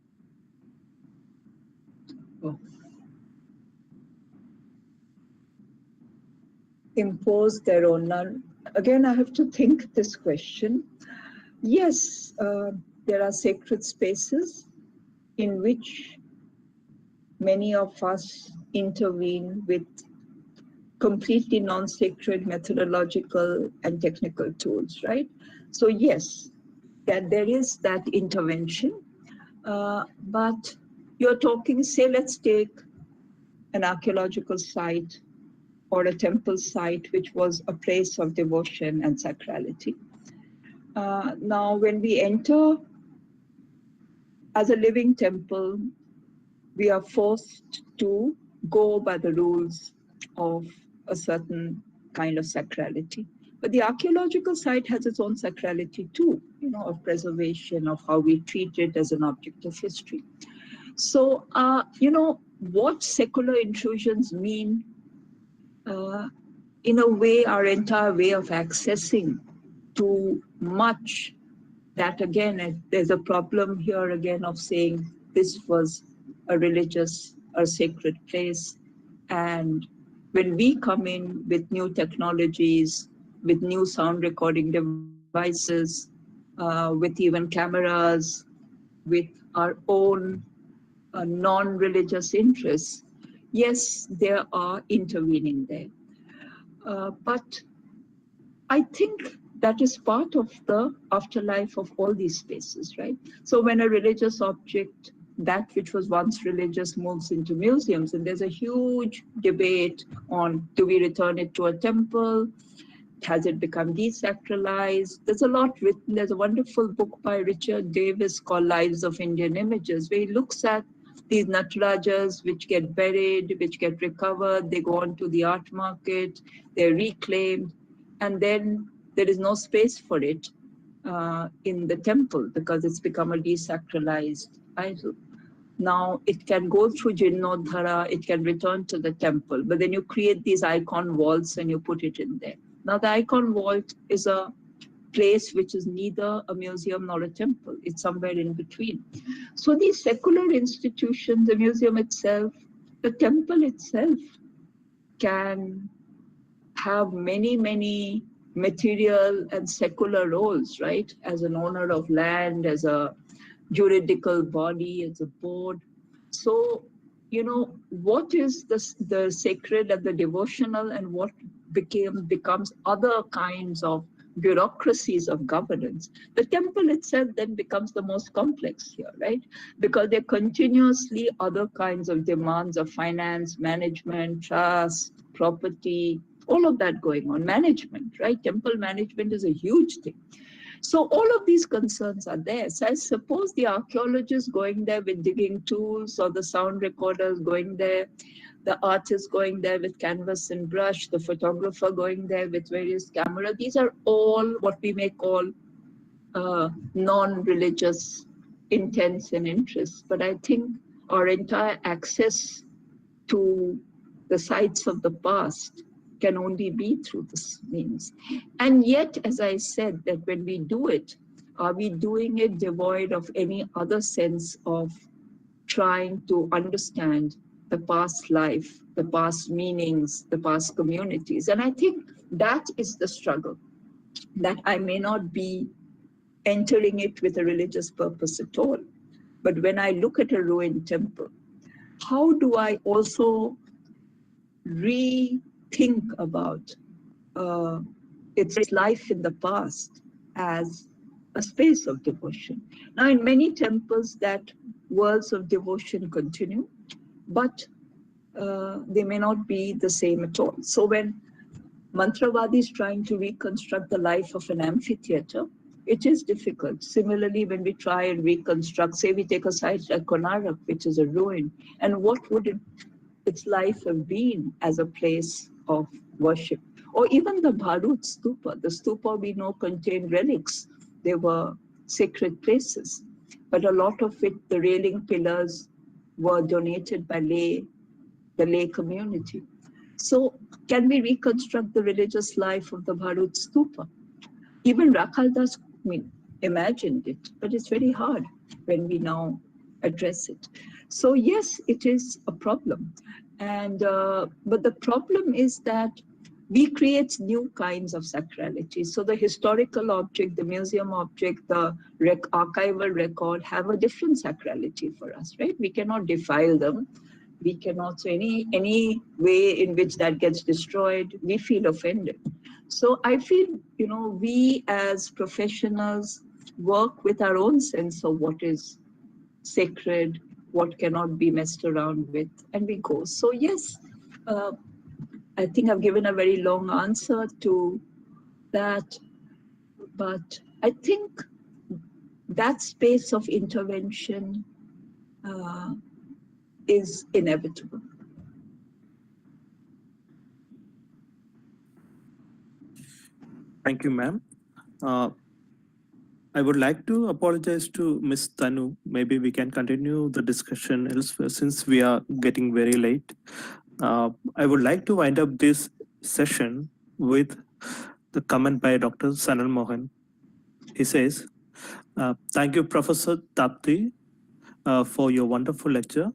Impose their own. Again, I have to think this question. Yes, there are sacred spaces in which many of us intervene with completely non-sacred methodological and technical tools, right? So yes, that there is that intervention, but you're talking, say, let's take an archaeological site or a temple site, which was a place of devotion and sacrality. Now, when we enter as a living temple, we are forced to go by the rules of a certain kind of sacrality. But the archaeological site has its own sacrality too, of preservation, of how we treat it as an object of history. So, what secular intrusions mean, in a way, our entire way of accessing to much that, again, there's a problem here again of saying this was a religious or sacred place. And when we come in with new technologies, with new sound recording devices, with even cameras, with our own non-religious interests, yes, there are intervening there. But I think that is part of the afterlife of all these spaces, right? So when a religious object, that which was once religious, moves into museums, and there's a huge debate on, do we return it to a temple? Has it become desacralized? There's a lot written. There's a wonderful book by Richard Davis called Lives of Indian Images, where he looks at these Natarajas which get buried, which get recovered, they go on to the art market, they're reclaimed, and then there is no space for it in the temple because it's become a desacralized idol. Now it can go through Jinnodhara, it can return to the temple, but then you create these icon vaults and you put it in there. Now the icon vault is a place which is neither a museum nor a temple. It's somewhere in between. So these secular institutions, the museum itself, the temple itself can have many, many material and secular roles, right? As an owner of land, as a juridical body, as a board. So, what is the sacred and the devotional, and what becomes other kinds of bureaucracies of governance. The temple itself then becomes the most complex here, right? Because there are continuously other kinds of demands of finance, management, trust, property, all of that going on. Management, right? Temple management is a huge thing. So all of these concerns are there. So I suppose the archaeologists going there with digging tools, or the sound recorders going there, the artist going there with canvas and brush, the photographer going there with various camera, these are all what we may call non-religious intents and interests. But I think our entire access to the sites of the past can only be through this means. And yet, as I said, that when we do it, are we doing it devoid of any other sense of trying to understand the past life, the past meanings, the past communities? And I think that is the struggle, that I may not be entering it with a religious purpose at all. But when I look at a ruined temple, how do I also rethink about its life in the past as a space of devotion? Now, in many temples, that worlds of devotion continue, but they may not be the same at all. So when Mantravadi is trying to reconstruct the life of an amphitheater, it is difficult. Similarly, when we try and reconstruct, say we take a site like Konark, which is a ruin, and what would its life have been as a place of worship? Or even the Bharut stupa. The stupa we know contained relics. They were sacred places. But a lot of it, the railing pillars, were donated by the lay community. So can we reconstruct the religious life of the Bharut stupa? Even Rakhaldas imagined it, but it's very hard when we now address it. So yes, it is a problem. And but the problem is that we create new kinds of sacrality. So the historical object, the museum object, the archival record have a different sacrality for us, right? We cannot defile them. We cannot, so any way in which that gets destroyed, we feel offended. So I feel, we as professionals work with our own sense of what is sacred, what cannot be messed around with, and we go. So yes, I think I've given a very long answer to that, but I think that space of intervention is inevitable. Thank you, ma'am. I would like to apologize to Ms. Tanu. Maybe we can continue the discussion elsewhere since we are getting very late. I would like to wind up this session with the comment by Dr. Sanal Mohan. He says, thank you, Professor Tapati, for your wonderful lecture.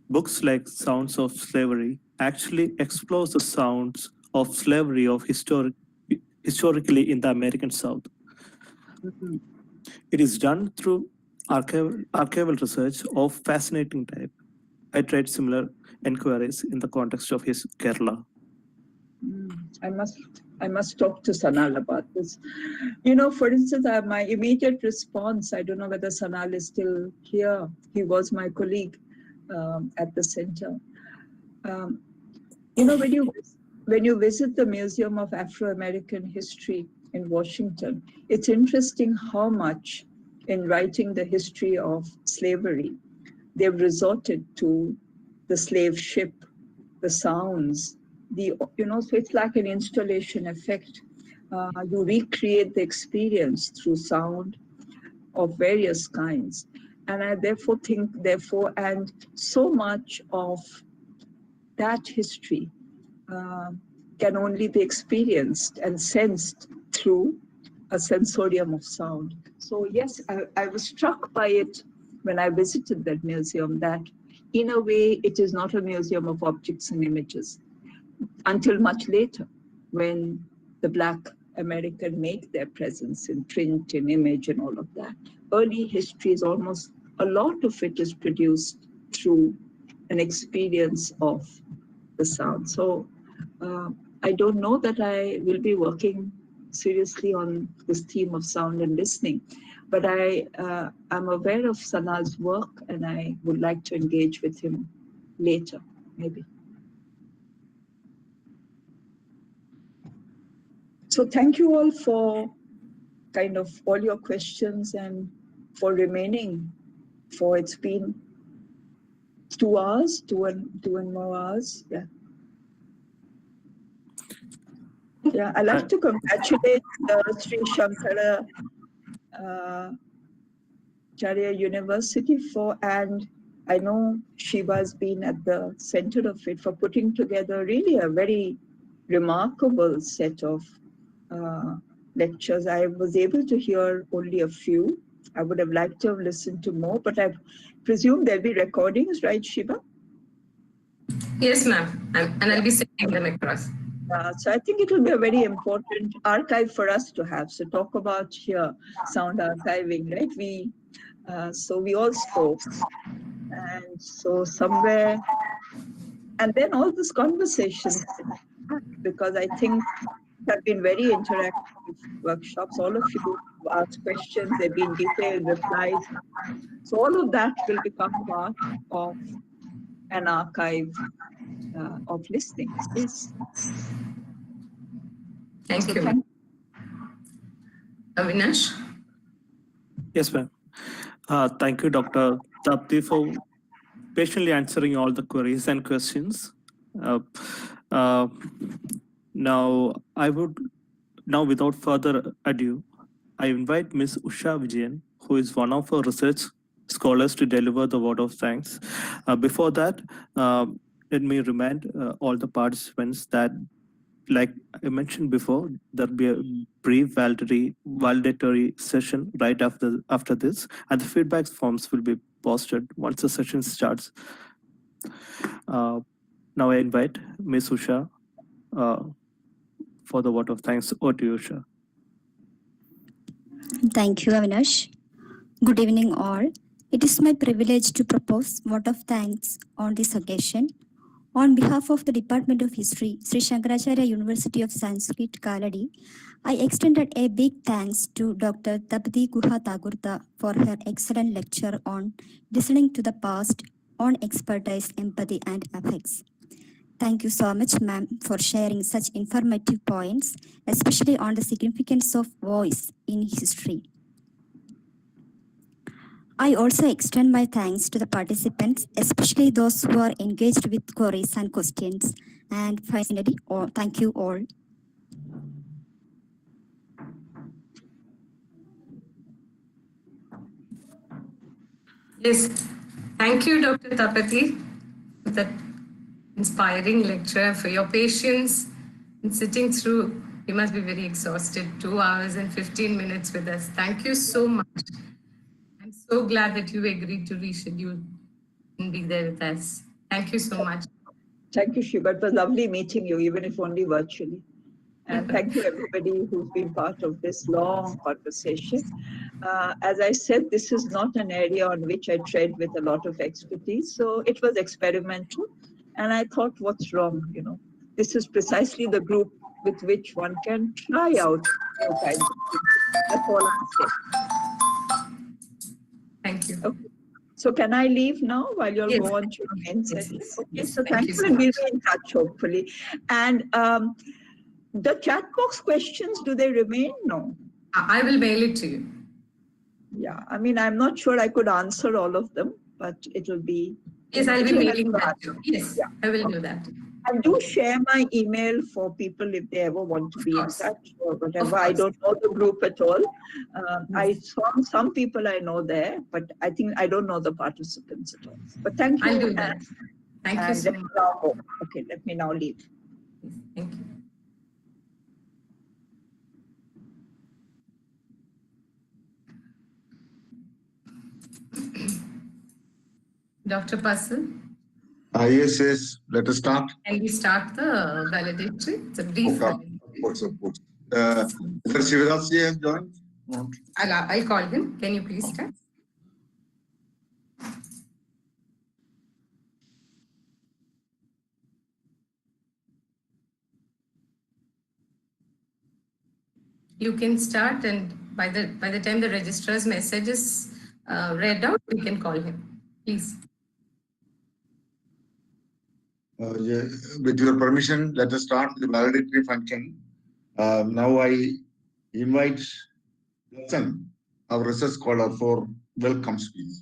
Books like Sounds of Slavery actually explores the sounds of slavery of historically in the American South. Mhm. It is done through archival research of fascinating type. I tried similar inquiries in the context of his Kerala. I must talk to Sanal about this. You know, for instance, my immediate response, I don't know whether Sanal is still here. He was my colleague at the center. You know, when you visit the Museum of Afro-American History in Washington, it's interesting how much in writing the history of slavery, they've resorted to the slave ship, the sounds, so it's like an installation effect. You recreate the experience through sound of various kinds. And I therefore think, and so much of that history can only be experienced and sensed through a sensorium of sound. So yes, I was struck by it when I visited that museum, that in a way it is not a museum of objects and images, until much later when the Black American make their presence in print, in image and all of that. Early history is almost, a lot of it is produced through an experience of the sound. So I don't know that I will be working seriously on this theme of sound and listening, but I'm aware of Sanal's work and I would like to engage with him later, maybe. So thank you all for kind of all your questions and for remaining for, it's been 2 hours, two and more hours. Yeah. Yeah, I'd like to congratulate Sree Sankaracharya University and I know Shiva's been at the center of it, for putting together really a very remarkable set of lectures. I was able to hear only a few. I would have liked to have listened to more, but I presume there'll be recordings, right, Shiva? Yes, ma'am. And I'll be sending them across. So I think it will be a very important archive for us to have. So talk about here, sound archiving, right? So we all spoke. And so somewhere, and then all these conversations, because I think have been very interactive workshops. All of you asked questions, there have been detailed replies. So all of that will become part of an archive of listening. Yes. Thank you, ma'am. Avinash? Yes, ma'am. Thank you, Dr. Tapati, for patiently answering all the queries and questions. Now, without further ado, I invite Ms. Usha Vijayan, who is one of our research scholars, to deliver the word of thanks. Before that, let me remind all the participants that, like I mentioned before, there'll be a brief validatory session right after this, and the feedback forms will be posted once the session starts. Now I invite Ms. Usha for the vote of thanks. Over to you, Usha. Thank you, Avinash. Good evening, all. It is my privilege to propose vote of thanks on this occasion. On behalf of the Department of History, Sree Sankaracharya University of Sanskrit, Kaladi, I extended a big thanks to Dr. Tapati Guha for her excellent lecture on listening to the past, on expertise, empathy, and affects. Thank you so much, ma'am, for sharing such informative points, especially on the significance of voice in history. I also extend my thanks to the participants, especially those who are engaged with queries and questions. And finally, thank you all. Yes, thank you, Dr. Tapati, for that inspiring lecture, for your patience in sitting through. You must be very exhausted, 2 hours and 15 minutes with us. Thank you so much. I'm so glad that you agreed to reschedule and be there with us. Thank you so much. Thank you, Shiva. It was lovely meeting you, even if only virtually. And thank you, everybody who's been part of this long conversation. As I said, this is not an area on which I tread with a lot of expertise. So it was experimental. And I thought, what's wrong? You know, this is precisely the group with which one can try out new kinds of things. That's all I'm saying. Thank you. Okay. So can I leave now while you'll Yes. go on to your main session? Yes. Okay, Yes. so Thank thank you you, so and we'll much. be in touch, hopefully. And the chat box questions, do they remain? No. I will mail it to you. Yeah, I mean, I'm not sure I could answer all of them, but it'll be. Yes, I'll be it'll mailing help that us. too. Yes, Yeah. I will do that. And do share my email for people if they ever want to be in touch or whatever. I don't know the group at all. I saw some people I know there, but I think I don't know the participants at all. But thank you. I'll do that. Thank you so much. Okay, let me now leave. Yes, thank you. Dr. Pasul? Yes, let us start. Can we start the valedictory? It's a brief valedictory. Of course. Sir Shivadas has joined? I'll call him. Can you please start? You can start, and by the time the registrar's message is read out, we can call him. Please. With your permission, let us start the valedictory function. Now I invite Jason, our research scholar, for welcome speech.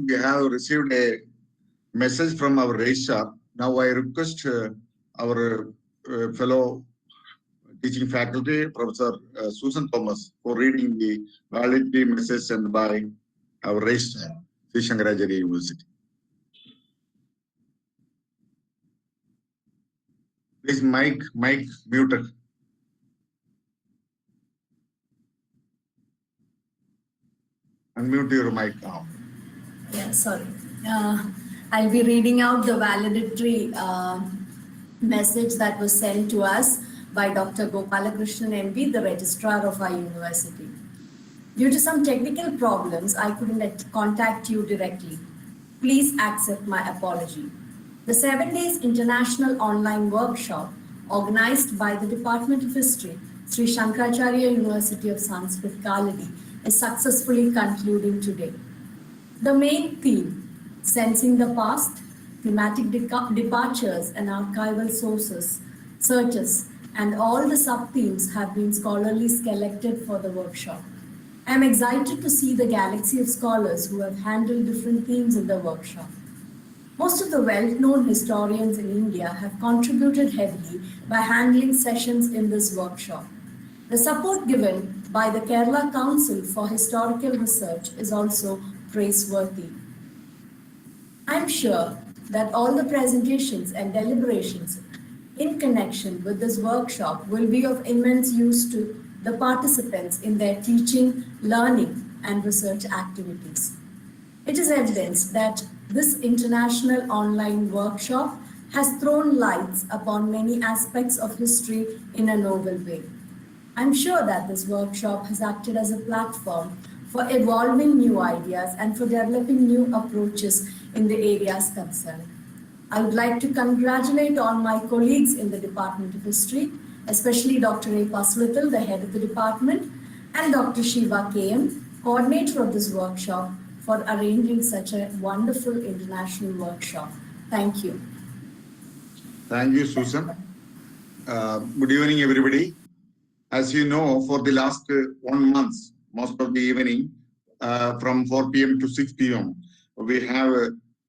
We have received a message from our registrar. Now I request our fellow teaching faculty, Professor Susan Thomas, for reading the validity message sent by our registrar, Sree Sankaracharya University. Please, mic muted. Unmute your mic now. Yeah, sorry. I'll be reading out the valedictory message that was sent to us by Dr. Gopalakrishnan MB, the registrar of our university. Due to some technical problems, I couldn't contact you directly. Please accept my apology. The 7 days international online workshop organized by the Department of History Sree Sankaracharya University of Sanskrit, Kaladi, is successfully concluding today. The main theme, Sensing the Past, Thematic Departures and Archival Sources, Searches, and all the sub-themes have been scholarly selected for the workshop. I am excited to see the galaxy of scholars who have handled different themes in the workshop. Most of the well-known historians in India have contributed heavily by handling sessions in this workshop. The support given by the Kerala Council for Historical Research is also praiseworthy. I am sure that all the presentations and deliberations in connection with this workshop will be of immense use to the participants in their teaching, learning, and research activities. It is evidence that this international online workshop has thrown lights upon many aspects of history in a novel way. I'm sure that this workshop has acted as a platform for evolving new ideas and for developing new approaches in the areas concerned. I would like to congratulate all my colleagues in the Department of History, especially Dr. A. Paswithal, the head of the department, and Dr. Shiva KM, coordinator of this workshop, for arranging such a wonderful international workshop. Thank you. Thank you, Susan. Good evening, everybody. As you know, for the last 1 month, most of the evening, from 4 p.m. to 6 p.m., we have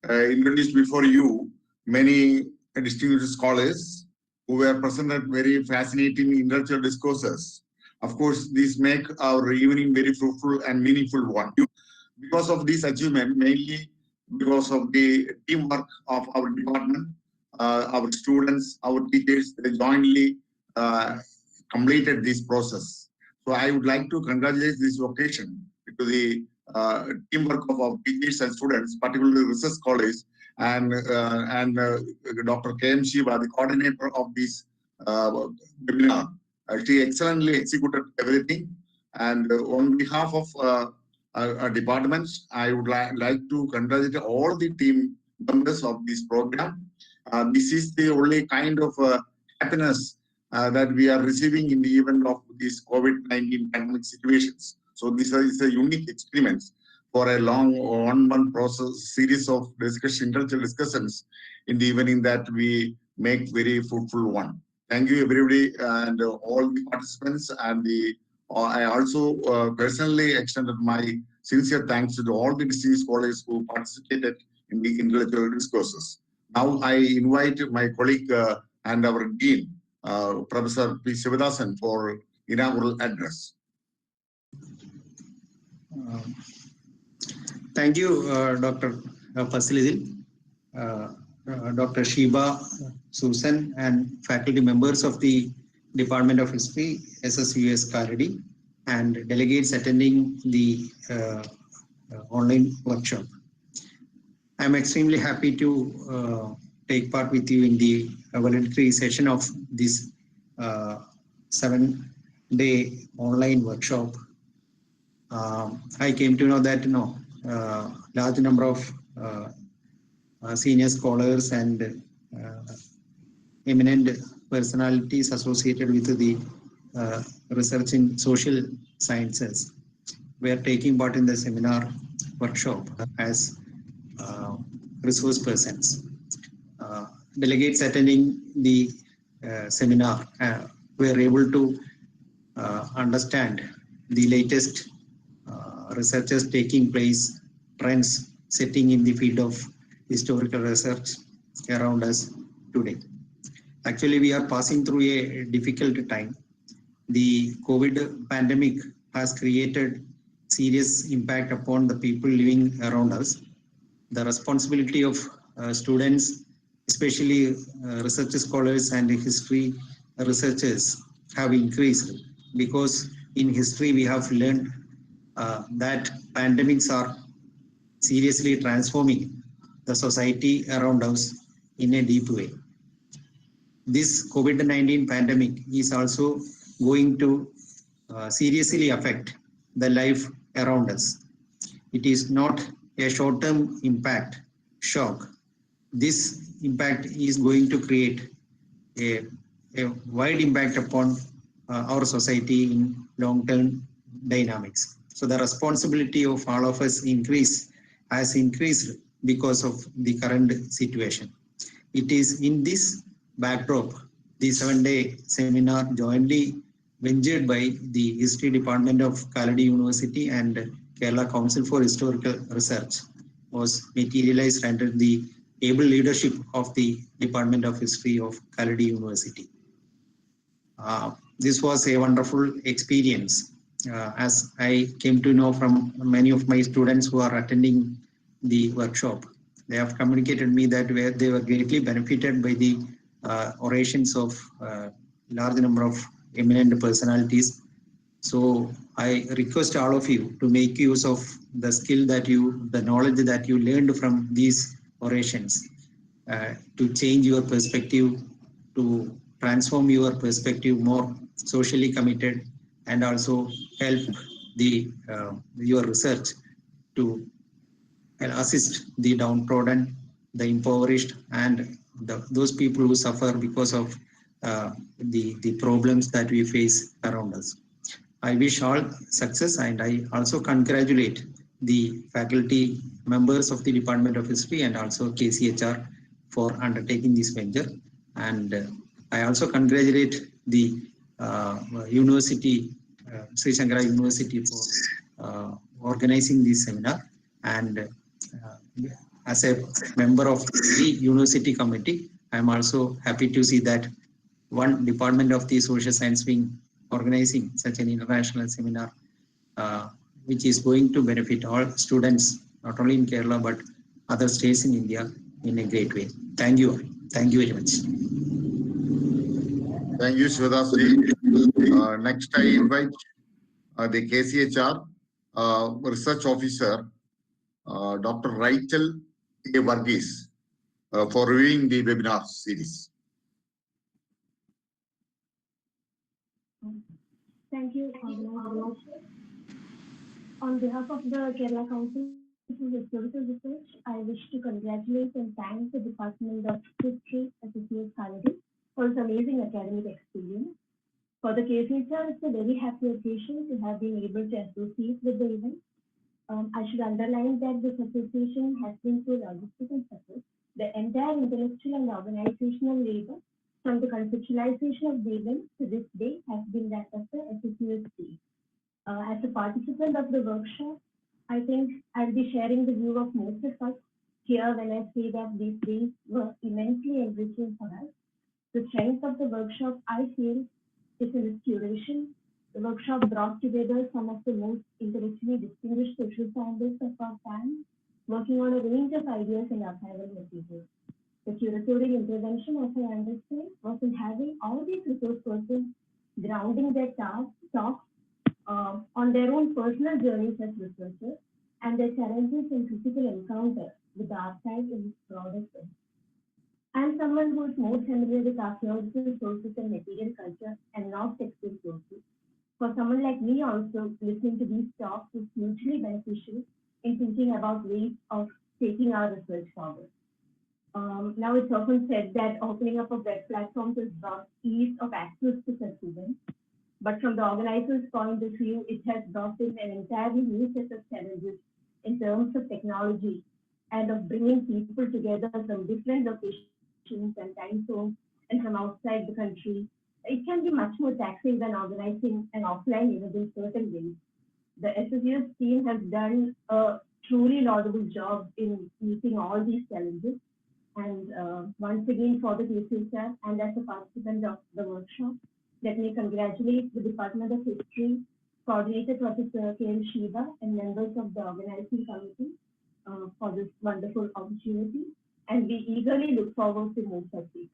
introduced before you many distinguished scholars who were presented very fascinating intellectual discourses. Of course, these make our evening very fruitful and meaningful one. Because of this achievement, mainly because of the teamwork of our department, our students, our teachers, they jointly completed this process. So I would like to congratulate this occasion to the teamwork of our teachers and students, particularly research scholars, and Dr. K.M. Shiva, the coordinator of this webinar. She excellently executed everything. And on behalf of our departments, I would like to congratulate all the team members of this program. This is the only kind of happiness that we are receiving in the event of these COVID-19 pandemic situations. So this is a unique experience for a long 1 month process, series of intellectual discussions in the evening that we make very fruitful one. Thank you, everybody, and all the participants. And I also personally extended my sincere thanks to all the distinguished scholars who participated in the intellectual discourses. Now I invite my colleague and our dean, Professor P. Sivadasan, for inaugural address. Thank you, Dr. Fasilidil, Dr. Shiba, Susan, and faculty members of the Department of History, SSUS Kaladi, and delegates attending the online workshop. I'm extremely happy to take part with you in the voluntary session of this 7-day online workshop. I came to know that large number of senior scholars and eminent personalities associated with the research in social sciences were taking part in the seminar workshop as resource persons. Delegates attending the seminar were able to understand the latest researches taking place, trends setting in the field of historical research around us today. Actually, we are passing through a difficult time. The COVID pandemic has created serious impact upon the people living around us. The responsibility of students, especially research scholars and history researchers, have increased because in history we have learned that pandemics are seriously transforming the society around us in a deep way. This COVID-19 pandemic is also going to seriously affect the life around us. It is not a short-term impact, shock. This impact is going to create a wide impact upon our society in long-term dynamics. So the responsibility of all of us has increased because of the current situation. It is in this backdrop, the 7-day seminar jointly ventured by the History Department of Kaladi University and Kerala Council for Historical Research was materialized under the able leadership of the Department of History of Kaladi University. This was a wonderful experience, as I came to know from many of my students who are attending the workshop. They have communicated me that they were greatly benefited by the orations of large number of eminent personalities. So I request all of you to make use of the skill the knowledge that you learned from these orations to change your perspective, to transform your perspective more socially committed, and also help your research to assist the downtrodden, the impoverished, and those people who suffer because of the problems that we face around us. I wish all success, and I also congratulate the faculty members of the Department of History and also KCHR for undertaking this venture. And I also congratulate the university, Sree Sankaracharya University, for organizing this seminar. And as a member of the university committee, I am also happy to see that one department of the social science wing organizing such an international seminar, which is going to benefit all students, not only in Kerala, but other states in India in a great way. Thank you. Thank you very much. Thank you, Shivadasri. Next, I invite the KCHR research officer, Dr. Rachel A. Varghese, for reviewing the webinar series. Thank you, on behalf of the Kerala Council for Historical Research, I wish to congratulate and thank the Department of History, Associate Kaladi, for its amazing academic experience. For the KCHR, it's a very happy occasion to have been able to associate with the event. I should underline that this association has been so logistic and support. The entire intellectual and organizational labor from the conceptualization of the event to this day has been that of the SSUS team. As a participant of the workshop, I think I'll be sharing the view of most of us here when I say that these days were immensely enriching for us. The strength of the workshop, I feel, is in its curation. The workshop brought together some of the most intellectually distinguished social scientists of our time, working on a range of ideas and archival materials. The curatorial intervention, as I understand, was in having all these resource persons grounding their talks on their own personal journeys as researchers and their challenges and physical encounter with the archive in its broader sense. I'm someone who is more familiar with archaeological sources and material culture and not textual sources. For someone like me also, listening to these talks is hugely beneficial in thinking about ways of taking our research forward. Now it's often said that opening up of web platforms has brought ease of access to such events. But from the organizer's point of view, it has brought in an entirely new set of challenges in terms of technology and of bringing people together from different locations and time zones and from outside the country. It can be much more taxing than organizing an offline event in certain ways. The SSUS team has done a truly laudable job in meeting all these challenges. And once again, for the KCHR and as a participant of the workshop, let me congratulate the Department of History, Coordinator Professor K.M. Shiva, and members of the organizing committee for this wonderful opportunity. And we eagerly look forward to more such things.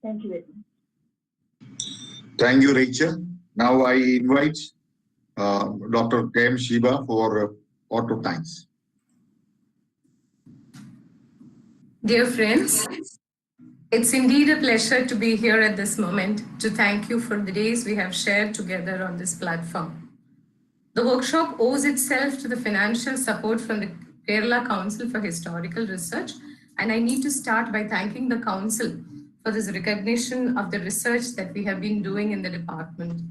Thank you very much. Thank you, Rachel. Now I invite Dr. K.M. Shiva for vote of thanks. Dear friends, it's indeed a pleasure to be here at this moment to thank you for the days we have shared together on this platform. The workshop owes itself to the financial support from the Kerala Council for Historical Research, and I need to start by thanking the Council for for this recognition of the research that we have been doing in the department.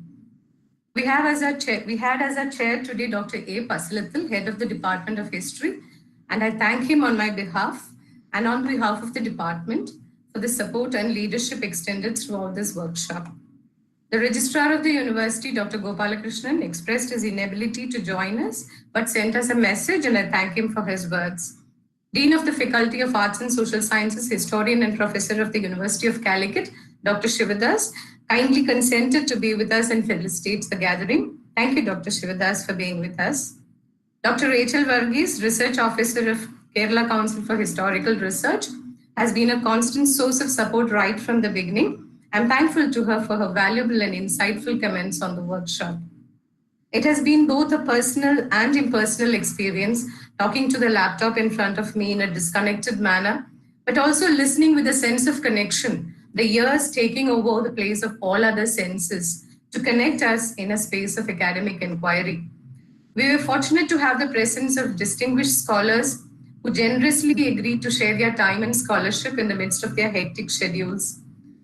We had as our chair today Dr. A. Pasalathil, head of the Department of History, and I thank him on my behalf and on behalf of the department for the support and leadership extended throughout this workshop. The Registrar of the University, Dr. Gopalakrishnan, expressed his inability to join us, but sent us a message, and I thank him for his words. Dean of the Faculty of Arts and Social Sciences, Historian and Professor of the University of Calicut, Dr. Shivadas, kindly consented to be with us and facilitates the gathering. Thank you, Dr. Shivadas, for being with us. Dr. Rachel Varghese, Research Officer of Kerala Council for Historical Research, has been a constant source of support right from the beginning. I'm thankful to her for her valuable and insightful comments on the workshop. It has been both a personal and impersonal experience talking to the laptop in front of me in a disconnected manner, but also listening with a sense of connection, the ears taking over the place of all other senses to connect us in a space of academic inquiry. We were fortunate to have the presence of distinguished scholars who generously agreed to share their time and scholarship in the midst of their hectic schedules.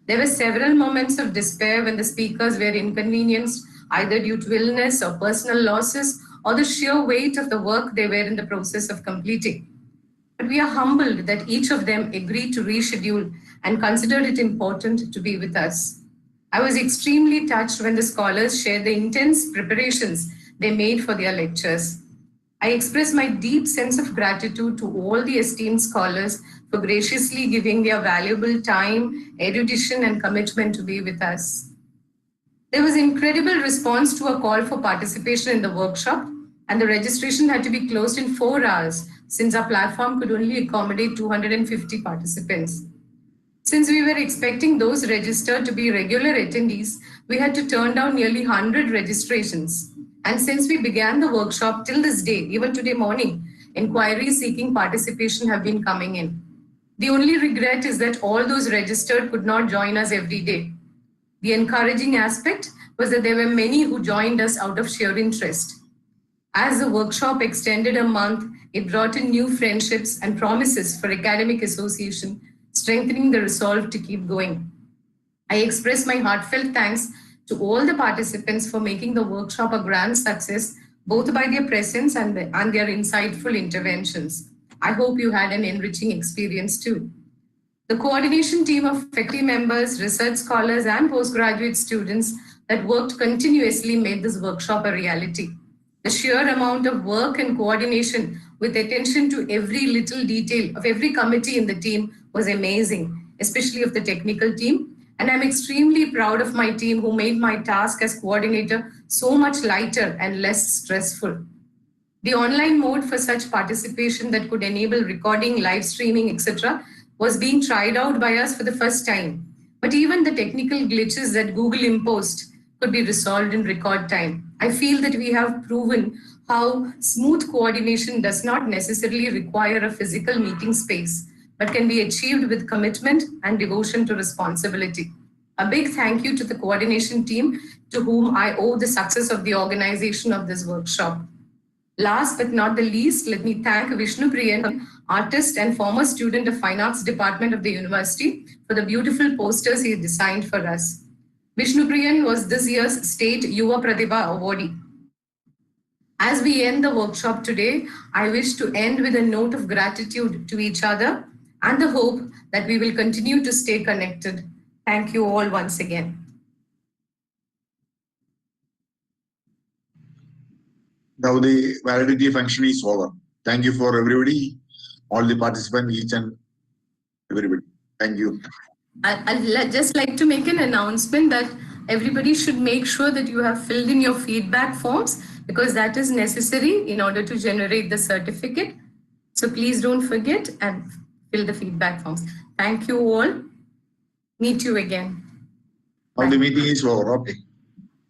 There were several moments of despair when the speakers were inconvenienced, either due to illness or personal losses, or the sheer weight of the work they were in the process of completing. But we are humbled that each of them agreed to reschedule and considered it important to be with us. I was extremely touched when the scholars shared the intense preparations they made for their lectures. I express my deep sense of gratitude to all the esteemed scholars for graciously giving their valuable time, erudition, and commitment to be with us. There was incredible response to a call for participation in the workshop, and the registration had to be closed in 4 hours since our platform could only accommodate 250 participants. Since we were expecting those registered to be regular attendees, we had to turn down nearly 100 registrations. And since we began the workshop till this day, even today morning, inquiries seeking participation have been coming in. The only regret is that all those registered could not join us every day. The encouraging aspect was that there were many who joined us out of sheer interest. As the workshop extended a month, it brought in new friendships and promises for academic association, strengthening the resolve to keep going. I express my heartfelt thanks to all the participants for making the workshop a grand success, both by their presence and their insightful interventions. I hope you had an enriching experience too. The coordination team of faculty members, research scholars, and postgraduate students that worked continuously made this workshop a reality. The sheer amount of work and coordination with attention to every little detail of every committee in the team was amazing, especially of the technical team. And I'm extremely proud of my team who made my task as coordinator so much lighter and less stressful. The online mode for such participation that could enable recording, live streaming, etc. was being tried out by us for the first time. But even the technical glitches that Google imposed could be resolved in record time. I feel that we have proven how smooth coordination does not necessarily require a physical meeting space, but can be achieved with commitment and devotion to responsibility. A big thank you to the coordination team to whom I owe the success of the organization of this workshop. Last but not the least, let me thank Vishnu Priyan, artist and former student of Fine Arts Department of the university, for the beautiful posters he designed for us. Vishnu Priyan was this year's State Yuva Pratibha awardee. As we end the workshop today, I wish to end with a note of gratitude to each other and the hope that we will continue to stay connected. Thank you all once again. Now the validity function is over. Thank you for everybody, all the participants, each and everybody. Thank you. I'd just like to make an announcement that everybody should make sure that you have filled in your feedback forms, because that is necessary in order to generate the certificate. So please don't forget and fill the feedback forms. Thank you all. Meet you again. Now the meeting is over. Okay.